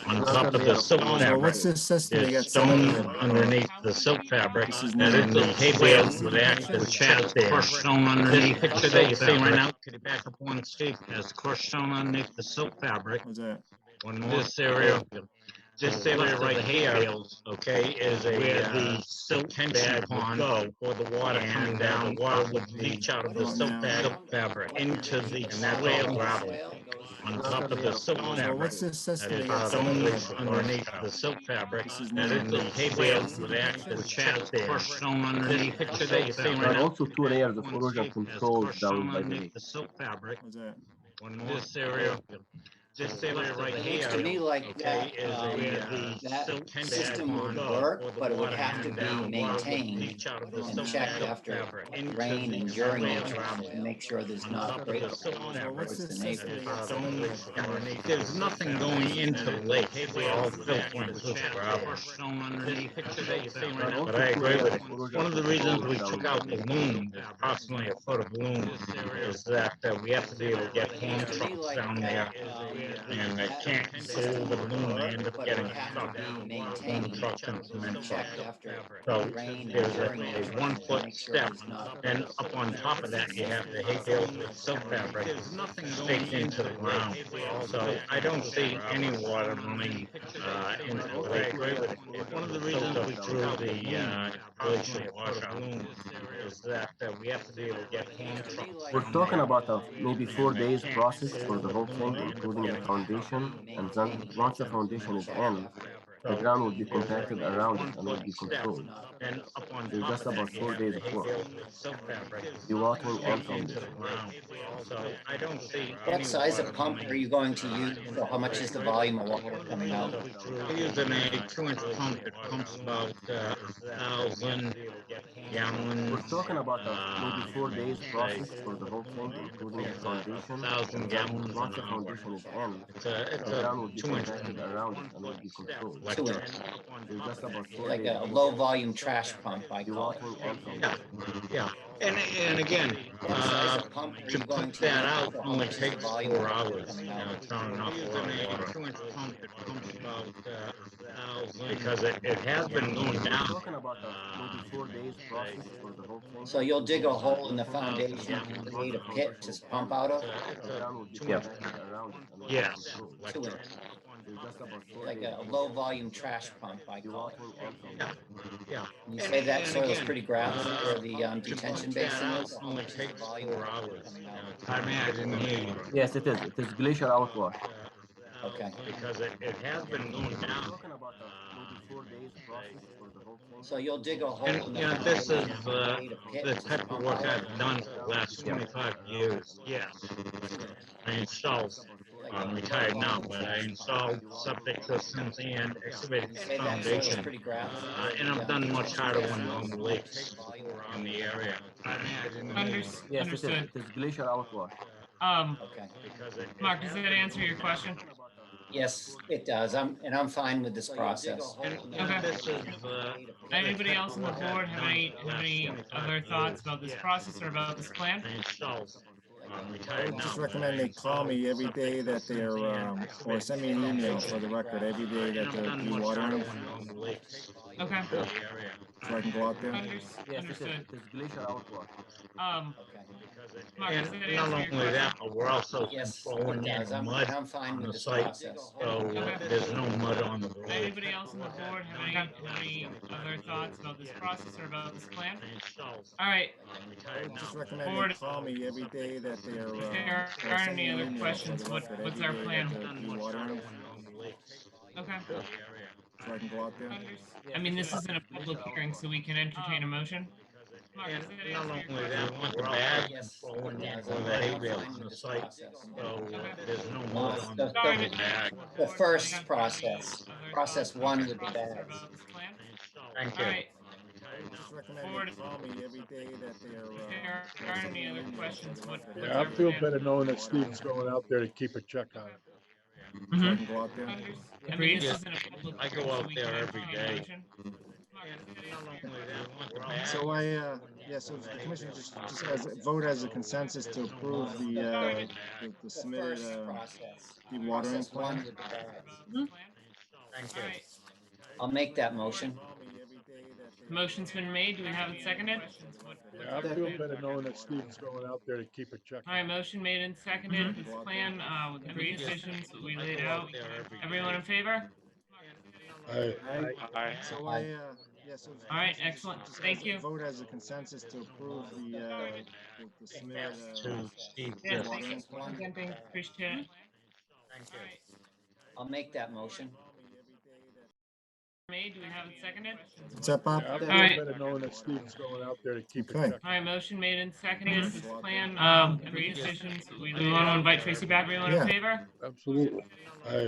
on top of the silt So fabric. what's this system you There's got set up stone here, Bob? underneath the silt fabric. This is That new. is the hay bale See with the actual picture? which has crushed stone underneath. This picture that you see right now, could you back up one, Steve? Has crushed stone underneath the silt fabric. What's that? One more. This area right here, okay, is where the silt bag would go, or the water coming down, the water would leach out of the silt fabric into the swale gravel on top of the silt So fabric. what's this system That you got is set up here, stone Bob? underneath the silt fabric. This is That new. is the hay bale with actual which has crushed stone underneath. This picture that you see There right are now, also two layers of erosion has controls crushed down stone by the underneath lake. the silt fabric. What's that? One more. This area right It here, looks to me like okay, is where the that silt system would work, but it would have to be maintained and checked after rain and during rain to make sure there's not breakage what's towards the this system neighbors. you got set up here, Bob? There's nothing going into the lake. It's all filtering through the gravel. There are also But I two agree layers with of it. erosion One of the reasons controls we down took by out the the lake. loom, approximately a foot of loom, is that we have to be able to get hand trucks down there, and they can't go over the loom. They end up But it getting would have stuck. to be Hand maintained trucks and cement and trucks. checked after So rain and there's during a rain 1 to foot make sure step, there's not and up on top of that you have the hay bales with silt fabric staked into the ground. So I don't see any water running into the lake. One of the reasons we threw the glacial washout is that we have to be able to get hand trucks We're down talking there. about a maybe 4 And they days can't process go for the over whole the thing, loom. They end up including the getting foundation, maintained and then once the foundation is in, the so ground will be there's compacted a around it 1 and will foot be step, controlled. and up on There's top just of about that you 4 have days the of hay work. bales with silt fabric Dewatering and staked into the foundation. ground. So I don't see What any size water of pump are running you going to use? into So how the much is lake. the volume of water One of the coming out? reasons we're using a 2-inch pump. It pumps about 1,000 gallons. We're talking about a maybe 4 days Say process for the whole thing, including the foundation, 1,000 and then gallons once an the hour. foundation is in, It's the a ground will be 2-inch compacted pump. around it and will be controlled. 2 Electric. inch, There's just about 4 like days a of low work. volume trash pump, I call it. Dewatering and Yeah, foundation. yeah. And again, To put that out only takes 4 hours. You know, it's not enough for water. Because it has been going down. Talking about maybe 4 days process for the whole thing. So you'll dig a hole in the foundation and create a pit to pump out of? The ground will be Yeah. protected around it. And Yes. To it, There's just about 4 like days. a low volume trash pump, I call it. Dewatering and pumping. Yeah. You say that soil is pretty gravelly where the To detention put that basin out is? only takes 4 hours. You know, I mean, I didn't hear you. Yes, it is. It is glacier outwash. Okay. Because it has been going down. Talking about maybe 4 days process for the whole thing. So you'll dig a hole And, in the you know, this is foundation and create a pit the to type of pump work out of? I've done for the last 25 years. Yes. I installed, I'm retired now, but I installed septic systems and excavated You say that soil is foundation. pretty gravelly? And I've done much harder one on the lakes in the area. I mean, I didn't hear you. Yes, it is. Understood. It is glacier outwash. Okay. Because Mark, does that answer your question? Yes, it does. I'm fine with this process. And Okay. this is Anybody else on the board have any other thoughts about this process or about this plan? I installed, I'm I retired would now. just but recommend I they call me every installed day that they're, or send me an email for the record, every day And that I've they're done much harder dewatering, one on the lakes Okay. in the area. so I can go out there. Yes, it is. Understood. It is glacier outwash. Okay. Mark, does that And not answer your only question? that, but we're also Yes, controlling it does. the I'm mud fine on with the this site, process. so there's no mud on the road. Anybody else on the board have any other thoughts about this process or about this plan? I installed, All right. I'm I retired would just now. recommend Board, they call me every day that they're, if there or aren't send me any an other email for questions, the record, what's every our day plan? that they're Done much harder dewatering, one on the lakes Okay. in the area. so I can go out there. I mean, this isn't a public hearing, so we can entertain a motion. Mark, does that And not answer your only question? that, we're bad Yes, controlling it does. the I'm hay bales fine on with the this site, process. so there's no Well, mud it's on the, Sorry, the Mr. bag. the first process, process one with the Process or bags. about this plan? Thank All you. right. I would just recommend Board, they call me every day that they're, if there or aren't send me any an other email questions, for the record, what's Yeah, our I feel plan? better knowing that Steve's going out there to keep a check on it. so I can go out there. I mean, this Yeah. isn't a public I hearing, go so out we there can every entertain a day. motion. Mark, does that Not answer your only question? that, we want the bag. So yeah, so the commission just as, vote as a consensus to approve the submitted, First process, dewatering process one plan. with the bags. Thank All you. right. I'll make that motion. Motion's been made. Do we have it seconded? Yeah, I feel better knowing that Steve's going out there to keep a check All on right, it. motion made and seconded. This plan, with the three decisions that we laid out. Everyone in favor? Aye. So yeah, so. All right, excellent. Just Thank as- you. Vote as a consensus to approve the submitted, To Steve, Yeah, yes. thank you Process for one. presenting. Appreciate it. Thank All you. right. I'll make that motion. Made. Do we have it seconded? What's that, Bob? Yeah, I feel All right. better knowing that Steve's going out there to keep a Okay. check All on right, it. motion made and seconded. This plan, Um, three decisions that we laid out. Want to invite Tracy back? Everyone Yeah. in favor? Absolutely.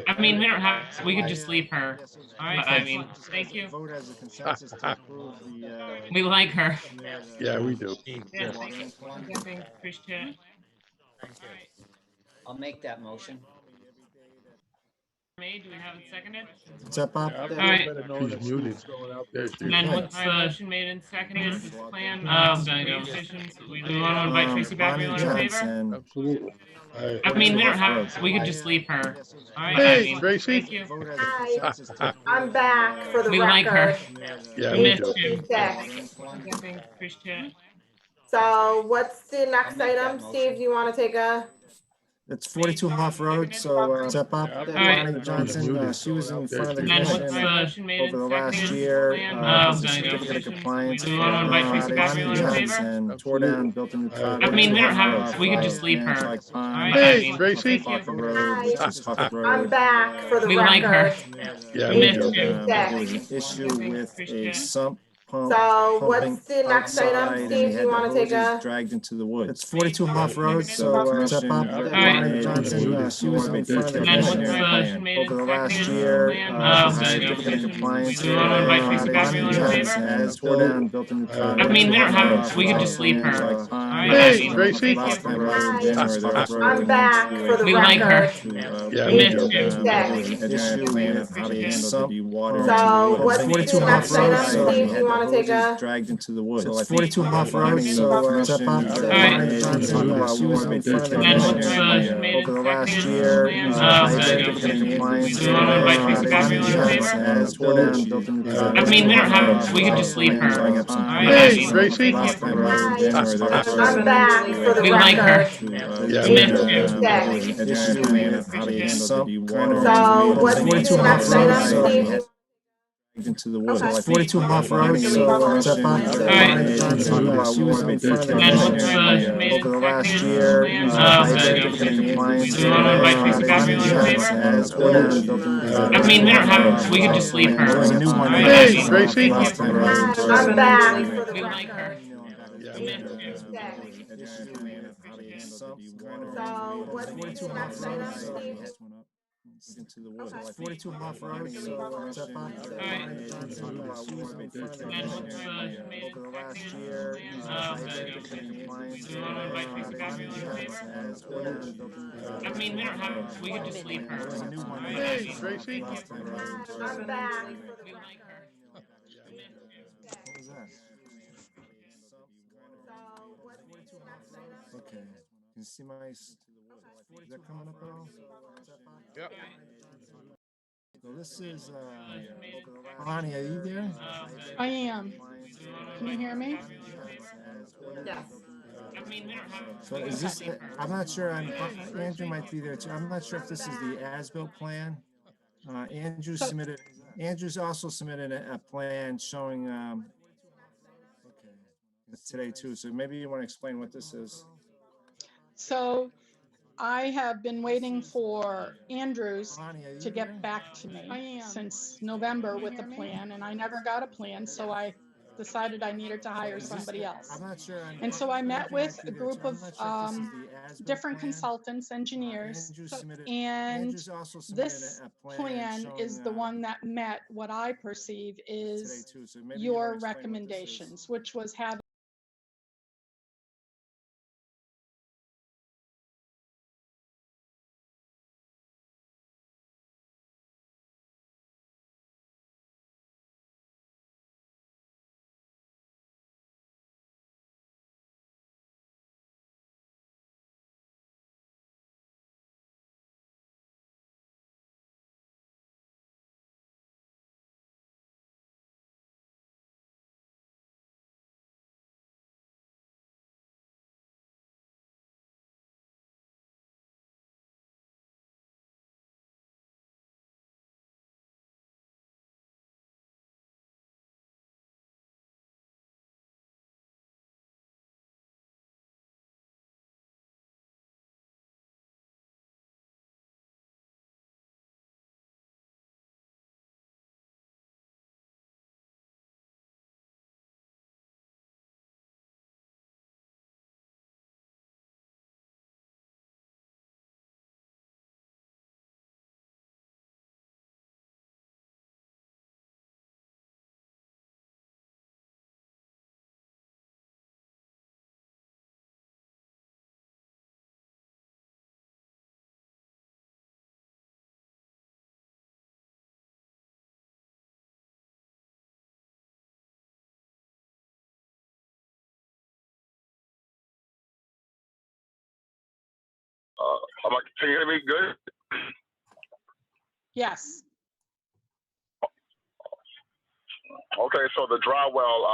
I mean, we don't have, we could just leave her. Yeah, so- All right, I mean, Just thank as- you. Vote as a consensus to approve the. We like her. submitted, Yeah, we do. Steve, Yeah, yes. thank you for presenting. Appreciate it. Thank you. All right. I'll make that motion. Made. Do we have it seconded? What's that, Bob? Yeah, I feel All right. better knowing that Steve's going out there to keep And a then check what's on the it. motion made and seconded? This plan, three decisions that we Do laid out. Want to invite Tracy back? Bonnie Everyone in favor? Johnson. Absolutely. I mean, we don't Road. have, we could just leave her. All right, Hey, I mean, Tracy. thank you. Vote as a Hi. consensus to approve I'm back the, for the We like her. record. Yeah, We we missed do. you. Six. Presenting. Appreciate it. So what's the next I'll make that item? motion. Steve, do you want to take a? It's 42 Hoff Road, so, what's that, Bob? Yeah, I feel All right. better Bonnie knowing Johnson, that Steve's she was going in out there front of the And to then keep a what's check the on it. motion made over and the last seconded? year, Plan, has a three certificate of decisions compliance. we laid out. Want to invite for, Tracy back? Bonnie Everyone in favor? Johnson tore down, built a new car. I mean, we don't have, we could just leave her. Pike All Pond, right, Hey, I mean, Tracy. thank you. Road, which is Huff Road. I'm back for the We like her. record. Yeah, We we missed do. you. There was an issue with Appreciate a it. sump pump. So pumping what's the next item? outside, and Steve, they do had you the want to take hoses a? dragged into the woods. It's 42 Hoff Road, so Yeah, Commission, I Bonnie feel Alright. better knowing that Johnson, Steve's she was going in out there front of to the keep a And check what's commission the on it. motion made over and the last seconded? year. Plan, Certificate of compliance. we want to invite Tracy back. Everyone in favor? Has tore down, built a new car. I mean, we don't have, we could just leave her. Pike Pond, right, Hey, Abby. Tracy. Thank you. I'm back for the We like her. record. Yeah, We we missed do. you. There was an issue with the sump. So what's 42 the Huff next Road, item? so Steve, you want to take a? dragged into the woods. So 42 Huff Road, so step up. right. Lonnie Johnson, she was in front of the And then what's commissioner made over and the last seconded? year. Oh, good. Compliance. Do you want to invite Tracy back? Are you in favor? Has tore down and built a new I mean, we don't have, we could just leave her. All right, Hey, Abby. Tracy. Thank you. I'm back for the We like her. record. Yeah, We we missed do. you. There was an issue with the sump. So what's 42 the Huff next Road, item, so Steve? into the woods. Okay. So 42 Huff Road, so step up. right. Lonnie Johnson, she was in front of the And then what's commissioner made over and the last seconded? year. Oh, good. Okay. Compliance. Do you want to invite Tracy back? Are you in favor? Has tore down and built a new I mean, we don't have, we could just leave her. There was a new All one. right, Hey, Abby. Tracy. Thank you. I'm back for the We like her. Yeah, We we missed do. you. So what's the next item, Steve? Into the woods. So 42 Huff Road, so step up. right. Lonnie Johnson, she was in front of the And what's commissioner made over the and last seconded? year. Oh, good. Okay. Compliance. Do you want to invite Tracy back? Are you in favor? Has tore down and built a new I mean, we don't have, we could just leave her. There was a new All one. right, Hey, Abby. Tracy. Thank you. I'm back. We like her. We missed you. What was that? So what's the next item? Okay. Can you see my, is that coming up at all? Yep. So this is, Lonnie, are you there? Oh, good. I am. Do you want to Can you invite hear me? Yes. I mean, we don't have, So we could is just this, leave her. I'm not sure, Andrew might be there too. I'm not sure if this is the as-built plan. Andrew So- submitted, Andrew's also submitted a plan showing, okay, it's today too. So maybe you want to explain what this is. So I have been waiting for Andrews Lonnie, are you to there? get back to me since November with a plan, and I never got a plan, so I decided I needed to hire somebody else. I'm not sure. And so I met Andrew might with be a there, group too. I'm of not sure if this is the as-built different plan. consultants, engineers, Andrew submitted, and Andrew's also submitted this a plan showing, is the one that met what I perceive today is too. So maybe you your wanna explain what this is. recommendations, which was having Can you hear me good? yes. Okay, so the dry well,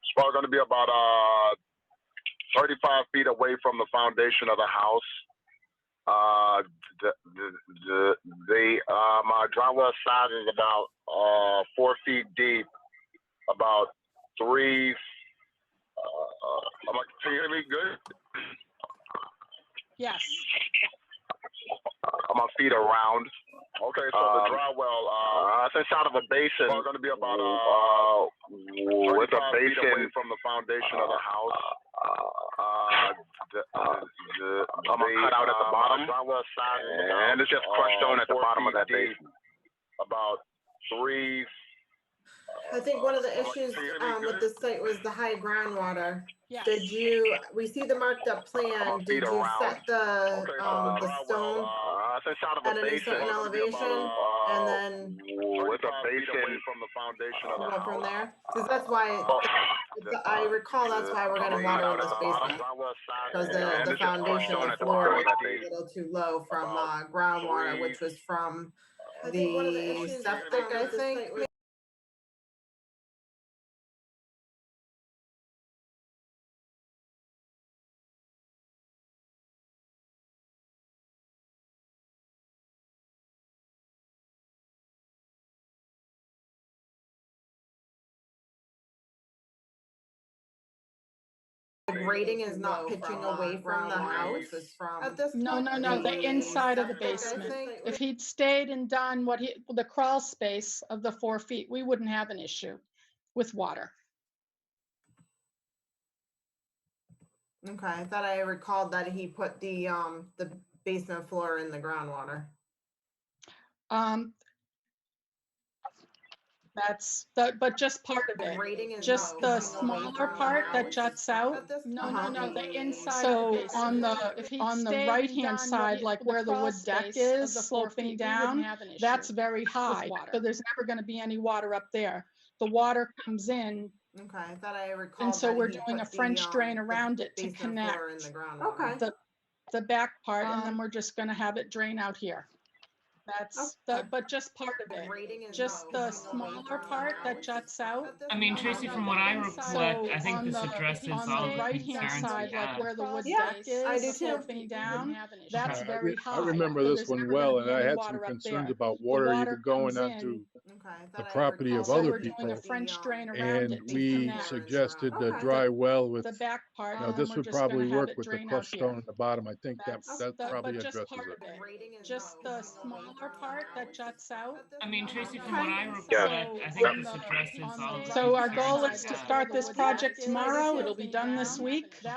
it's probably going to be about 35 feet away from the foundation of the house. My dry well size is about 4 feet deep, about 3. Can you hear me good? Yes. My feet around. Okay, so the dry well, it's inside of a basin. It's going to be about with a basin away from the foundation of the house. I'm gonna cut out at the bottom, and it's just crushed on at the bottom of that basin. About 3. I think one of the issues with the site was the high groundwater. Yes. Did you, we see the marked up plan, did you set the stone at any certain elevation? And then With a basin from the foundation of the go house. from there? Because that's why, I recall that's why we're getting water in this basement. Because the foundation, the floor is a little too low from groundwater, which was from the septic, I think. The grading is not pitching away from the house at this No, point? the inside of the septic, I basement. think. If he'd stayed and done the crawl space of the 4 feet, we wouldn't have an issue with water. Okay, I thought I recalled that he put the basement floor in the groundwater. But just part of it. Grading is Just not the pitching away smaller from part the that house juts out. at this No, point? the inside So of the basement. On the right-hand side, like where the wood deck is sloping down, that's very high. So there's never going to be any water up there. The water comes in, Okay, I thought I recalled. and so that we're he doing a put the, French drain the around it to basement floor in connect the groundwater. the back part, and then we're just going to have it drain out here. That's but just part of it. Grading is Just not the pitching away smaller from part the that house juts out. at this I mean, point? Tracy, from what I recollect, I think this addresses on all the of the right-hand concerns side, we like had. where the wood Yeah, deck is I do too. sloping down, that's very high. I remember So this there's one never gonna well, be and I any had some water up concerns there. about The water water even going comes onto in, Okay, I the thought I property of recalled so other we're doing a people. French drain around And it to we connect suggested a Okay. dry well with, the back part. now and then this we're would just gonna probably have work it with the drain out crushed here. stone at the bottom. I think that But probably just addresses part it. of it. Just the smaller part that juts out. I mean, Tracy, from what I Okay. recollect, I think this addresses all of the So our concerns goal we is to had. start this project tomorrow. It'll be done this week. I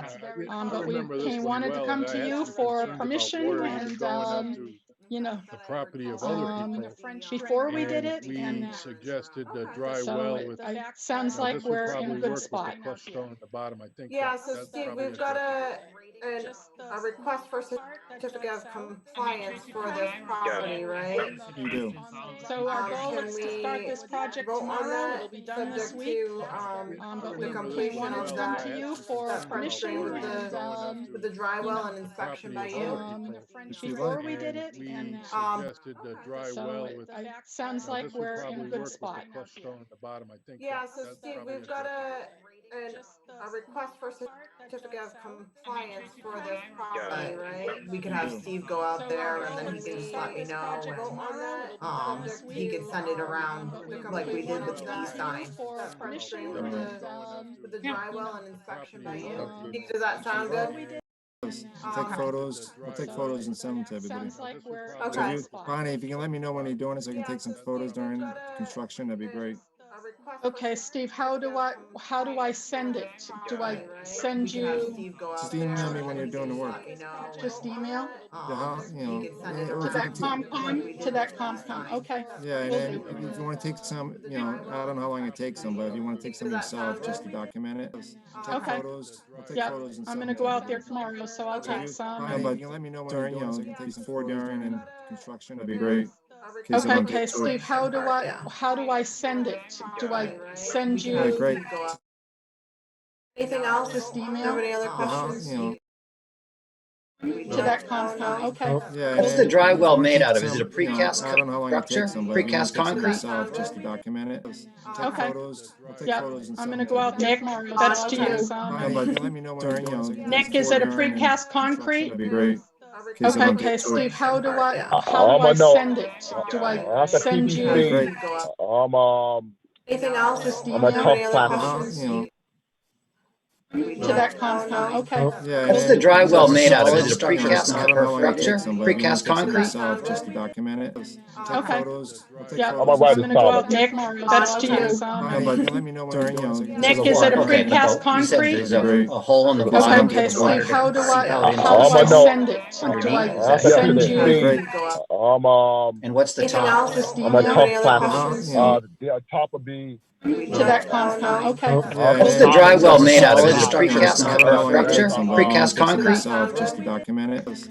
But we remember this one wanted to well, come and I to had you some for concerns about permission water even and, going onto the property of other people. before we did And it. we And suggested a dry so well with, sounds now like this would we're in probably a good work with the spot. crushed stone at the bottom. I think Yeah, that so Steve, probably we've got addresses it. a request for certificate of compliance Tracy, for from this what I property, recollect, right? this You do. addresses all of the So our concerns goal we Can is to had. start this project vote on tomorrow. that, It'll be done this subject week. to But the we completion wanted of to come that, to you for that French drain permission with and, with the dry well and inspection by you. before we did it. We And suggested a dry so well with, sounds now like this would we're in a probably good work with spot. the crushed stone at the bottom. I think Yeah, that so Steve, probably we've got addresses a request for certificate of compliance Tracy, for from this what I property, recollect, right? We could You have do. Steve go out So there our and then goal he is can to just start let me this know project and tomorrow. It'll be done this he week. could send it around But like we did with the wanted to east come to you sign. for That French permission drain and, with the Yeah. dry well and inspection by you. Um, Steve, does that sound good? I'll take photos. I'll take photos and send them to everybody. sounds like we're in a Okay. So if good you, spot. Bonnie, if you can let me know when you're doing it, so I can take some photos during construction, that'd be great. Okay, Steve, how do I send it? Do I send you Just email me when you're doing the work. just email Yeah, how, you know, or to if you that can ComCom? To that ComCom, okay. yeah, and Will then do. if you want to take some, you know, I don't know how long it takes some, but if you want to take some yourself just to document it, take Okay. photos. I'll take Yep, photos and I'm send gonna them go to out there everybody. tomorrow, so I'll So if take you, some. Bonnie, and- but you can let me know when during, you know, so I can take some before, during, and construction, that'd be great. In case I Okay, don't get okay, to it. Steve, how do I send it? Do I send All right, you great. Anything else? just Do you email have any other Yeah, how, questions? you know, to that ComCom? Okay. yeah. What's and the then dry if you well wanna made take out of? Is some, it a you know, precast I don't know how long it structure? takes some, but if you want Precast to take some concrete? yourself just to document it, take Okay. photos. I'll take Yep, photos and I'm send gonna them to go out everybody. there tomorrow. That's to Okay. you. Bonnie, but you can let me know when during, you know, so I can take Nick, some is it a before, during, and precast construction, concrete? that'd be great. In case I Okay, don't okay, get to Steve, it. how do I'm I a no. send it? Do I send All right, you great. Anything else? just I'm a email tough Yeah, plaster. how, you know, to that ComCom? Okay. yeah. And What's then the dry if you well want to made take out of? some, Is it a you know, precast I don't know how long it structure? takes some, but if you want Precast to take some concrete? yourself just to document it, take Okay. photos. I'll take Yep, photos. write I'm a gonna go out solid. there Nick, tomorrow. That's to okay. you. Bonnie, but you can let me know when during, you know, so I can Nick, take is it a some Okay, but precast you said concrete? there's Great. a hole in the Okay, bottom okay, for the water Steve, how to do seep out into I the soil send it? Do underneath? I Is that send correct? you All right, great. And what's the Anything top? else? just Do you have email? any other Yeah, how, questions? you know, The top would be To that compound, okay. What's the dry well made out of? Is it Just precast structure? Precast concrete? Yourself, just to document it.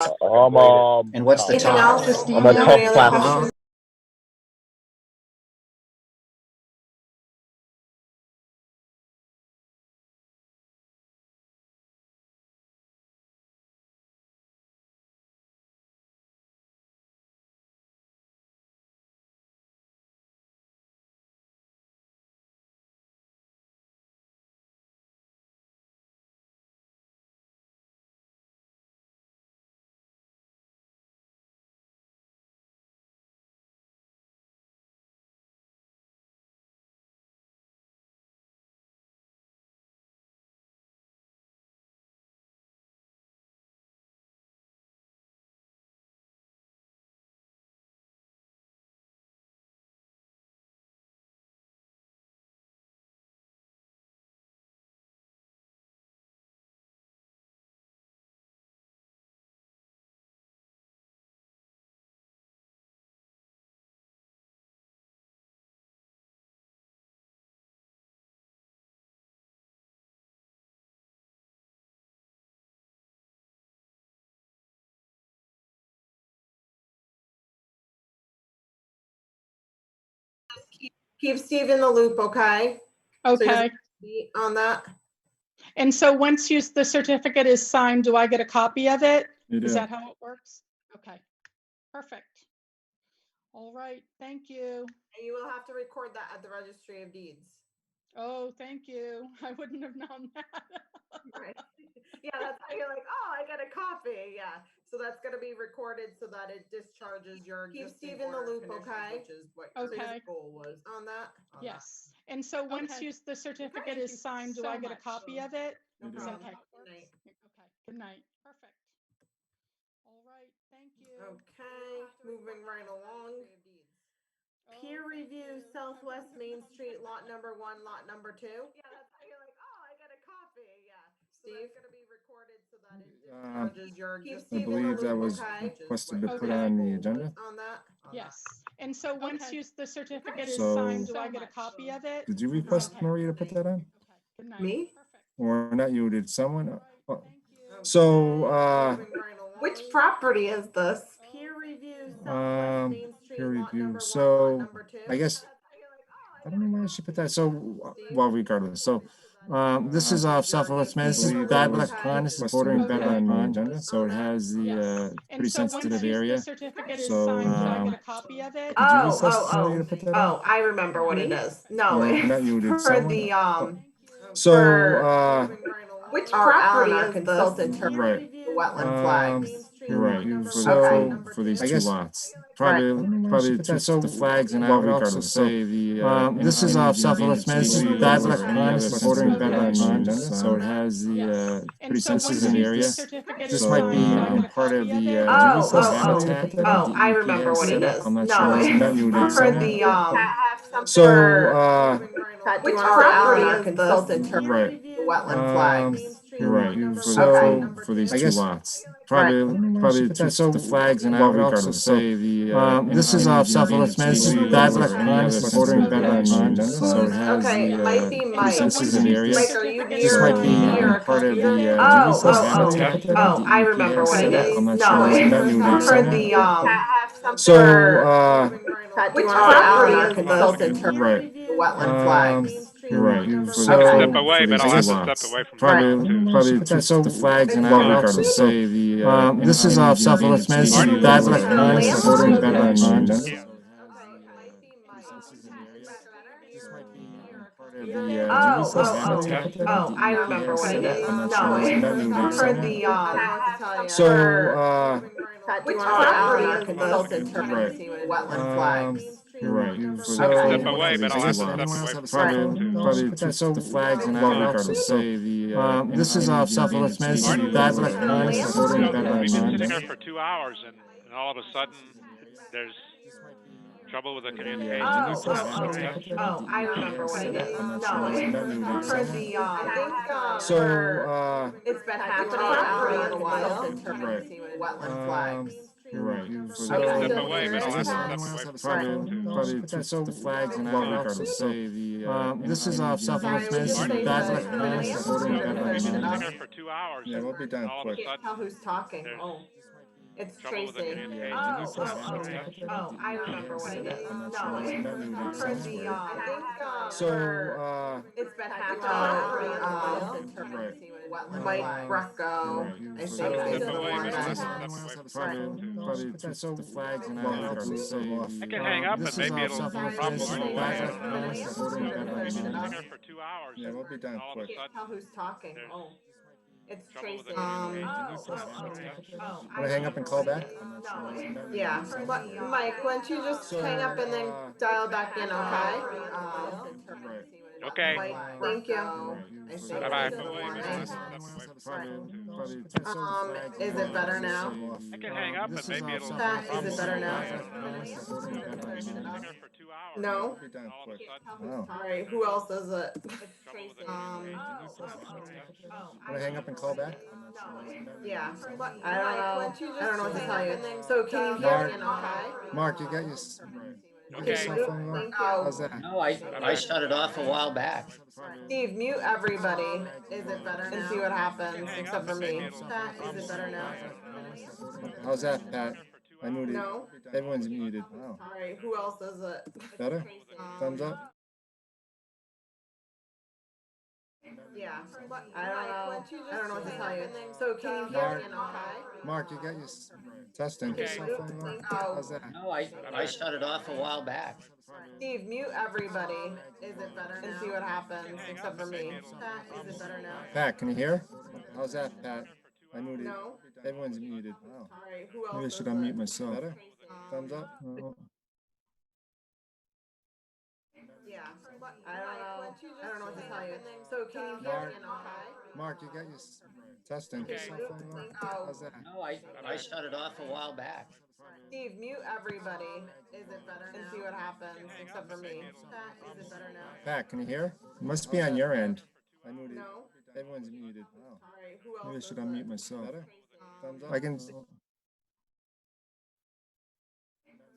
And what's the Anything top? else? I'm a Anybody other questions? Keep Steve in the loop, okay? So you're Okay. be on that. And so once the certificate is signed, do I get a copy of it? You Is do. that how it works? Okay, perfect. All right, thank you. And you will have to record that at the Registry of Deeds. Oh, thank you. I wouldn't have known that. Right. Yeah, that's how you're like, oh, I got a copy. Yeah. So that's gonna be recorded so that it discharges your Keep existing Steve in the order of loop, conditions, okay? which is what Okay. your goal was on that. Yes. And so once the certificate Thank you is signed, do so I get a much. copy of it? No Is that problem. how it Good works? night. Okay, good night. Perfect. All right, thank you. Okay, moving right along. Oh, Peer thank review you. Southwest Main Street, lot number 1, lot number 2. Yeah, that's how you're like, oh, I got a copy. Yeah. Steve? Gonna be recorded so that it discharges your I existing believe that was okay? requested to put Okay. on the agenda. On that? Yes. And so once the certificate is So- signed, do I get a copy of it? Did you request Maria to put that on? Okay, good night. Me? Perfect. Or not you, did someone? All right, Oh, thank you. So, Moving right along. Which property is this? Peer review Southwest Main Street, peer lot review. number 1, So, lot number 2. I guess, I don't know why she put that. So, well, regardless. So, this is off Southwest Main. This is Bedlock Pond. This is bordering Bedlock Pond. So it has the Yes. pretty And so sensitive once the area. certificate is So, signed, do I get a copy of it? Did you request Maria to put that on? Oh, I remember what it is. No, Or not you, did for someone? the So, which Our property Alan, our is consultant, this? right. The wetland flags. Right. So Okay. for these I two guess- lots, probably the flags, and I would also say this is off Southwest Main. This is Bedlock Pond. This is bordering Bedlock Pond. So it has the Yes. pretty And so once sensitive area. the certificate is This might be signed, do I get a part of copy the it? habitat. that Oh, the I DEP remember has what set it up. is. I'm not No, sure. it's Not you, did for someone? the So, which Our property Alan, our is consultant, this? right. The wetland flags. Right. So Okay. for these I two guess- lots, probably the flags, and I would also say this is off Southwest Main. This is Bedlock Pond. This is bordering Bedlock Pond. So it has Okay, it might be the Mike. sensitive area. Mike, are you near? This might be near part of the habitat. that Oh, the I DEP remember has what set it up. is. I'm not No, sure. it's Not you, did for someone? the So, which Our property Alan, our is consultant, this? right. The wetland flags. Right. So Step away, for but these I'll have to lots, step away from probably phone too. the flags, and I would also say this is off Southwest Main. This is Pardon? Bedlock Pond. This is bordering Bedlock Pond. Yeah. This might be part of the habitat. that Oh, the I DEP remember has what set it up. is. I'm not No, sure. it's Not you, did for someone? the I don't know what to tell you. So, Which our property Alan, our is consultant, this? right. Wetland flags. Right. Okay. I can So, step away, but I'll have to step away from phone too. probably the flags, and I would also say this is off Southwest Main. This is Pardon? Bedlock Pond. This is bordering So Bedlock we've been Pond. sitting here for 2 hours, and all of a sudden, there's Trouble with the Yeah, communication. I remember what it is. I'm not No, sure. it's Isn't that muted for somewhere? the, I think, So, it's been happening for a little while. right. Wetland flags. Right. So, I'll okay. step away, but I'll have to Probably, step away from probably the flags and I would also say this is off South Sorry, Oak would you say Backlash the Plans, voting minutes? deadline Been minutes. here for 2 hours. Yeah, we'll be and done all quick. of a Can't sudden, tell who's talking. there's Oh, it's trouble with the Tracy. communication. I remember what it is. I'm not No, sure. it's Isn't that muted for the, somewhere? I think, So, it's been happening for a while. right. Mike Greco, I think I'll is step the away, one but I'll have to that. step away from Probably so the flags and I would also say I can hang up and maybe it'll probably go away. voting deadline Been minutes. here for 2 hours. Yeah, we'll be and done all of quick. a sudden, Tell who's talking. there's Oh, it's trouble with Tracy. the communication. Want to hang up and call back? Yeah, Mike, why don't you just hang up and then dial back in, okay? Right. Okay. Mike, thank you. Bye-bye. Is it better now? I can hang up and maybe it'll Pat, is probably it better go now? away. Been here for 2 hours. No? We'll be done All of a quick. sudden, Wow. Alright, who else is it? trouble with the communication. Want to hang up and call back? Yeah, I don't know what to tell you. So can you hear me okay? Mark, you got your, Okay. cell phone, Mark? Oh, How's that? No, I shut it off a while back. Steve, mute everybody. Is it better now? And see what happens, Hang except up for and me. maybe it'll Pat, is probably it better go now? away. How's that, Pat? I muted. No? Everyone's muted. Wow. Alright, who else is it? Better? Thumbs up? Yeah, I don't know what to tell you. So can you hear me okay? Mark, you got your testing. Okay. Cell phone, Mark? How's that? No, I shut it off a while back. Steve, mute everybody. Is it better now? And see what happens, Hang except up for and me. maybe it'll Pat, is probably it better go now? away. Pat, can you hear? How's that, Pat? I muted. No? Everyone's muted. Wow. Alright, who else Maybe I is should it? unmute myself. Better? Thumbs up? Yeah, I don't know what to tell you. So can you hear me okay? Mark, you got your testing. Cell phone, Mark? How's that? No, I shut it off a while back. Steve, mute everybody. Is it better now? And see what happens, except for me. Pat, is it better now? Pat, can you hear? Must be on your end. I muted. No? Everyone's muted. Wow. Alright, who else Maybe I is should it? unmute myself. Better? Thumbs up? I can.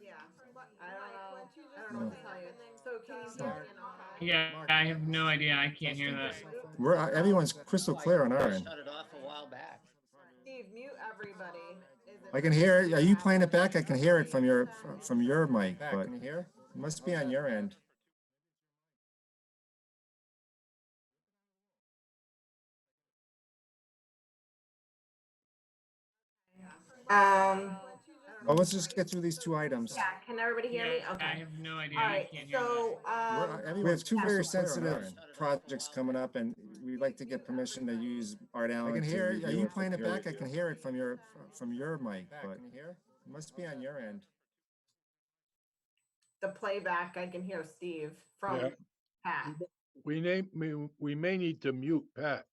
Yeah, I don't know what to tell you. So can you hear me okay? Yeah, I have no idea. I can't hear that. Everyone's crystal clear on our I end. shut it off a while back. Steve, mute everybody. Is it I can hear. Are you playing it back? I can hear it from your mic, but can you hear? It must be on your end. Oh, let's just get through these two items. Yeah, can everybody hear me? I Okay. have no idea. I Alright, can't hear that. so, We have two very sensitive projects coming up, and we'd like to get permission to use Art Allen. I can hear. Are you playing it back? I can hear it from your mic, but can you hear? It must be on your end. the playback, I can hear Steve from Yeah. Pat. We may need to mute Pat.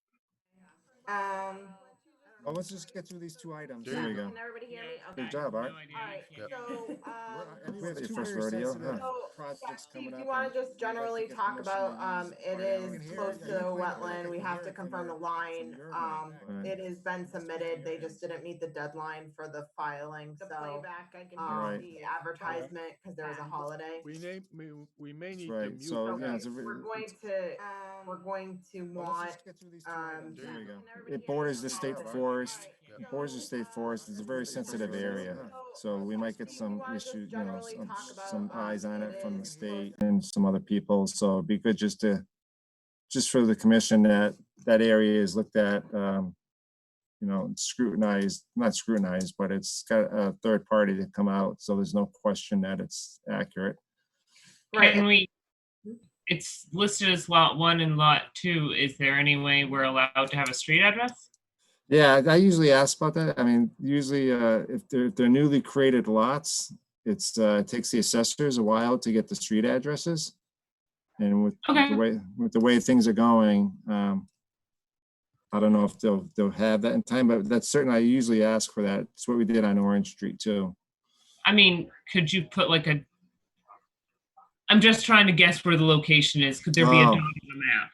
Oh, let's just get through these two items. There There you we go. Can everybody hear me? Okay. Good job, Art. No idea. I Alright, can't so, We have your first rodeo. Huh? Projects Steve, coming do up. you want and to just we'd like to generally get talk permission to about, use it Art Allen. is close to a wetland, we have to confirm the line, Right. it has been submitted, they just didn't meet the deadline for the filing, so. Playback, I can Right. the advertisement, because there was a holiday. We may need to Right. mute. So yeah, it's a, We're going to want, there we go. It borders the state forest. It borders the state forest. It's a very sensitive area, so we might get some issues, some eyes on it from the state and some other people. So it'd be good just for the commission that area is looked at, scrutinized, not scrutinized, but it's got a third party to come out, so there's no question that it's accurate. Can we? It's listed as lot 1 and lot 2. Is there any way we're allowed to have a street address? Yeah, I usually ask about that. I mean, usually if they're newly created lots, it takes the assessors a while to get the street addresses. And with the way things are going, I don't know if they'll have that in time, but that's certain. I usually ask for that. It's what we did on Orange Street too. I mean, could you put like a I'm just trying to guess where the location is. Could there be a dot on the map?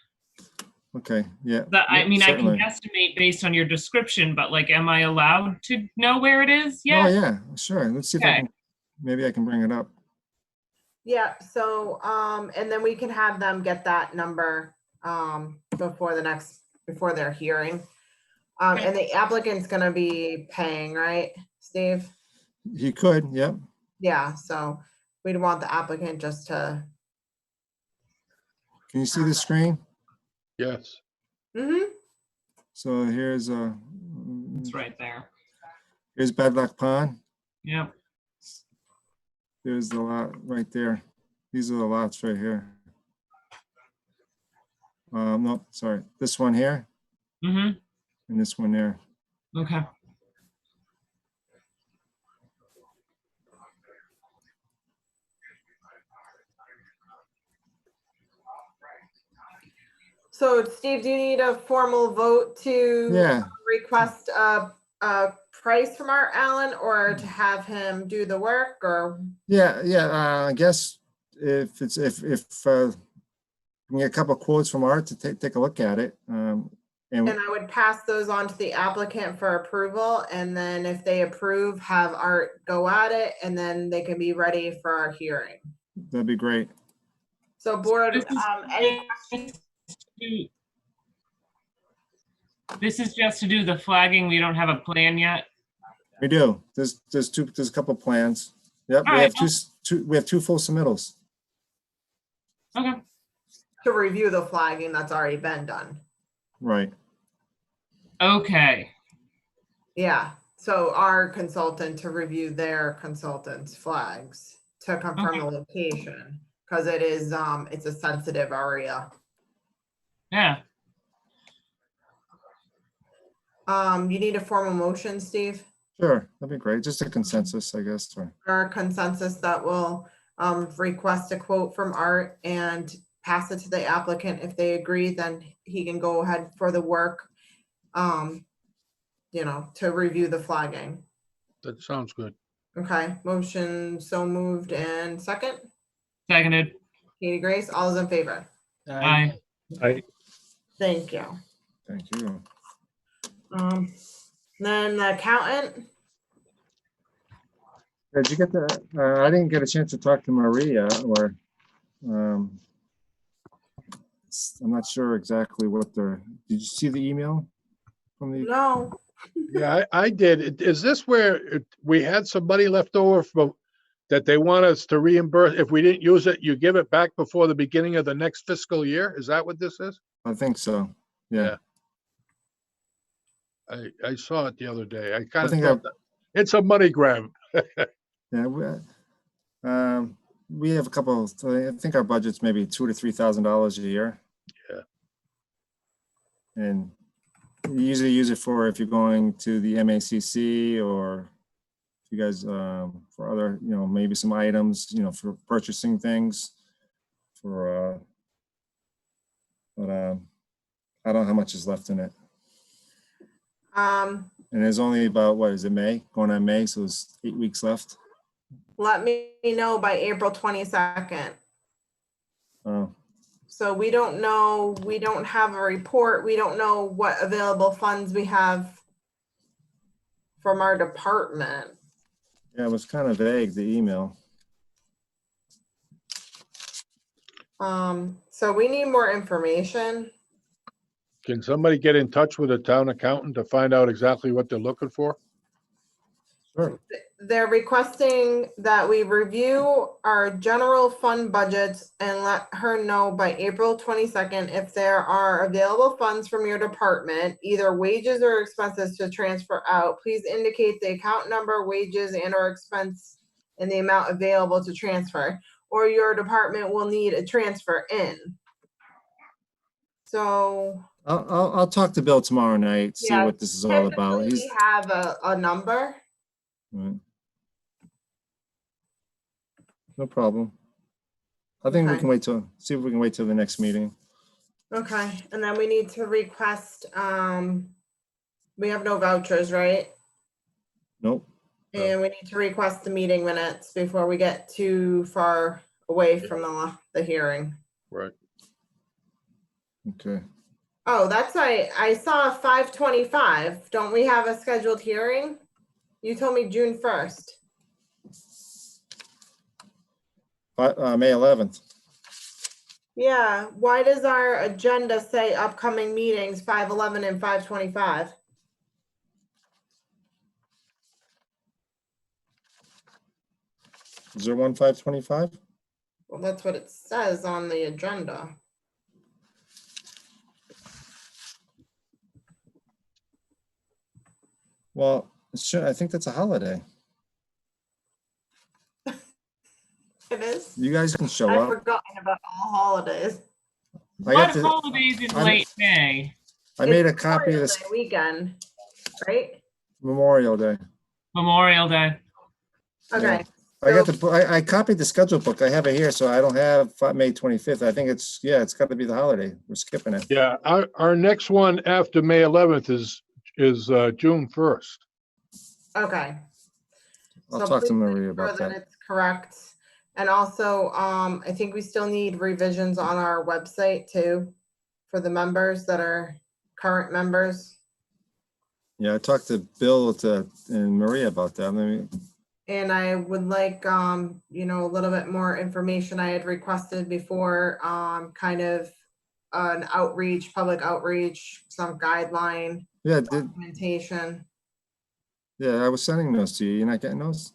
Okay, yeah. But I mean, certainly. I can estimate based on your description, but like, am I allowed to know where it is Oh, yet? yeah, sure. Let's see if I Okay. can, maybe I can bring it up. Yeah, so, and then we can have them get that number, before their hearing. And the applicant's gonna be paying, right, Steve? He could, yep. Yeah, so we'd want the applicant just to. Can you see the screen? Yes. Mm-hmm. So here's It's right there. here's Bedlock Pond. Yep. There's the lot right there. These are the lots right here. No, sorry, this one here Mm-hmm. and this one there. Okay. So Steve, do you need a formal vote to Yeah. request a price from Art Allen or to have him do the work or? Yeah, I guess if we can get a couple of quotes from Art to take a look at it. And I would pass those on to the applicant for approval. And then if they approve, have Art go at it and then they can be ready for our hearing. That'd be great. So board, any questions? This is just to do the flagging. We don't have a plan yet. We do. There's a couple plans. Yep, All we have right. two full submittals. Okay. To review the flagging that's already been done. Right. Okay. Yeah, so our consultant to review their consultant's flags to confirm the location, because it is, it's a sensitive area. Yeah. You need a formal motion, Steve? Sure, that'd be great. Just a consensus, I guess. Or a consensus that will request a quote from Art and pass it to the applicant. If they agree, then he can go ahead for the work, you know, to review the flagging. That sounds good. Okay, motion so moved and second? Seconded. Katie Grace, all is in favor? Aye. Aye. Thank you. Thank you. Then the accountant, Did you get the, I didn't get a chance to talk to Maria or, I'm not sure exactly what did you see the email from the? no, Yeah, I did. Is this where we had some money left over for that they want us to reimburse? If we didn't use it, you give it back before the beginning of the next fiscal year? Is that what this is? I think so. Yeah. I saw it the other day. I kind of think thought that it's a money grab. Yeah. We have a couple, I think our budget's maybe $2,000 to $3,000 a year. Yeah. And you usually use it for if you're going to the MACC or if you guys, for other, you know, maybe some items, you know, for purchasing things for, but I don't know how much is left in it. And there's only about, what is it, May? Going on May, so it's 8 weeks left. let me know by April 22nd. Oh, So we don't know, we don't have a report. We don't know what available funds we have from our department. yeah, it was kind of vague, the email. So we need more information. Can somebody get in touch with a town accountant to find out exactly what they're looking for? Sure. They're requesting that we review our general fund budgets and let her know by April 22nd if there are available funds from your department, either wages or expenses to transfer out. Please indicate the account number, wages, and or expense and the amount available to transfer, or your department will need a transfer in. So I'll talk to Bill tomorrow night, see yeah, what this is all about. typically we have a number. Right. No problem. I think we Okay. can wait till, see if we can wait till the next meeting. Okay, and then we need to request, we have no vouchers, right? Nope. And we need to request the meeting minutes before we get too far away from the hearing. Right. Okay. Oh, that's right. I saw 5/25. Don't we have a scheduled hearing? You told me June 1st. May 11th. Yeah. Why does our agenda say upcoming meetings 5/11 and 5/25? Is there one 5/25? Well, that's what it says on the agenda. Well, I think that's a holiday. It is? You guys can show I've up. forgotten about all holidays. What holidays in late May? I made a It's copy of Memorial this Day weekend, right? Memorial Day. Memorial Day. Okay. Yeah. I copied the schedule book. I have it here, so I don't have May 25th. I think it's got to be the holiday. We're skipping it. Yeah, our next one after May 11th is June 1st. Okay. I'll So talk to please Maria make about sure that. It's correct. And also, I think we still need revisions on our website too, for the members that are current members. Yeah, I talked to Bill and Maria about that. And I would like, a little bit more information. I had requested before, kind of an outreach, public outreach, some guideline. Yeah, documentation. Yeah, I was sending those to you. You're not getting those?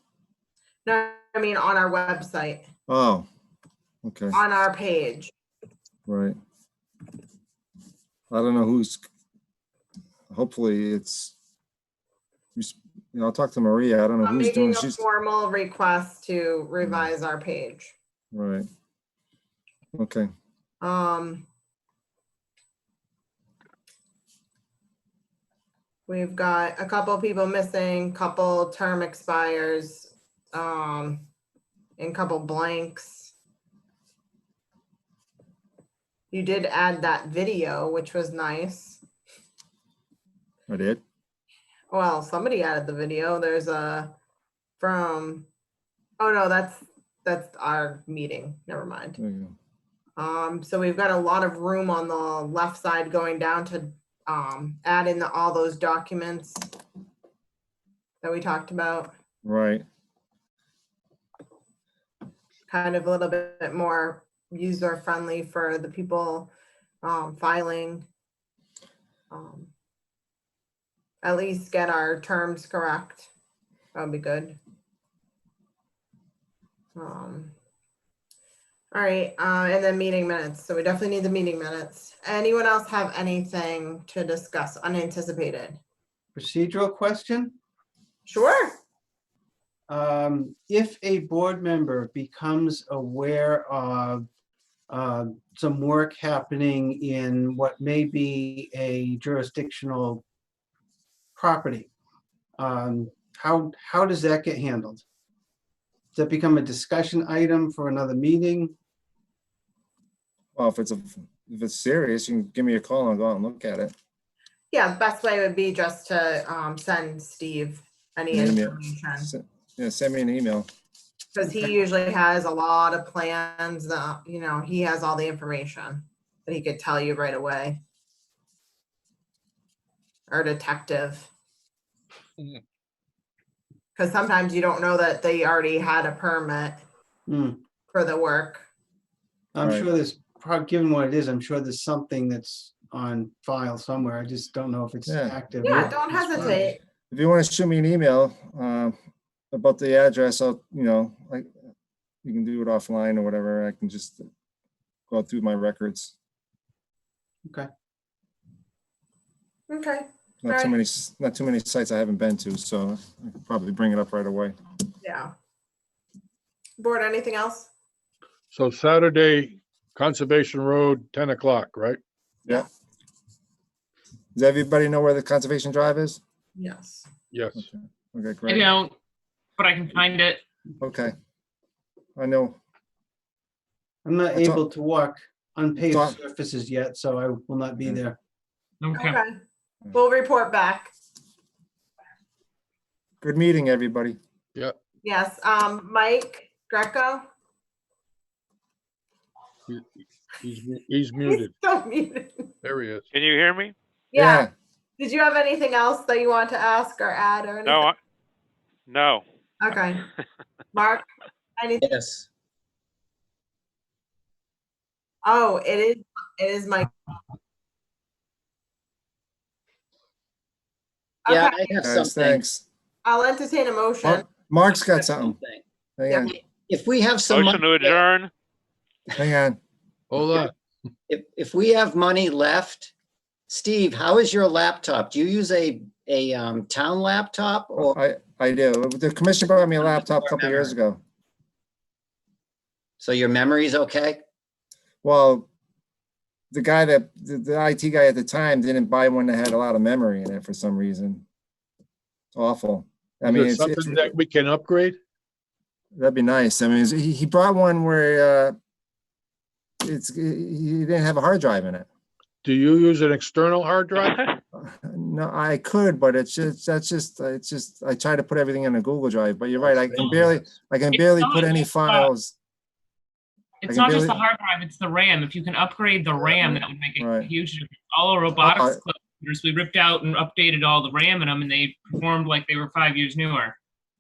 No, I mean on our website. Oh, okay. On our page. Right. I don't know who's. Hopefully, it's. I'll talk to Maria. I don't know I'm who's doing. making a formal request to revise our page. Right. Okay. We've got a couple people missing, couple term expires, and couple blanks. You did add that video, which was nice. I did. Well, somebody added the video. There's oh no, that's our meeting. Never mind. There you go. So we've got a lot of room on the left side going down to add in all those documents that we talked about. Right. Kind of a little bit more user friendly for the people filing. At least get our terms correct. That would be good. All right, and then meeting minutes. So we definitely need the meeting minutes. Anyone else have anything to discuss unanticipated? Procedural question? Sure. If a board member becomes aware of some work happening in what may be a jurisdictional property, how does that get handled? Does that become a discussion item for another meeting? Well, if it's serious, you can give me a call and I'll go out and look at it. Yeah, the best way would be just to send Steve any information. Yeah, send me an email. Because he usually has a lot of plans, he has all the information that he could tell you right away. Or detective. Because sometimes you don't know that they already had a permit for the work. I'm sure there's, given what it is, I'm sure there's something that's on file somewhere. I just don't know if it's active. Yeah, don't hesitate. If you want to shoot me an email about the address, you can do it offline or whatever. I can just go through my records. Okay. Okay. Not too many sites I haven't been to, so I could probably bring it up right away. Yeah. Board, anything else? So Saturday, Conservation Road, 10 o'clock, right? Yeah. Does everybody know where the Conservation Drive is? Yes. Yes. Okay, great. I don't, but I can find it. Okay. I know. I'm not able to walk unpaved surfaces yet, so I will not be there. Okay. We'll report back. Good meeting, everybody. Yeah. Yes. Mike Greco. He's muted. So muted. There he is. Can you hear me? Yeah. Did you have anything else that you want to ask or add or anything? No. No. Okay. Mark, anything? Yes. Oh, it is Mike. Yeah, Okay. I have Guys, something. thanks. I'll entertain a motion. Mark's I got have something. something. Hang on. If we have some Motion to money, adjourn. Hang on. Hold on. if we have money left, Steve, how is your laptop? Do you use a town laptop or? I do. The commissioner brought me a laptop a couple years ago. So your memory's okay? Well, the guy the IT guy at the time didn't buy one that had a lot of memory in it for some reason. It's awful. I mean, Is it something that we can upgrade? That'd be nice. I mean, he brought one where he didn't have a hard drive in it. Do you use an external hard drive? No, I could, but it's just I try to put everything in a Google Drive. But you're right, I can barely put any files. It's not just the hard drive, it's the RAM. If you can upgrade the RAM, that would make a huge difference. All our robotics computers, we ripped out and updated all the RAM in them, and they performed like they were 5 years newer.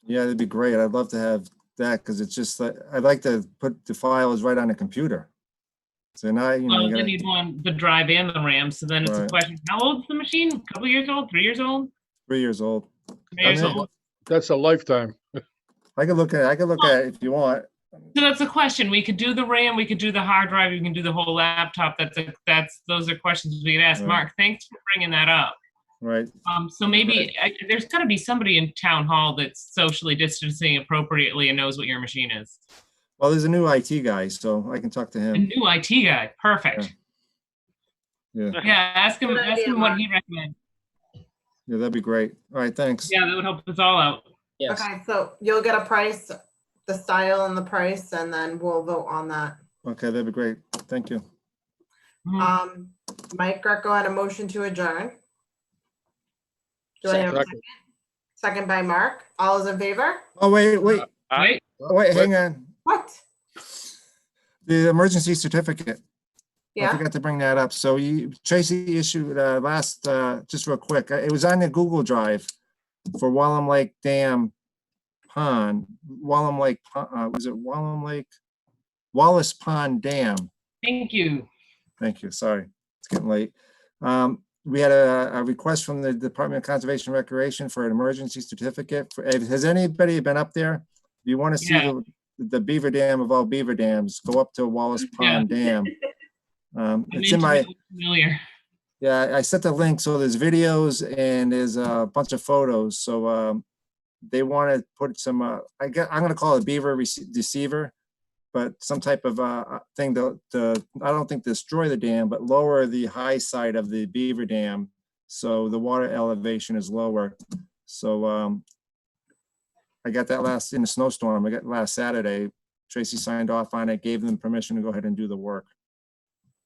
Yeah, that'd be great. I'd love to have that because it's just like I'd like to put the files right on the computer. So now Then you'd want the drive and the RAM. So then it's a question: how old is the machine? A couple years old? 3 years old? 3 years old. 3 years old. That's a lifetime. I could look at it if you want. So that's a question. We could do the RAM, we could do the hard drive, we can do the whole laptop. Those are questions we could ask. Right. Mark, thanks for bringing that up. Right. So maybe there's got to be somebody in town hall that's socially distancing appropriately and knows what your machine is. Well, there's a new IT guy, so I can talk to him. A new IT guy, perfect. Yeah. Yeah, ask him what he recommends. Yeah, that'd be great. All right, thanks. Yeah, that would help us all out. Yes. Okay, so you'll get a price, the style and the price, and then we'll vote on that. Okay, that'd be great. Thank you. Mike Greco had a motion to adjourn. Do I have a second? Second by Mark. All is in favor? Oh, wait. Wait. Oh, wait, hang on. What? The emergency certificate. Yeah. I forgot to bring that up. So Tracy issued just real quick. It was on the Google Drive for Wallem Lake Dam Pond. Wallem Lake, was it Wallem Lake? Wallace Pond Dam. Thank you. Thank you. Sorry, it's getting late. We had a request from the Department of Conservation and Recreation for an emergency certificate. Has anybody been up there? If you want to see the beaver dam of all beaver dams, go up to Wallace Pond Dam. It's in my familiar. Yeah, I sent the link. So there's videos and there's a bunch of photos. So they want to put some I'm going to call it beaver deceiver, but some type of thing to I don't think destroy the dam, but lower the high side of the beaver dam so the water elevation is lower. So I got that in a snowstorm. I got last Saturday. Tracy signed off on it, gave them permission to go ahead and do the work.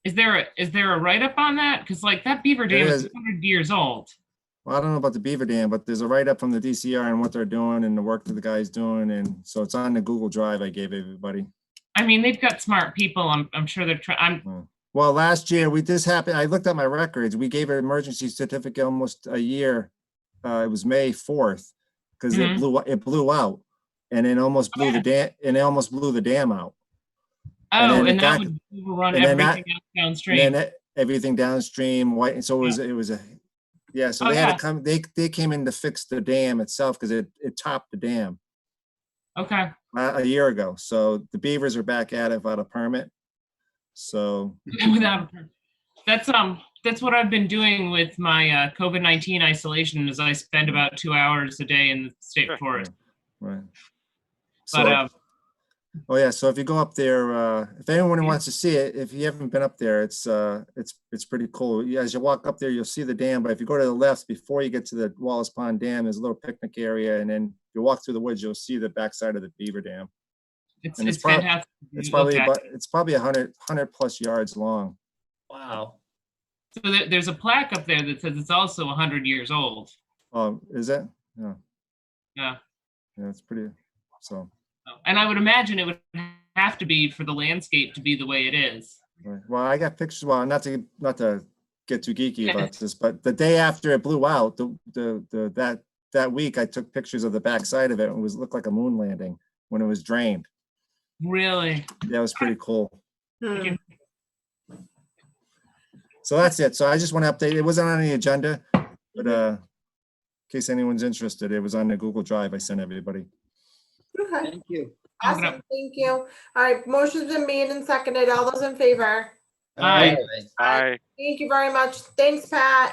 Is there a write-up on that? Because like that beaver dam is 100 years old. Well, I don't know about the beaver dam, but there's a write-up from the DCR and what they're doing and the work that the guy's doing, and so it's on the Google Drive I gave everybody. I mean, they've got smart people. I'm sure they're trying. Well, last year this happened. I looked at my records. We gave an emergency certificate almost a year. It was May 4th because it blew out, and it almost blew the dam. And it almost blew the dam out. Oh, and that would run everything else downstream. And then everything downstream, white. And so it was a So they had to come. They came in to fix the dam itself because it topped the dam. Okay. A year ago. So the beavers are back at it without a permit. So without a permit. That's what I've been doing with my COVID-19 isolation is I spend about 2 hours a day in the state forest. Right. But oh yeah, so if you go up there, if anyone wants to see it, if you haven't been up there, it's pretty cool. As you walk up there, you'll see the dam. But if you go to the left before you get to the Wallace Pond Dam, there's a little picnic area, and then you walk through the woods, you'll see the backside of the beaver dam. It's fantastic. It's probably 100 plus yards long. Wow. So there's a plaque up there that says it's also 100 years old. Oh, is it? Yeah. Yeah. Yeah, it's pretty. So. And I would imagine it would have to be for the landscape to be the way it is. Right. Well, I got pictures. Well, not to get too geeky about this, but the day after it blew out, that week, I took pictures of the backside of it. And it looked like a moon landing when it was drained. Really? That was pretty cool. Thank you. So that's it. So I just want to update. It wasn't on the agenda, but in case anyone's interested, it was on the Google Drive I sent everybody. Okay. Thank you. Awesome. Thank you. All right. Motion's been made and seconded. All those in favor? Aye. Aye. Thank you very much. Thanks, Pat.